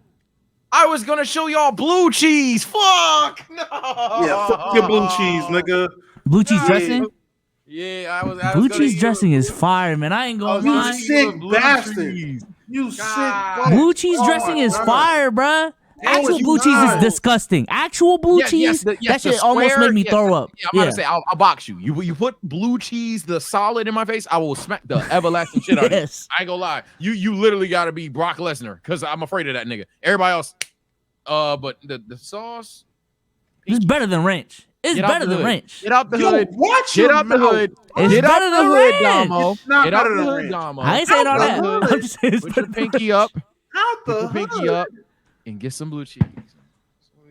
I was gonna show y'all blue cheese. Fuck no. Yeah, fuck your blue cheese, nigga. Blue cheese dressing. Yeah, I was blue cheese dressing is fire, man. I ain't gonna lie. You sick bastard. You sick. Blue cheese dressing is fire, bruh. Actual blue cheese is disgusting. Actual blue cheese, that shit almost made me throw up. Yeah, I'm about to say, I'll box you. You put blue cheese, the solid, in my face, I will smack the everlasting shit out of you. I ain't gonna lie. You literally got to be Brock Lesnar, because I'm afraid of that nigga. Everybody else, but the sauce, it's better than ranch. It's better than ranch. Get out the hood. Get out the hood. It's better than ranch. Damo. Get out the hood, Damo. I ain't saying all that. I'm just saying put your pinky up. Out the pinky up and get some blue cheese.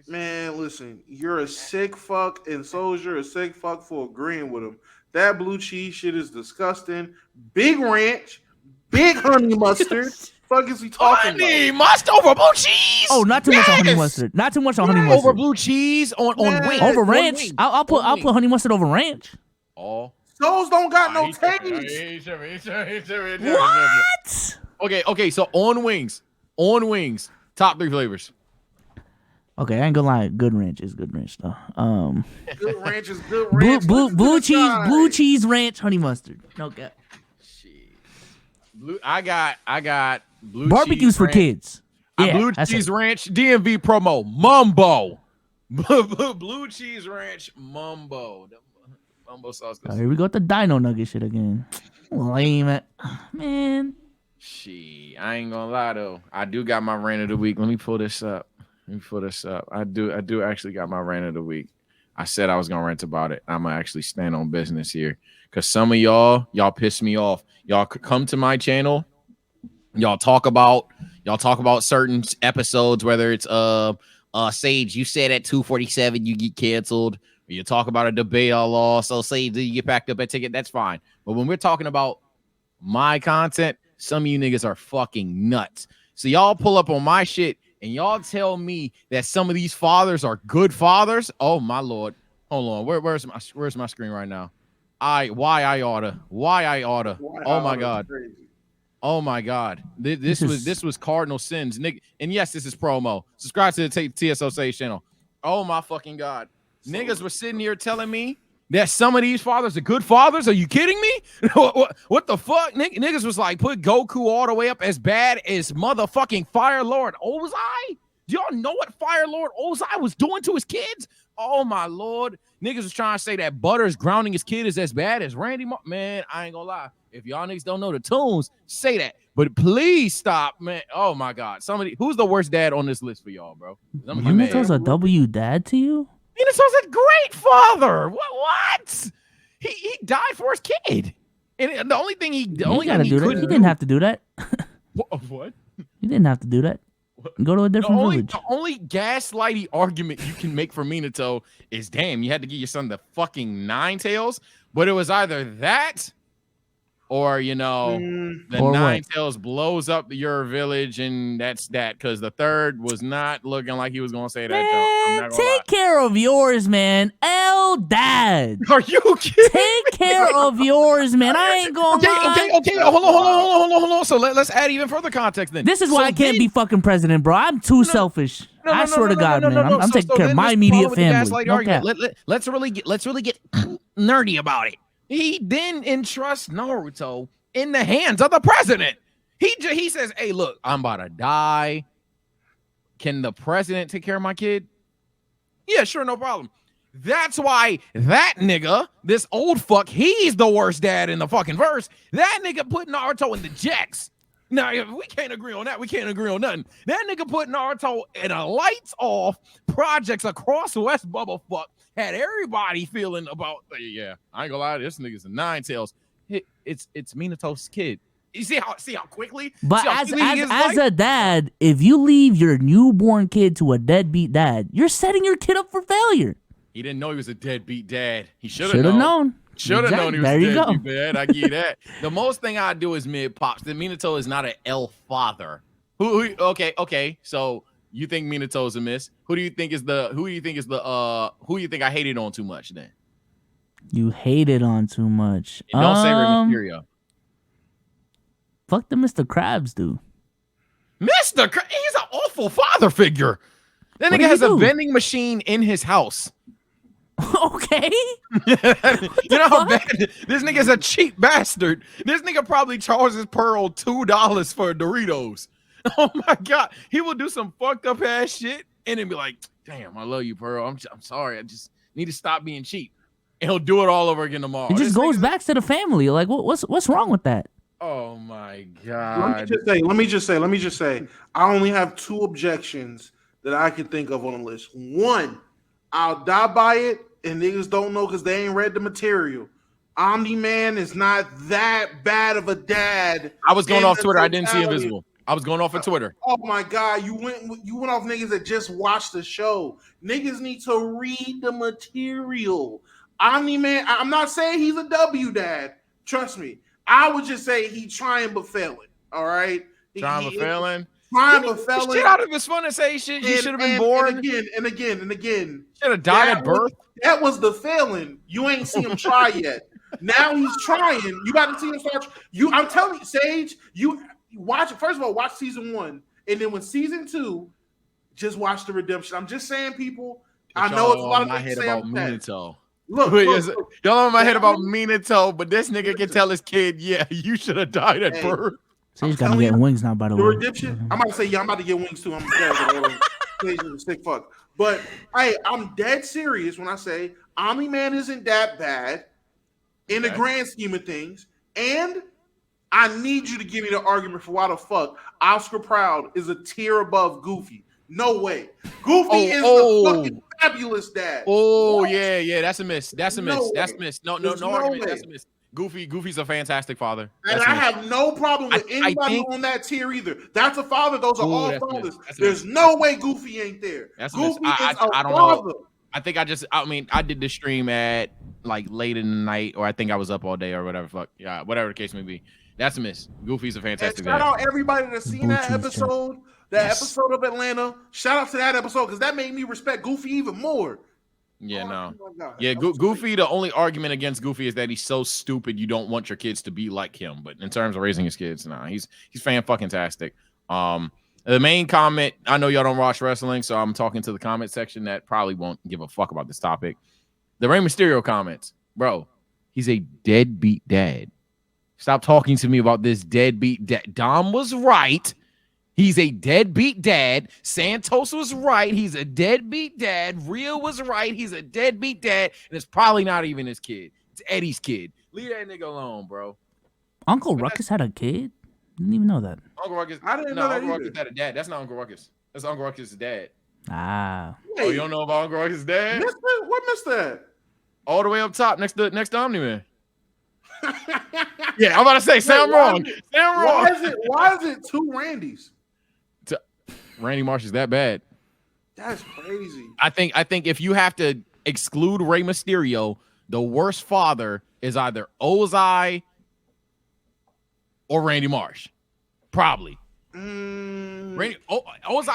Man, listen, you're a sick fuck, and Soul's a sick fuck for agreeing with him. That blue cheese shit is disgusting. Big ranch, big honey mustard. Fuck is we talking about? Honey mustard over blue cheese. Oh, not too much on honey mustard. Not too much on honey mustard. Over blue cheese on wings. Over ranch. I'll put honey mustard over ranch. Oh, Souls don't got no taste. What? Okay. So on wings, top 3 flavors. Okay, I ain't gonna lie. Good ranch is good ranch though. Good ranch is good ranch. Blue cheese ranch, honey mustard. Okay. I got blue barbecues cheese for ranch. Kids. Yeah, blue cheese ranch DMV promo Mumbo. Blue cheese ranch Mumbo. Mumbo sauce. Oh, here we go with the dino nugget shit again. Lame it, man. I ain't gonna lie though. I do got my rant of the week. Let me pull this up. I do actually got my rant of the week. I said I was gonna rant about it. I'm gonna actually stand on business here, because some of y'all piss me off. Y'all could come to my channel. Y'all talk about certain episodes, whether it's Sage, you said at 247 you get canceled. Or you talk about a debate I lost. So Sage, you get backed up at ticket. That's fine. But when we're talking about my content, some of you niggas are fucking nuts. So y'all pull up on my shit and y'all tell me that some of these fathers are good fathers. Oh my Lord. Hold on. Where's my screen right now? Why I oughta. Oh my God. Oh my God. This was Cardinal Sins. Nick, and yes, this is promo. Subscribe to the TSO Sage channel. Oh my fucking God. Niggas were sitting here telling me that some of these fathers are good fathers. Are you kidding me? What the fuck? Niggas was like, put Goku all the way up as bad as motherfucking Fire Lord Ozai. Do y'all know what Fire Lord Ozai was doing to his kids? Oh my Lord. Niggas was trying to say that Butters grounding his kid is as bad as Randy Man, I ain't gonna lie. If y'all niggas don't know the tunes, say that. But please stop, man. Oh my God. Who's the worst dad on this list for y'all, bro? Minato's a W dad to you? Minato's a great father. What? He died for his kid. And the only thing he couldn't do. He didn't have to do that. What? You didn't have to do that. Go to a different village. The only gaslighty argument you can make for Minato is, damn, you had to give your son the fucking 9 tails. But it was either that or, the or 9 tails blows up your village, and that's that. Because the third was not looking like he was going to say that. Man, take care of yours, man. Dad. Are you kidding? Take care of yours, man. I ain't going to lie. Okay. Hold on. So let's add even further context then. This is why I can't be fucking president, bro. I'm too selfish. I swear to God, man. I'm taking care of my immediate family. Let's really get nerdy about it. He then entrusts Naruto in the hands of the president. He says, hey, look, I'm about to die. Can the president take care of my kid? Yeah, sure, no problem. That's why that nigga, this old fuck, he's the worst dad in the fucking verse. That nigga put Naruto in the jacks. Now, if we can't agree on that, we can't agree on nothing. That nigga put Naruto in a lights off projects across West Bubble fuck. Had everybody feeling about, yeah, I ain't gonna lie, this nigga's a 9 tails. It's Minato's kid. You see how quickly? But as a dad, if you leave your newborn kid to a deadbeat dad, you're setting your kid up for failure. He didn't know he was a deadbeat dad. He should have known. Should have known he was a deadbeat dad. I give you that. The most thing I do is mid pops. The Minato is not an L father. Okay. So you think Minato's a miss? Who do you think I hated on too much then? You hated on too much. And don't say Rey Mysterio. Fuck the Mr. Krabs, dude. Mr. Krabs, he's an awful father figure. That nigga has a vending machine in his house. Okay. You know how bad this nigga's a cheap bastard. This nigga probably charges Pearl $2 for Doritos. Oh my God. He will do some fucked up ass shit and then be like, damn, I love you, Pearl. I'm sorry. I just need to stop being cheap. And he'll do it all over again tomorrow. It just goes back to the family. Like, what's wrong with that? Oh my God. Let me just say, I only have 2 objections that I can think of on the list. One, I'll die by it, and niggas don't know because they ain't read the material. Omni-Man is not that bad of a dad. I was going off Twitter. I didn't see Invisible. I was going off of Twitter. Oh my God, you went off niggas that just watched the show. Niggas need to read the material. Omni-Man, I'm not saying he's a W dad. Trust me. I would just say he's trying but failing. All right? Trying but failing? Trying but failing. Shit out of his fun to say shit. You should have been born. And again. Should have died at birth. That was the failing. You ain't seen him try yet. Now he's trying. You got to see him start. I'm telling you, Sage, you watch it. First of all, watch season 1. And then when season 2, just watch the redemption. I'm just saying, people, I know it's a lot of things to say about Minato. Look, y'all on my head about Minato, but this nigga can tell his kid, yeah, you should have died at birth. So he's got to get wings now, by the way. Redemption. I'm about to say, yeah, I'm about to get wings too. I'm a sick fuck. But hey, I'm dead serious when I say Omni-Man isn't that bad in the grand scheme of things. And I need you to give me the argument for why the fuck Oscar Proud is a tier above Goofy. No way. Goofy is the fucking fabulous dad. Oh, yeah, that's a miss. That's a miss. No that's a miss. No argument. That's a miss. Goofy's a fantastic father. And I have no problem with anybody on that tier either. That's a father. Those are all fathers. There's no way Goofy ain't there. Goofy is a father. I think I did the stream at like late in the night, or I think I was up all day or whatever. Fuck. Yeah, whatever the case may be. That's a miss. Goofy's a fantastic dad. Shout out everybody that's seen that episode. That episode of Atlanta. Shout out to that episode because that made me respect Goofy even more. Yeah, no. Oh my God. Yeah, Goofy, the only argument against Goofy is that he's so stupid you don't want your kids to be like him. But in terms of raising his kids, nah, he's fan-fucking-tastic. The main comment, I know y'all don't watch wrestling, so I'm talking to the comment section that probably won't give a fuck about this topic. The Rey Mysterio comments. Bro, he's a deadbeat dad. Stop talking to me about this deadbeat dad. Dom was right. He's a deadbeat dad. Santos was right. He's a deadbeat dad. Rhea was right. He's a deadbeat dad. And it's probably not even his kid. It's Eddie's kid. Leave that nigga alone, bro. Uncle Ruckus had a kid? Didn't even know that. Uncle Ruckus. I didn't know that Uncle either. Ruckus had a dad. That's not Uncle Ruckus. That's Uncle Ruckus' dad. Ah. Oh, you don't know about Uncle Ruckus' dad? What missed that? All the way up top next to Omni-Man. Yeah, I'm about to say, sound wrong. Sound wrong. Why is it two Randys? Randy Marsh is that bad. That's crazy. I think if you have to exclude Rey Mysterio, the worst father is either Ozai or Randy Marsh. Probably. Ozai's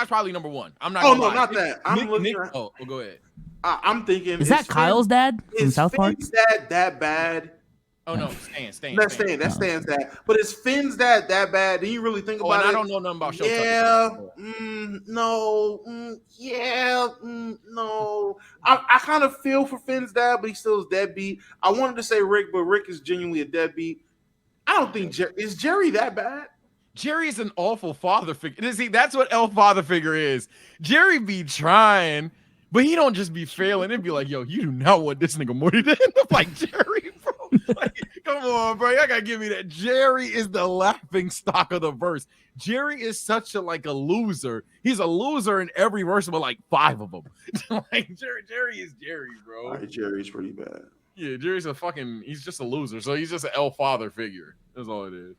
probably number one. I'm not. Oh gonna no, lie. not that. I'm looking. Oh, go ahead. I'm thinking. Is that Kyle's dad from South Park? Is Finn's dad that bad? Oh no, Stan. That's Stan's dad. But is Finn's dad that bad? Do you really think about it? I don't know nothing about Show No. I kind of feel for Finn's dad, but he still is deadbeat. I wanted to say Rick, but Rick is genuinely a deadbeat. I don't think is Jerry that bad? Jerry is an awful father figure. See, that's what L father figure is. Jerry be trying, but he don't just be failing and be like, yo, you do not want this nigga Morty to end up like Jerry, bro. Like, come on, bro. Y'all gotta give me that. Jerry is the laughing stock of the verse. Jerry is such a loser. He's a loser in every verse, but like 5 of them. Like Jerry is Jerry, bro. All right, Jerry's pretty bad. Yeah, Jerry's he's just a loser. So he's just an L father figure. That's all it is.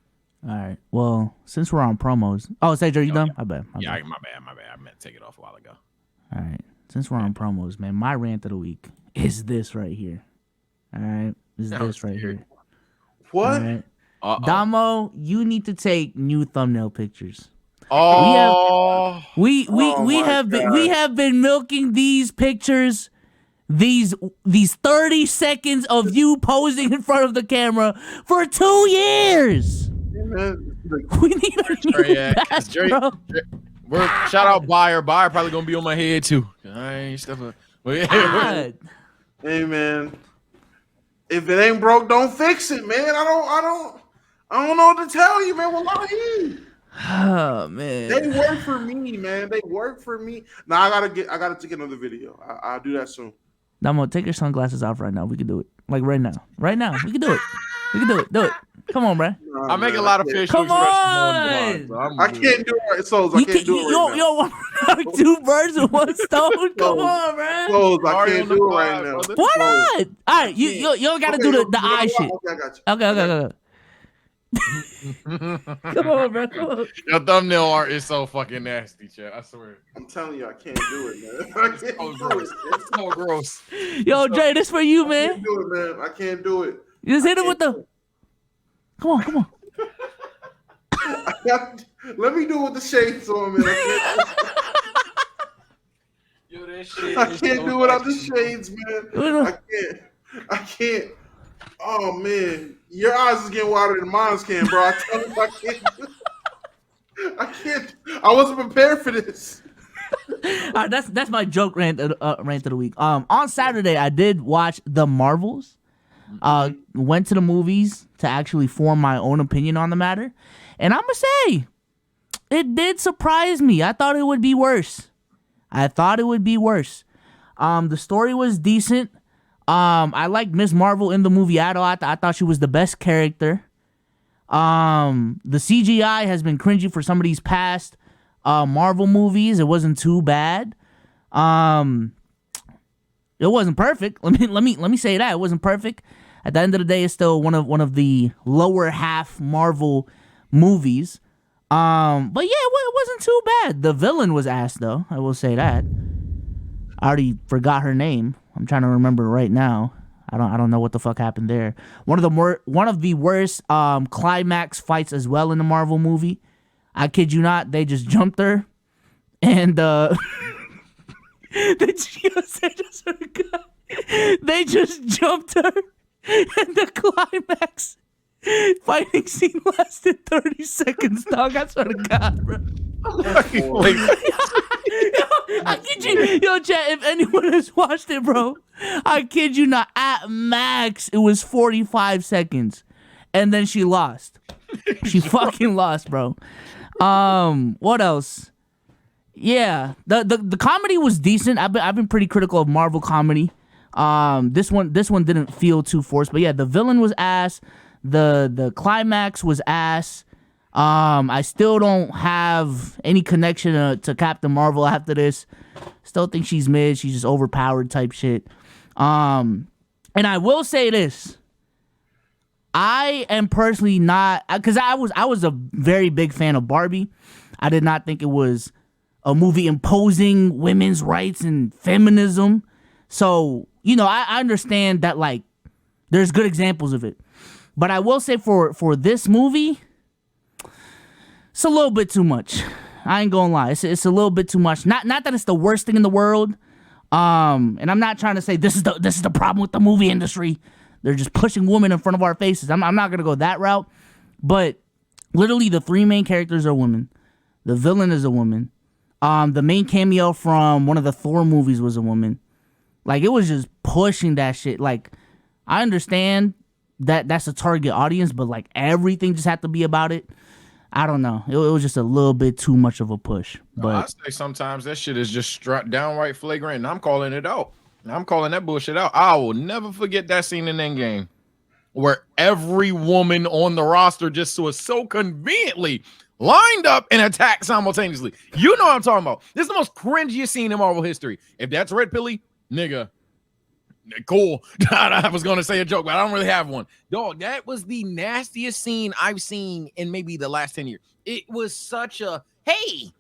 All right. Well, since we're on promos. Oh, Sage, are you done? Yeah. My bad. My bad. I meant to take it off a while ago. All right. Since we're on promos, man, my rant of the week is this right here. All right. This right here. What? All right. Damo, you need to take new thumbnail pictures. Oh, we have been milking these pictures, these 30 seconds of you posing in front of the camera for 2 years. We need a new batch, bro. Shout out Buyer. Buyer probably gonna be on my head too. Hey man, if it ain't broke, don't fix it, man. I don't know what to tell you, man. Wallahi. Oh man, they work for me, man. They work for me. Now I gotta take another video. I'll do that soon. Damo, take your sunglasses off right now. We can do it. Like right now. Right now. We can do it. We can do it. Do it. Come on, bro. I make a lot of facial expressions. I can't do it. Souls, I can't do it right now. Yo, want 2 birds with 1 stone? Come on, bro. Souls, I can't do it right now. Why not? All right, you gotta do the eye shit. Okay, I got you. Okay. Come on, bro. Come on. Your thumbnail art is so fucking nasty, chat. I swear. I'm telling you, I can't do it, man. It's so gross. It's so gross. Yo, Jay, this for you, man. I can't do it, man. I can't do it. Just hit him with the. Come on. Let me do it with the shades on, man. Yo, that shit I can't do it without the shades, man. I can't. Oh man, your eyes is getting wider than mine can, bro. I tell you, I can't. I can't. I wasn't prepared for this. All right, that's my joke rant of the week. On Saturday I did watch The Marvels. Went to the movies to actually form my own opinion on the matter, and I'm gonna say it did surprise me. I thought it would be worse. The story was decent. I liked Miss Marvel in the movie at all. I thought she was the best character. The CGI has been cringy for some of these past Marvel movies. It wasn't too bad. It wasn't perfect. Let me say that it wasn't perfect. At the end of the day, it's still one of the lower half Marvel movies. But yeah, it wasn't too bad. The villain was ass though. I will say that. I already forgot her name. I'm trying to remember right now. I don't know what the fuck happened there. One of the worst climax fights as well in the Marvel movie. I kid you not, they just jumped her, and They just jumped her, and the climax fighting scene lasted 30 seconds, dog. I swear to God, bro. I kid you, yo, chat. If anyone has watched it, bro, I kid you not. At max, it was 45 seconds, and then she lost. She fucking lost, bro. What else? Yeah, the comedy was decent. I've been pretty critical of Marvel comedy. This one didn't feel too forced, but yeah, the villain was ass. The climax was ass. I still don't have any connection to Captain Marvel after this. Still think she's mid. She's just overpowered type shit. And I will say this. I am personally not, because I was a very big fan of Barbie. I did not think it was a movie imposing women's rights and feminism. So, I understand that, like, there's good examples of it. But I will say for this movie, it's a little bit too much. I ain't gonna lie. It's a little bit too much. Not that it's the worst thing in the world. And I'm not trying to say this is the problem with the movie industry. They're just pushing women in front of our faces. I'm not gonna go that route. But literally the three main characters are women. The villain is a woman. The main cameo from one of the Thor movies was a woman. Like, it was just pushing that shit. Like, I understand that that's a target audience, but like everything just had to be about it. I don't know. It was just a little bit too much of a push. But I say sometimes that shit is just downright flagrant, and I'm calling it out. I'm calling that bullshit out. I will never forget that scene in Endgame where every woman on the roster just was so conveniently lined up and attacked simultaneously. You know what I'm talking about. This is the most cringiest scene in Marvel history. If that's red pilly, nigga, cool. I was going to say a joke, but I don't really have one. Dog, that was the nastiest scene I've seen in maybe the last 10 years. It was such a, hey,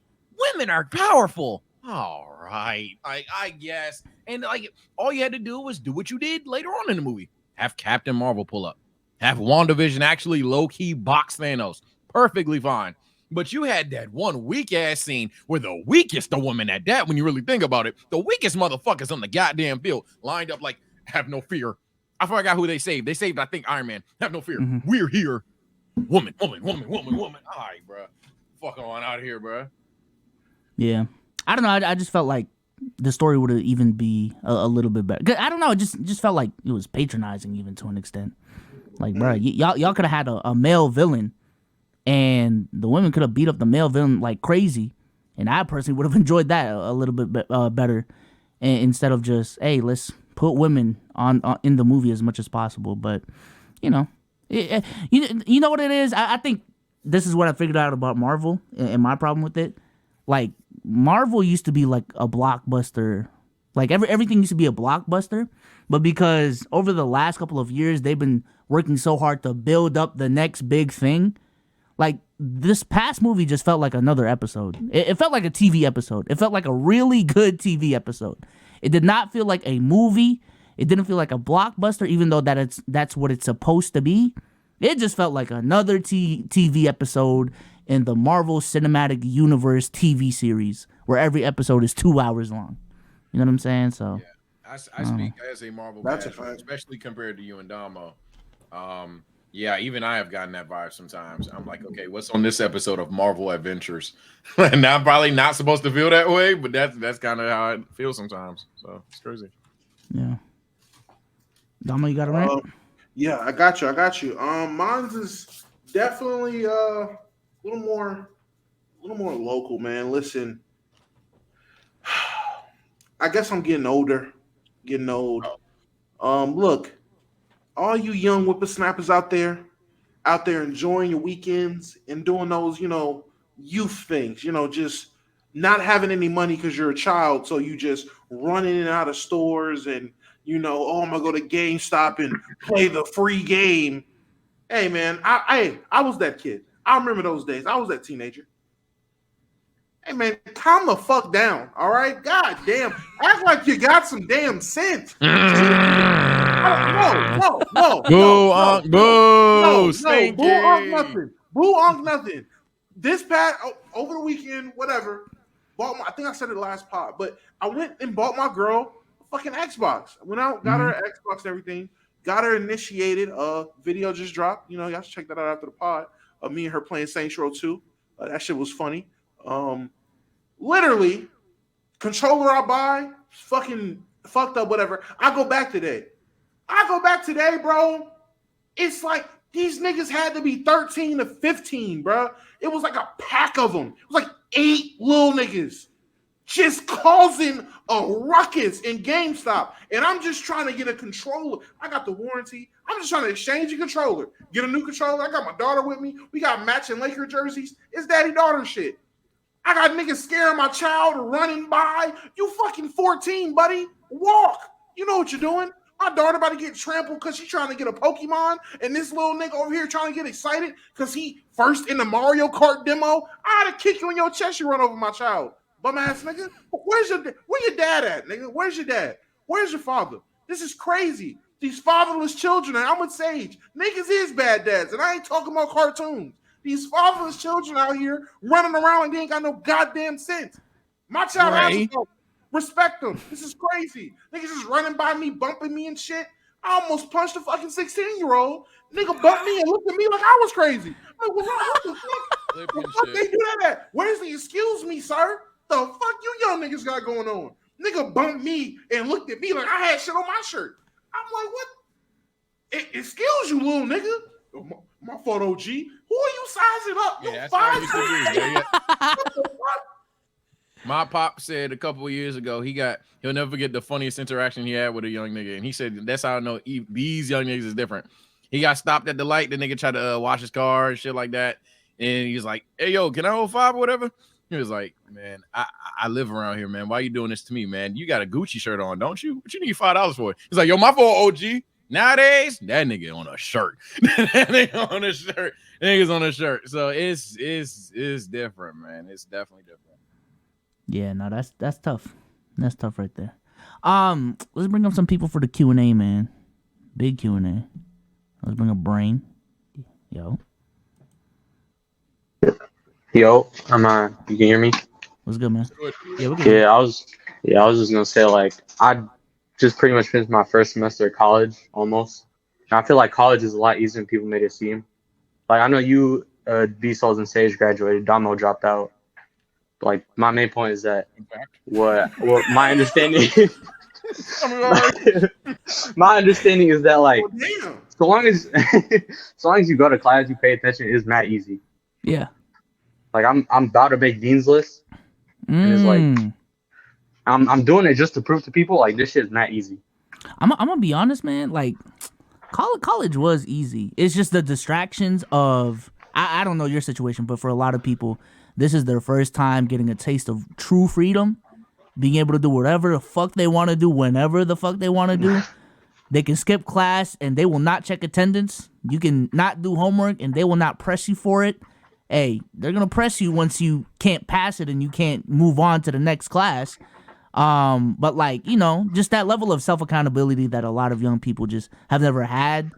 women are powerful. All right. I guess. And like, all you had to do was do what you did later on in the movie. Have Captain Marvel pull up. Have WandaVision actually low-key box Thanos. Perfectly fine. But you had that one weak-ass scene where the weakest of women at that, when you really think about it, the weakest motherfuckers on the goddamn field lined up like, have no fear. I forgot who they saved. They saved, I think, Iron Man. Have no fear. Mm-hmm. We're here. Woman. All right, bro. Fuck on out of here, bro. Yeah. I don't know. I just felt like the story would even be a little bit better. I don't know. It just felt like it was patronizing even to an extent. Like, bro, y'all could have had a male villain, and the women could have beat up the male villain like crazy, and I personally would have enjoyed that a little bit better, instead of just, hey, let's put women on in the movie as much as possible. But you know what it is. I think this is what I figured out about Marvel and my problem with it. Like, Marvel used to be like a blockbuster. Like, everything used to be a blockbuster, but because over the last couple of years they've been working so hard to build up the next big thing. Like, this past movie just felt like another episode. It felt like a TV episode. It felt like a really good TV episode. It did not feel like a movie. It didn't feel like a blockbuster, even though that's what it's supposed to be. It just felt like another TV episode in the Marvel Cinematic Universe TV series, where every episode is 2 hours long. You know what I'm saying? So, yeah. I speak as a Marvel fan, especially compared to you and Damo. Yeah, even I have gotten that vibe sometimes. I'm like, okay, what's on this episode of Marvel Adventures? And I'm probably not supposed to feel that way, but that's kind of how it feels sometimes. So it's crazy. Yeah. Damo, you got a rant? Yeah, I got you. Mine's is definitely a little more local, man. Listen, I guess I'm getting old. Look, all you young whippersnappers out there enjoying your weekends and doing those, youth things, just not having any money because you're a child, so you just run in and out of stores and, I'm gonna go to GameStop and play the free game. Hey, man, I was that kid. I remember those days. I was that teenager. Hey, man, calm the fuck down, all right? God damn. Act like you got some damn sense. No. Boo, stinky. Boo, nothing. This past, over the weekend, whatever, I think I said it last pod, but I went and bought my girl fucking Xbox. Went out, got her Xbox and everything. Got her initiated. Video just dropped. You know, y'all should check that out after the pod. Me and her playing Saints Row 2. That shit was funny. Literally, controller I buy, fucking fucked up, whatever. I go back today, bro. It's like these niggas had to be 13 to 15, bro. It was like a pack of them. It was like 8 little niggas just causing a ruckus in GameStop. And I'm just trying to get a controller. I got the warranty. I'm just trying to exchange a controller, get a new controller. I got my daughter with me. We got matching Laker jerseys. It's daddy-daughter shit. I got niggas scaring my child running by. You fucking 14, buddy. Walk. You know what you're doing. My daughter about to get trampled because she's trying to get a Pokimane, and this little nigga over here trying to get excited because he first in the Mario Kart demo. I had to kick you in your chest. You run over my child, bum ass nigga. Where your dad at, nigga? Where's your dad? Where's your father? This is crazy. These fatherless children, and I'm with Sage. Niggas is bad dads, and I ain't talking about cartoons. These fatherless children out here running around like they ain't got no goddamn sense. My child has to respect them. This is crazy. Niggas just running by me, bumping me and shit. I almost punched a fucking 16-year-old. Nigga bumped me and looked at me like I was crazy. Like, what the fuck? What the fuck they do that at? Where's the excuse me, sir? The fuck you young niggas got going on? Nigga bumped me and looked at me like I had shit on my shirt. I'm like, what? Excuse you, little nigga. My fault, OG. Who are you sizing up? You 5'3". What the fuck? My pop said a couple of years ago he'll never forget the funniest interaction he had with a young nigga, and he said that's how I know these young niggas is different. He got stopped at the light. The nigga tried to wash his car and shit like that, and he was like, "Hey yo, can I hold 5 or whatever?" He was like, "Man, I live around here, man. Why you doing this to me, man? You got a Gucci shirt on, don't you? What you need $5 for?" He's like, "Yo, my fault, OG." Nowadays, that nigga on a shirt. That nigga on a shirt. Niggas on a shirt. So it's different, man. It's definitely different. Yeah, no, that's tough. That's tough right there. Let's bring up some people for the Q&A, man. Big Q&A. Let's bring up Brain. Yo. Yo, you can hear me? What's good, man? Yeah, we're good. Yeah, I was just gonna say, like, I just pretty much finished my first semester of college almost. And I feel like college is a lot easier than people made it seem. Like, I know you, B-Souls and Sage graduated, Damo dropped out. Like, my main point is that what my understanding my understanding is that, like, so long as you go to class, you pay attention, it's mad easy. Yeah. Like, I'm about to make Dean's List, and it's like I'm doing it just to prove to people like this shit is not easy. I'm gonna be honest, man. Like, college was easy. It's just the distractions of I don't know your situation, but for a lot of people, this is their first time getting a taste of true freedom, being able to do whatever the fuck they want to do whenever the fuck they want to do. They can skip class and they will not check attendance. You can not do homework and they will not press you for it. Hey, they're going to press you once you can't pass it and you can't move on to the next class. But, like, you know, just that level of self-accountability that a lot of young people just have never had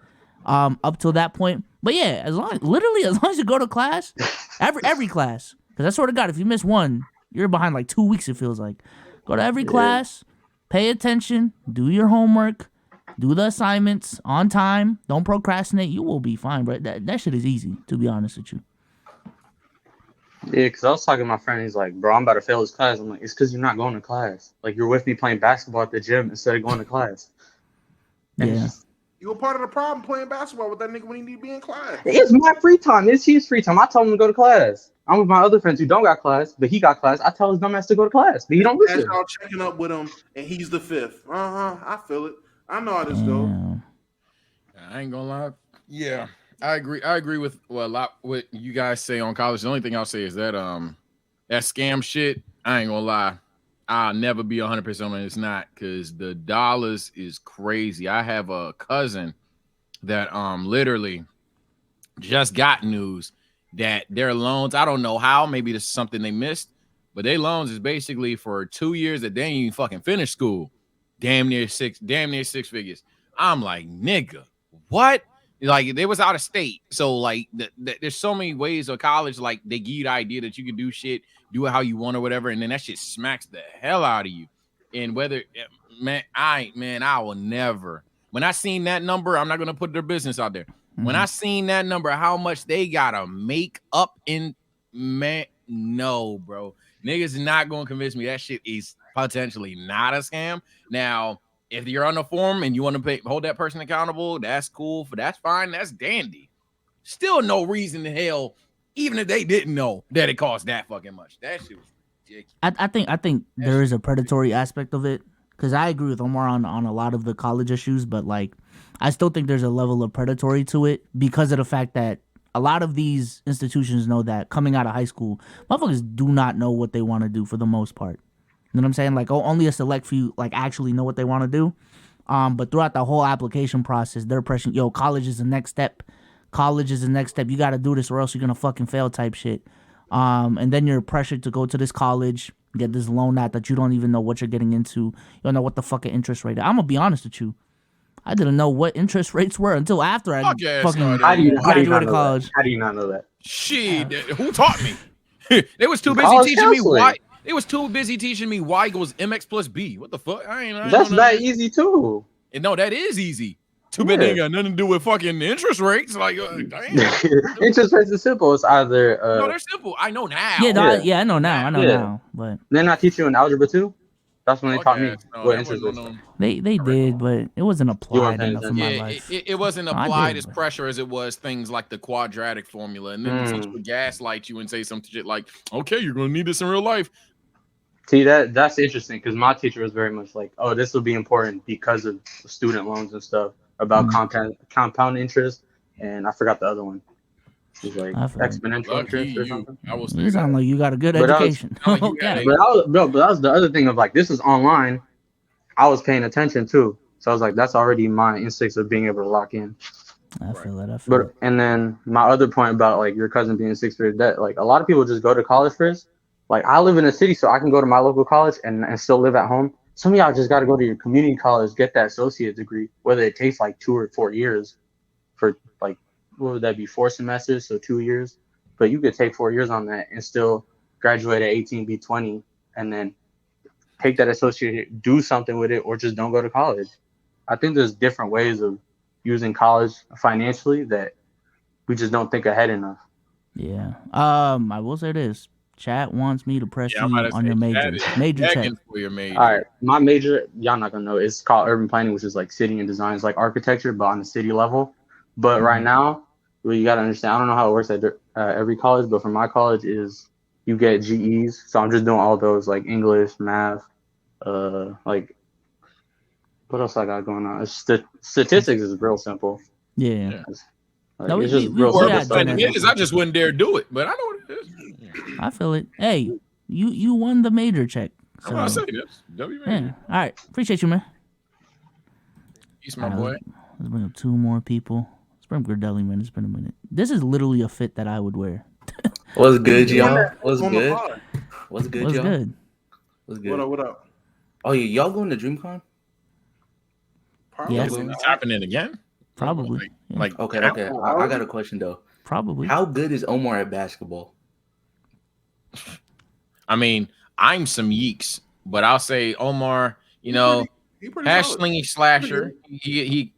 up till that point. But, yeah, as long as you go to class, every class, because I swear to God, if you miss one, you're behind like 2 weeks, it feels like. Go to every class, pay attention, do your homework, do the assignments on time, don't procrastinate, you will be fine, bro. That shit is easy, to be honest with you. Yeah, because I was talking to my friend. He's like, bro, I'm about to fail this class. I'm like, it's because you're not going to class. Like, you're with me playing basketball at the gym instead of going to class. Yeah. You were part of the problem playing basketball with that nigga when he need to be in class. It's my free time. It's his free time. I tell him to go to class. I'm with my other friends who don't got class, but he got class. I tell his dumb ass to go to class, but he don't listen. Y'all checking up with him, and he's the fifth. I feel it. I know how this goes. I ain't gonna lie. Yeah. I agree with a lot what you guys say on college. The only thing I'll say is that that scam shit, I ain't gonna lie. I'll never be 100% when it's not, because the dollars is crazy. I have a cousin that literally just got news that their loans, I don't know how, maybe this is something they missed, but their loans is basically for 2 years that they ain't even fucking finished school. Damn near six figures. I'm like, nigga, what? Like, they was out of state. So, like, there's so many ways of college, like, they give you the idea that you can do shit, do it how you want or whatever, and then that shit smacks the hell out of you. And whether I will never. When I seen that number, I'm not gonna put their business out there. When I seen that number, how much they gotta make up in no, bro. Niggas is not gonna convince me that shit is potentially not a scam. Now, if you're on the forum and you want to hold that person accountable, that's cool. That's fine. That's dandy. Still no reason in hell, even if they didn't know that it cost that fucking much. That shit was ridiculous. I think there is a predatory aspect of it, because I agree with Omar on a lot of the college issues, but like I still think there's a level of predatory to it because of the fact that a lot of these institutions know that coming out of high school, motherfuckers do not know what they want to do for the most part. You know what I'm saying? Like, only a select few like actually know what they want to do. But throughout the whole application process, they're pressing, college is the next step. College is the next step. You got to do this or else you're gonna fucking fail type shit. And then you're pressured to go to this college, get this loan that you don't even know what you're getting into. You don't know what the fucking interest rate is. I'm gonna be honest with you. I didn't know what interest rates were until after I fucking graduated college. How do you not know that? Shit, who taught me? They was too busy teaching me why. They was too busy teaching me y equals mx plus b. What the fuck? I ain't That's that easy too. And no, that is easy. Too bad they ain't got nothing to do with fucking interest rates. Like, damn. Interest rates are simple. It's either no, they're simple. I know now. I know now. I know now. But they're not teaching you in algebra too. That's when they taught me what interest was. They did, but it wasn't applied enough in my life. It wasn't applied as pressure as it was things like the quadratic formula, and then the teacher would gaslight you and say some shit like, "Okay, you're gonna need this in real life." See, that's interesting because my teacher was very much like, "Oh, this will be important because of student loans and stuff about compound interest," and I forgot the other one. He's like exponential interest or something. You sound like you got a good education. But that was the other thing of like, this is online. I was paying attention too, so I was like, that's already my instincts of being able to lock in. I feel it. But and then my other point about like your cousin being 6th grade debt, like a lot of people just go to college first. Like I live in a city, so I can go to my local college and still live at home. Some of y'all just got to go to your community college, get that associate degree, whether it takes like 2 or 4 years for like, what would that be, 4 semesters, so 2 years. But you could take 4 years on that and still graduate at 18, be 20, and then take that associate, do something with it, or just don't go to college. I think there's different ways of using college financially that we just don't think ahead enough. Yeah. I will say this. Chat wants me to press you on your major. Major check. For your major. All right. My major, y'all not going to know, it's called urban planning, which is like city and design. It's like architecture, but on the city level. But right now, well, you got to understand, I don't know how it works at every college, but for my college is you get GEs. So I'm just doing all those like English, math, like what else I got going on? Statistics is real simple. Yeah. Like, no, it's just real simple. I just wouldn't dare do it, but I know what it is. I feel it. Hey, you won the major check. So. I'm say this. Yeah. All right. Appreciate you, man. Peace, my boy. Let's bring up 2 more people. Let's bring Gradelli, man. It's been a minute. This is literally a fit that I would wear. What's good, y'all? What's good? What's good, What's y'all? good? What's good? What up? Oh, y'all going to DreamCon? Probably. Yes. It's happening again? Probably. Okay. I got a question though. Probably. How good is Omar at basketball? I mean, I'm some yeeks, but I'll say Omar, you know, hash slingy slasher. He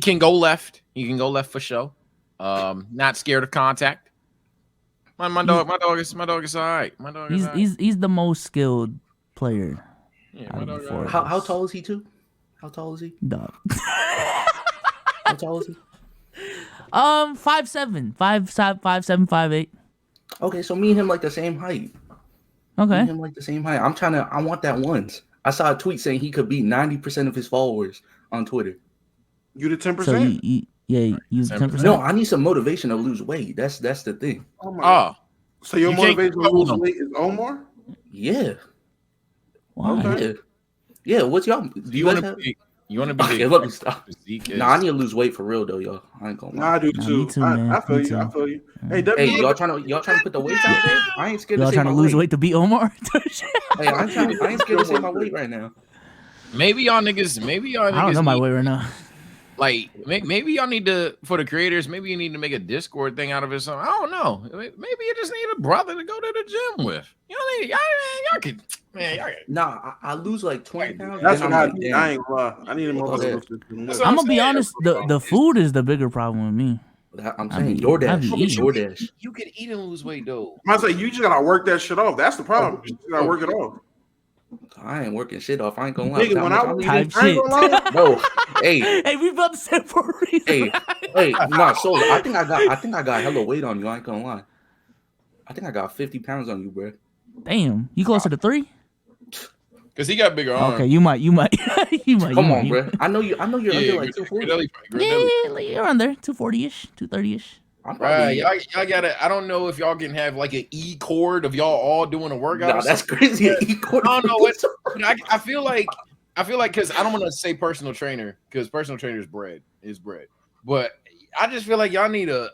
can go left. He can go left for sure. Not scared of contact. My dog is all right. My dog is he's the most skilled player. Yeah, my dog how tall is he too? How tall is he? Dog. How tall is he? 5'7", 5'7", 5'8". Okay, so me and him like the same height. Okay. Me and him like the same height. I want that once. I saw a tweet saying he could beat 90% of his followers on Twitter. You did 10%? So you 10%. No, I need some motivation to lose weight. That's the thing. So your motivation to lose weight is Omar? Yeah. Why? Okay. Yeah. What's y'all? Do you want to be? You want to be? Okay, let me stop. Nah, I need to lose weight for real though, y'all. I ain't gonna lie. Nah, I do too. Me too, man. I feel you. I feel you. Hey, y'all trying to put the weights out there? I ain't scared to say trying my to lose weight weight to beat Omar? Hey, I ain't scared to say my weight right now. Maybe y'all niggas. I don't know my weight right now. Like maybe y'all need to, for the creators, maybe you need to make a Discord thing out of it. Something. I don't know. Maybe you just need a brother to go to the gym with. Y'all could. Man, Nah, I lose like 20 pounds. That's then what I'm I like, need. damn. I ain't gonna lie. I need a What the motherfucker heck? to That's what I'm gonna I'm be saying. honest. The food is the bigger problem with me. I'm I saying be- DoorDash. I be eating. DoorDash. You can eat and lose weight though. I say you just gotta work that shit off. That's the problem. You just gotta work it off. I ain't working shit off. I ain't gonna lie. Nigga, when I was Type eating, I ain't shit. gonna lie. No, hey, Hey, we about to say it for a reason. hey, nah, so I think I got hella weight on you. I ain't gonna lie. I think I got 50 pounds on you, bro. Damn, you closer to 3? Because he got bigger arms. Okay, you might, you might. Come on, bro. I know you're under like 240. Yeah, you're under 240ish, 230ish. I'm Right, probably y'all gotta. I don't know if y'all can have like an E cord of y'all all doing a workout. Nah, or that's something. crazy. I don't know what. I feel like because I don't want to say personal trainer because personal trainer is bread, but I just feel like y'all need a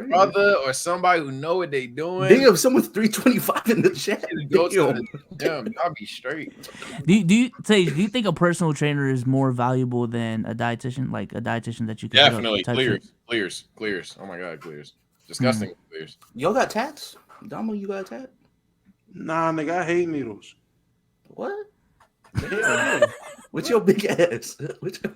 brother or somebody who know what they doing. Damn, someone's 325 in the chat. Go to the gym. Y'all be straight. Do you think a personal trainer is more valuable than a dietitian? Like a dietitian that you can hit up Definitely type shit? clears. Oh my god, clears. Disgusting clears. Y'all got tats? Damo, you got a tat? Nah, nigga, I hate needles. What? What's your big ass?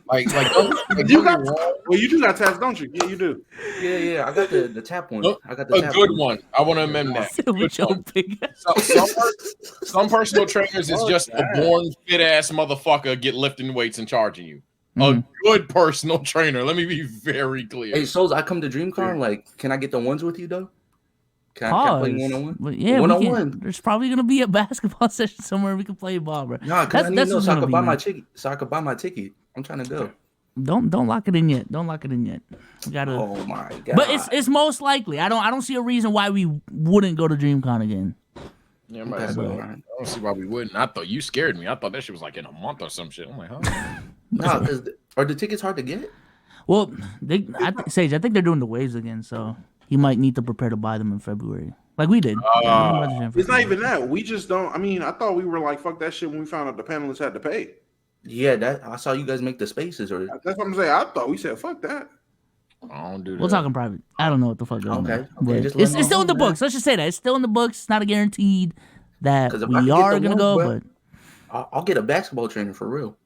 Like you got well, you do got tats, don't you? Yeah, you do. Yeah. I got the tap one. I got the a tap good one. I want to amend that. With your big ass. Some personal trainers is just a born fit ass motherfucker get lifting weights and charging you. A good personal trainer. Let me be very clear. Hey, Souls, I come to DreamCon. Like, can I get the ones with you though? Can I play one-on-one? But yeah, one-on-one. There's probably gonna be a basketball session somewhere we can play ball, bro. Nah, because I need to know what's so I gonna can be, buy man. my ticket. So I can buy my ticket. I'm trying to go. Don't lock it in yet. Don't lock it in yet. We gotta. Oh my god! But it's most likely. I don't see a reason why we wouldn't go to DreamCon again. Yeah, I don't see why we wouldn't. I thought you scared me. I thought that shit was like in a month or some shit. I'm like, huh? Nah, because are the tickets hard to get? Well, Sage, I think they're doing the waves again, so he might need to prepare to buy them in February, like we did. It's not even that. We just don't. I mean, I thought we were like, fuck that shit when we found out the panelists had to pay. Yeah, that I saw you guys make the spaces, or that's what I'm saying. I thought we said fuck that. I don't do that. We'll talk in private. I don't know what the fuck going on. Okay. But it's still in the books. Let's just say that it's still in the books. It's not a guaranteed that we are gonna go, but I'll get a basketball trainer for real.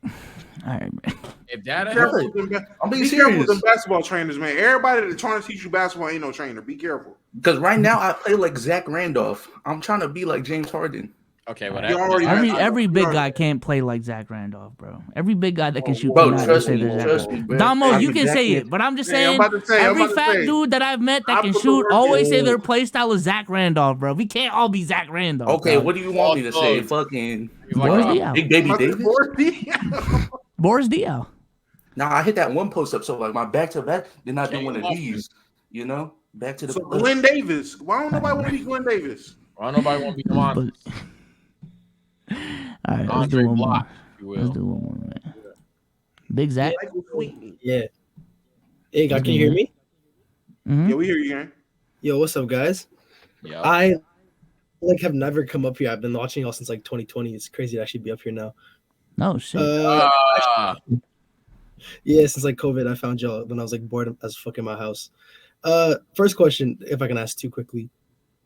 All right, man. If that I'm being be serious. careful with them basketball trainers, man. Everybody that's trying to teach you basketball ain't no trainer. Be careful. Because right now I play like Zach Randolph. I'm trying to be like James Harden. Okay, every big guy can't play like Zach Randolph, bro. Every big guy that can shoot. Bro, trust me, bro. Damo, you can say it, but I'm just saying. Every fat dude that I've met that can shoot always say their play style is Zach Randolph, bro. We can't all be Zach Randolph. Okay, bro. what do you want me to say? Fucking Boris Diaw. Big Baby Davis. Boris Diaw. Nah, I hit that one post up, so like my back to back, then I do one of these. You know, back to the. So Glenn Davis. Why don't nobody want to be Glenn Davis? Why nobody want to be Demond? All right, let's do one more. Let's do one more, man. Big Zach. Yeah. Hey, guys, can you hear me? Yeah, we hear you, man. Yo, what's up, guys? Yeah. I have never come up here. I've been watching y'all since like 2020. It's crazy to actually be up here now. No shit. Yeah, since like COVID, I found y'all when I was like bored as fuck in my house. First question, if I can ask two quickly.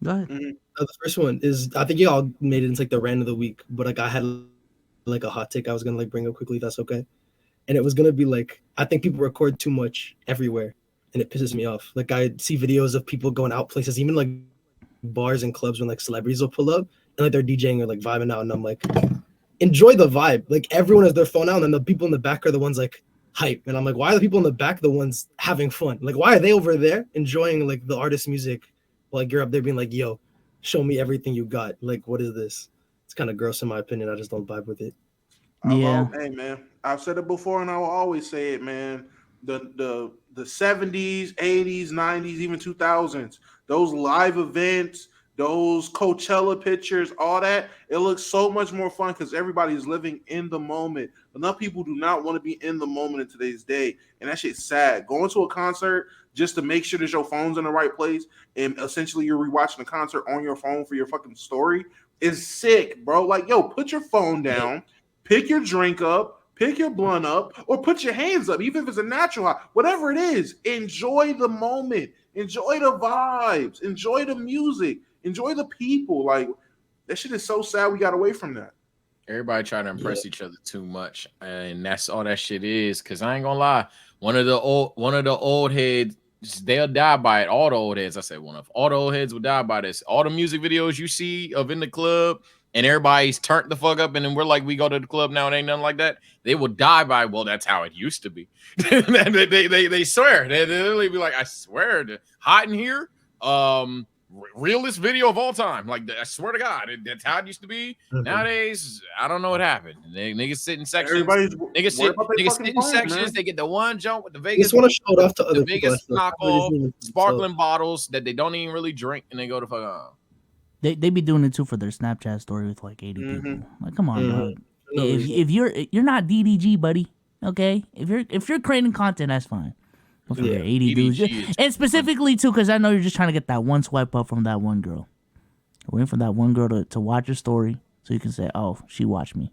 Go ahead. The first one is, I think y'all made it into like the rant of the week, but like I had like a hot take I was gonna like bring up quickly, if that's okay. And it was gonna be like, I think people record too much everywhere, and it pisses me off. Like I see videos of people going out places, even like bars and clubs when like celebrities will pull up and like they're DJing or like vibing out, and I'm like, enjoy the vibe. Like everyone has their phone out, and then the people in the back are the ones like hype, and I'm like, why are the people in the back the ones having fun? Like why are they over there enjoying like the artist's music, while like you're up there being like, yo, show me everything you got? Like what is this? It's kind of gross in my opinion. I just don't vibe with it. Yeah. Hey man, I've said it before and I will always say it, man. The 70s, 80s, 90s, even 2000s, those live events, those Coachella pictures, all that, it looks so much more fun because everybody is living in the moment. Enough people do not want to be in the moment in today's day, and that shit's sad. Going to a concert just to make sure that your phone's in the right place and essentially you're rewatching the concert on your phone for your fucking story is sick, bro. Like, yo, put your phone down, pick your drink up, pick your blunt up, or put your hands up, even if it's a natural high. Whatever it is, enjoy the moment. Enjoy the vibes. Enjoy the music. Enjoy the people. Like, That shit is so sad. We got away from that. Everybody try to impress each other too much, and that's all that shit is. Cause I ain't gonna lie, one of the old heads, they'll die by it. All the old heads, I said all the old heads will die by this. All the music videos you see of in the club, and everybody's turned the fuck up, and then we're like, we go to the club now, and ain't nothing like that. They will die by, well, that's how it used to be. they swear, they literally be like, I swear, hot in here. Realest video of all time. Like, I swear to God, that's how it used to be. Nowadays, I don't know what happened. Niggas sit in sections. Niggas sit in sections. Man. They get the one jump with the Vegas. They want to show it off to other Vegas knockoff sparkling bottles that they don't even really drink, and they go to fuck on. They be doing it too for their Snapchat story with like 80 people. Like, come on, dog. If you're not DDG, buddy, okay? If you're creating content, that's fine. 80 dudes, and specifically too, because I know you're just trying to get that one swipe up from that one girl. You're waiting for that one girl to watch your story, so you can say, "Oh, she watched me."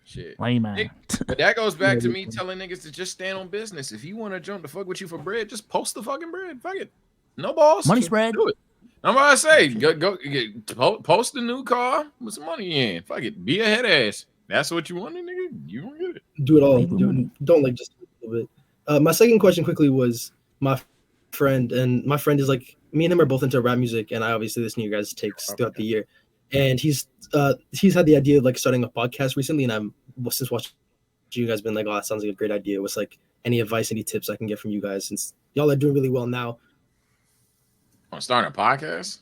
Shit, lame man. But that goes back to me telling niggas to just stand on business. If you want to jump to fuck with you for bread, just post the fucking bread. Fuck it, no balls. Money spread. Do it. I'm about to say, go post a new car with some money in. Fuck it, be a head ass. That's what you wanted, nigga. You gonna get it. Do it all. Don't like just a little bit. My second question quickly was my friend, and my friend is like, me and him are both into rap music, and I obviously listen to you guys' takes throughout the year. And he's had the idea of like starting a podcast recently, and I'm since watching you guys been like, oh, that sounds like a great idea. What's like any advice, any tips I can get from you guys since y'all are doing really well now? On starting a podcast?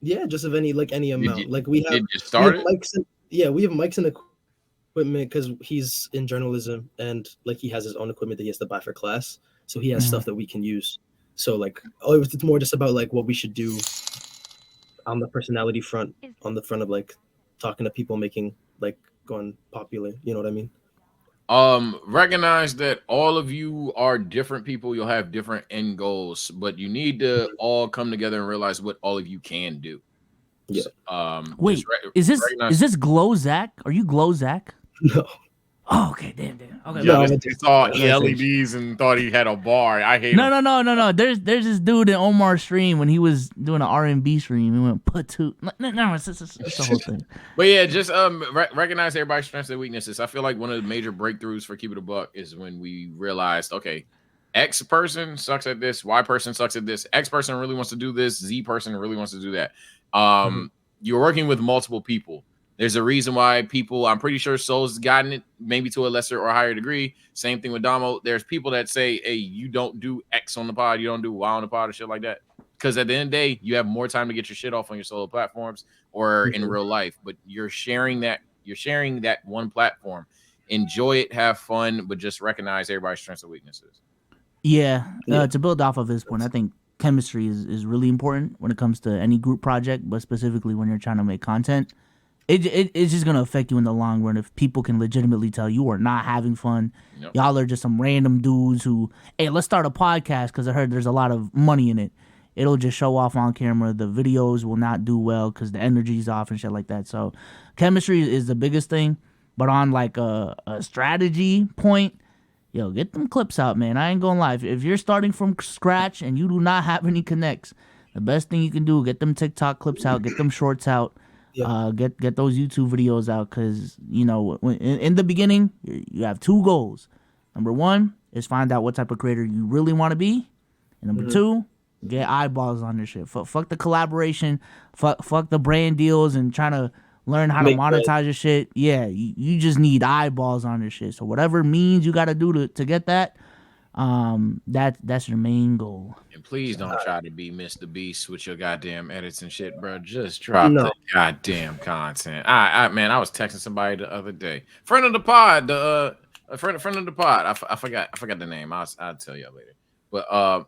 Yeah, just of any amount. Like we have mics and, we have mics and equipment because he's in journalism and like he has his own equipment that he has to buy for class, so he has stuff that we can use. So like it's more just about like what we should do on the personality front, on the front of like talking to people, making like going popular, you know what I mean? Recognize that all of you are different people. You'll have different end goals, but you need to all come together and realize what all of you can do. Yeah. Wait, is this Glow Zach? Are you Glow Zach? No. Oh, okay, damn. Okay, yeah, he saw LEDs and thought he had a bar. I hate him. No. There's this dude in Omar's stream when he was doing an R&B stream. He went put two. No, it's the whole thing. But yeah, just recognize everybody's strengths and weaknesses. I feel like one of the major breakthroughs for Keep It a Buck is when we realized, okay, X person sucks at this, Y person sucks at this, X person really wants to do this, Z person really wants to do that. You're working with multiple people. There's a reason why people, I'm pretty sure Soul's gotten it maybe to a lesser or higher degree. Same thing with Damo. There's people that say, hey, you don't do X on the pod, you don't do Y on the pod or shit like that. Because at the end of the day, you have more time to get your shit off on your solo platforms or in real life. But you're sharing that one platform. Enjoy it, have fun, but just recognize everybody's strengths and weaknesses. Yeah. To build off of his point, I think chemistry is really important when it comes to any group project, but specifically when you're trying to make content. It's just gonna affect you in the long run if people can legitimately tell you are not having fun. Yep. Y'all are just some random dudes who, hey, let's start a podcast because I heard there's a lot of money in it. It'll just show off on camera. The videos will not do well because the energy's off and shit like that. So chemistry is the biggest thing. But on like a strategy point, yo, get them clips out, man. I ain't gonna lie. If you're starting from scratch and you do not have any connects, the best thing you can do, get them TikTok clips out, get them shorts out. Get those YouTube videos out because, you know, in the beginning, you have two goals. Number one is find out what type of creator you really want to be. And number two, get eyeballs on your shit. Fuck the collaboration. Fuck the brand deals and trying to learn how to monetize your shit. Yeah, you just need eyeballs on your shit. So whatever means you got to do to get that, that's your main goal. And please don't try to be Mr. Beast with your goddamn edits and shit, bro. Just drop the goddamn content. I was texting somebody the other day, friend of the pod, a friend of the pod. I forgot the name. I'll tell y'all later. But I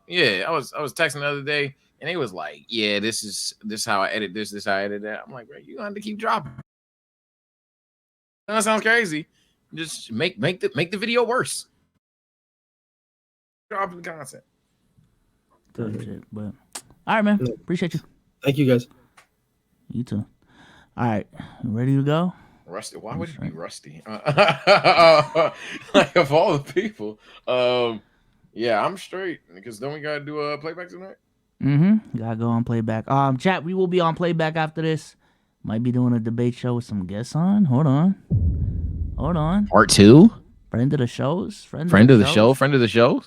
was texting the other day, and he was like, "Yeah, this is how I edit this. This how I edit that." I'm like, "Bro, you gonna have to keep dropping." That sounds crazy. Just make the video worse. Dropping the content. Shit, but all right, man. Appreciate you. Thank you, guys. You too. All right, ready to go? Rusty? Why would it be Rusty? Like of all the people, yeah, I'm straight because don't we gotta do a playback tonight? Gotta go on playback. Chat, we will be on playback after this. Might be doing a debate show with some guests on. Hold on. Part 2. Friend of the shows. Friend of the show.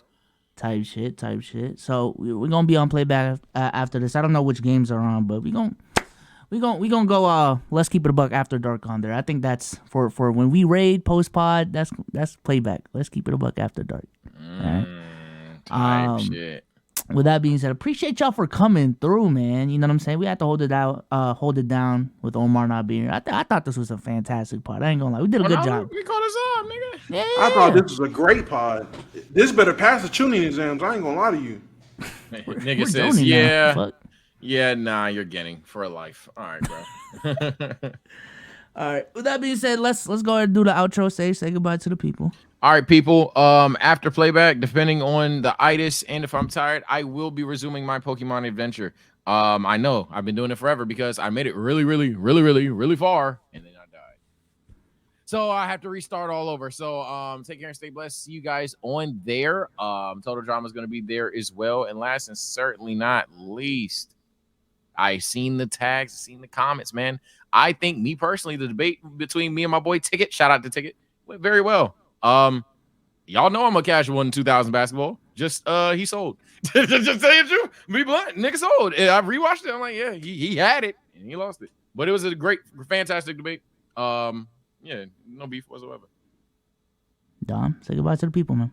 Type shit. So we're gonna be on playback after this. I don't know which games are on, but we gonna go. Let's keep it a buck after dark on there. I think that's for when we raid post pod. That's playback. Let's keep it a buck after dark. All right. Shit. With that being said, appreciate y'all for coming through, man. You know what I'm saying? We had to hold it down with Omar not being here. I thought this was a fantastic pod. I ain't gonna lie, we did a good job. We caught us up, nigga. Yeah. I thought this was a great pod. This better pass the tuning exams. I ain't gonna lie to you. Nigga says, yeah, nah, you're getting for life. All right, bro. All right. With that being said, let's go ahead and do the outro. Say goodbye to the people. All right, people. After playback, depending on the itis and if I'm tired, I will be resuming my Pokemon adventure. I know I've been doing it forever because I made it really far, and then I died. So I have to restart all over. So take care and stay blessed. See you guys on there. Total Drama is going to be there as well. And last and certainly not least, I seen the tags, seen the comments, man. I think me personally, the debate between me and my boy Ticket, shout out to Ticket, went very well. Y'all know I'm a casual in 2000 basketball. Just he sold. Just tell you the truth. Be blunt, nigga sold. I rewatched it. I'm like, yeah, he had it and he lost it. But it was a great, fantastic debate. Yeah, no beef whatsoever. Dom, say goodbye to the people, man.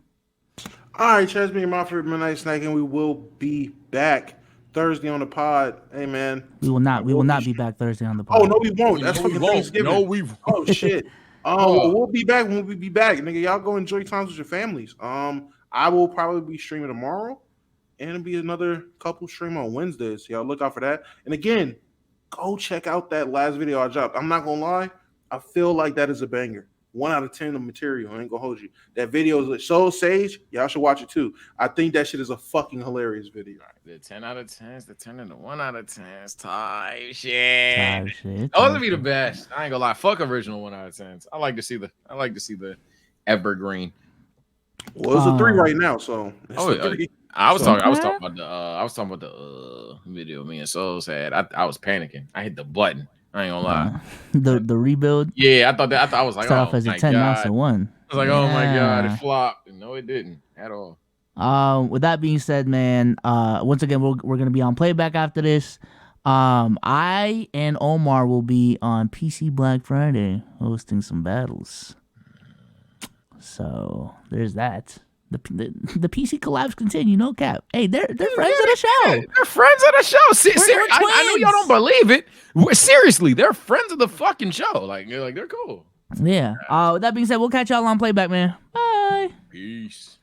All right, Chaz, being my favorite midnight snack, and we will be back Thursday on the pod. Hey, man. We will not be back Thursday on the pod. Oh, no, we won't. That's fucking Thanksgiving. No, we won't. Oh, shit. We'll be back when we be back. Nigga, y'all go enjoy times with your families. I will probably be streaming tomorrow, and it'll be another couple stream on Wednesdays. So y'all look out for that. And again, go check out that last video I dropped. I'm not gonna lie, I feel like that is a banger. 1 out of 10 of material. I ain't gonna hold you. That video is so sage. Y'all should watch it too. I think that shit is a fucking hilarious video. The 10 out of 10s, the 10 into 1 out of 10s, type shit. Those would be the best. I ain't gonna lie. Fuck original 1 out of 10s. I like to see the evergreen. Well, it's a 3 right now, so I was talking about the video me and Souls had. I was panicking. I hit the button. I ain't gonna lie. The rebuild. Yeah, I was like, start off as a 10, now it's a 1. I was like, oh my god, it flopped. No, it didn't at all. With that being said, man, once again, we're gonna be on playback after this. I and Omar will be on PC Black Friday hosting some battles. So there's that. The PC collabs continue, no cap. Hey, they're friends of the show. They're friends of the show. I know y'all don't believe it. Seriously, they're friends of the fucking show. Like they're cool. Yeah. With that being said, we'll catch y'all on playback, man. Bye. Peace.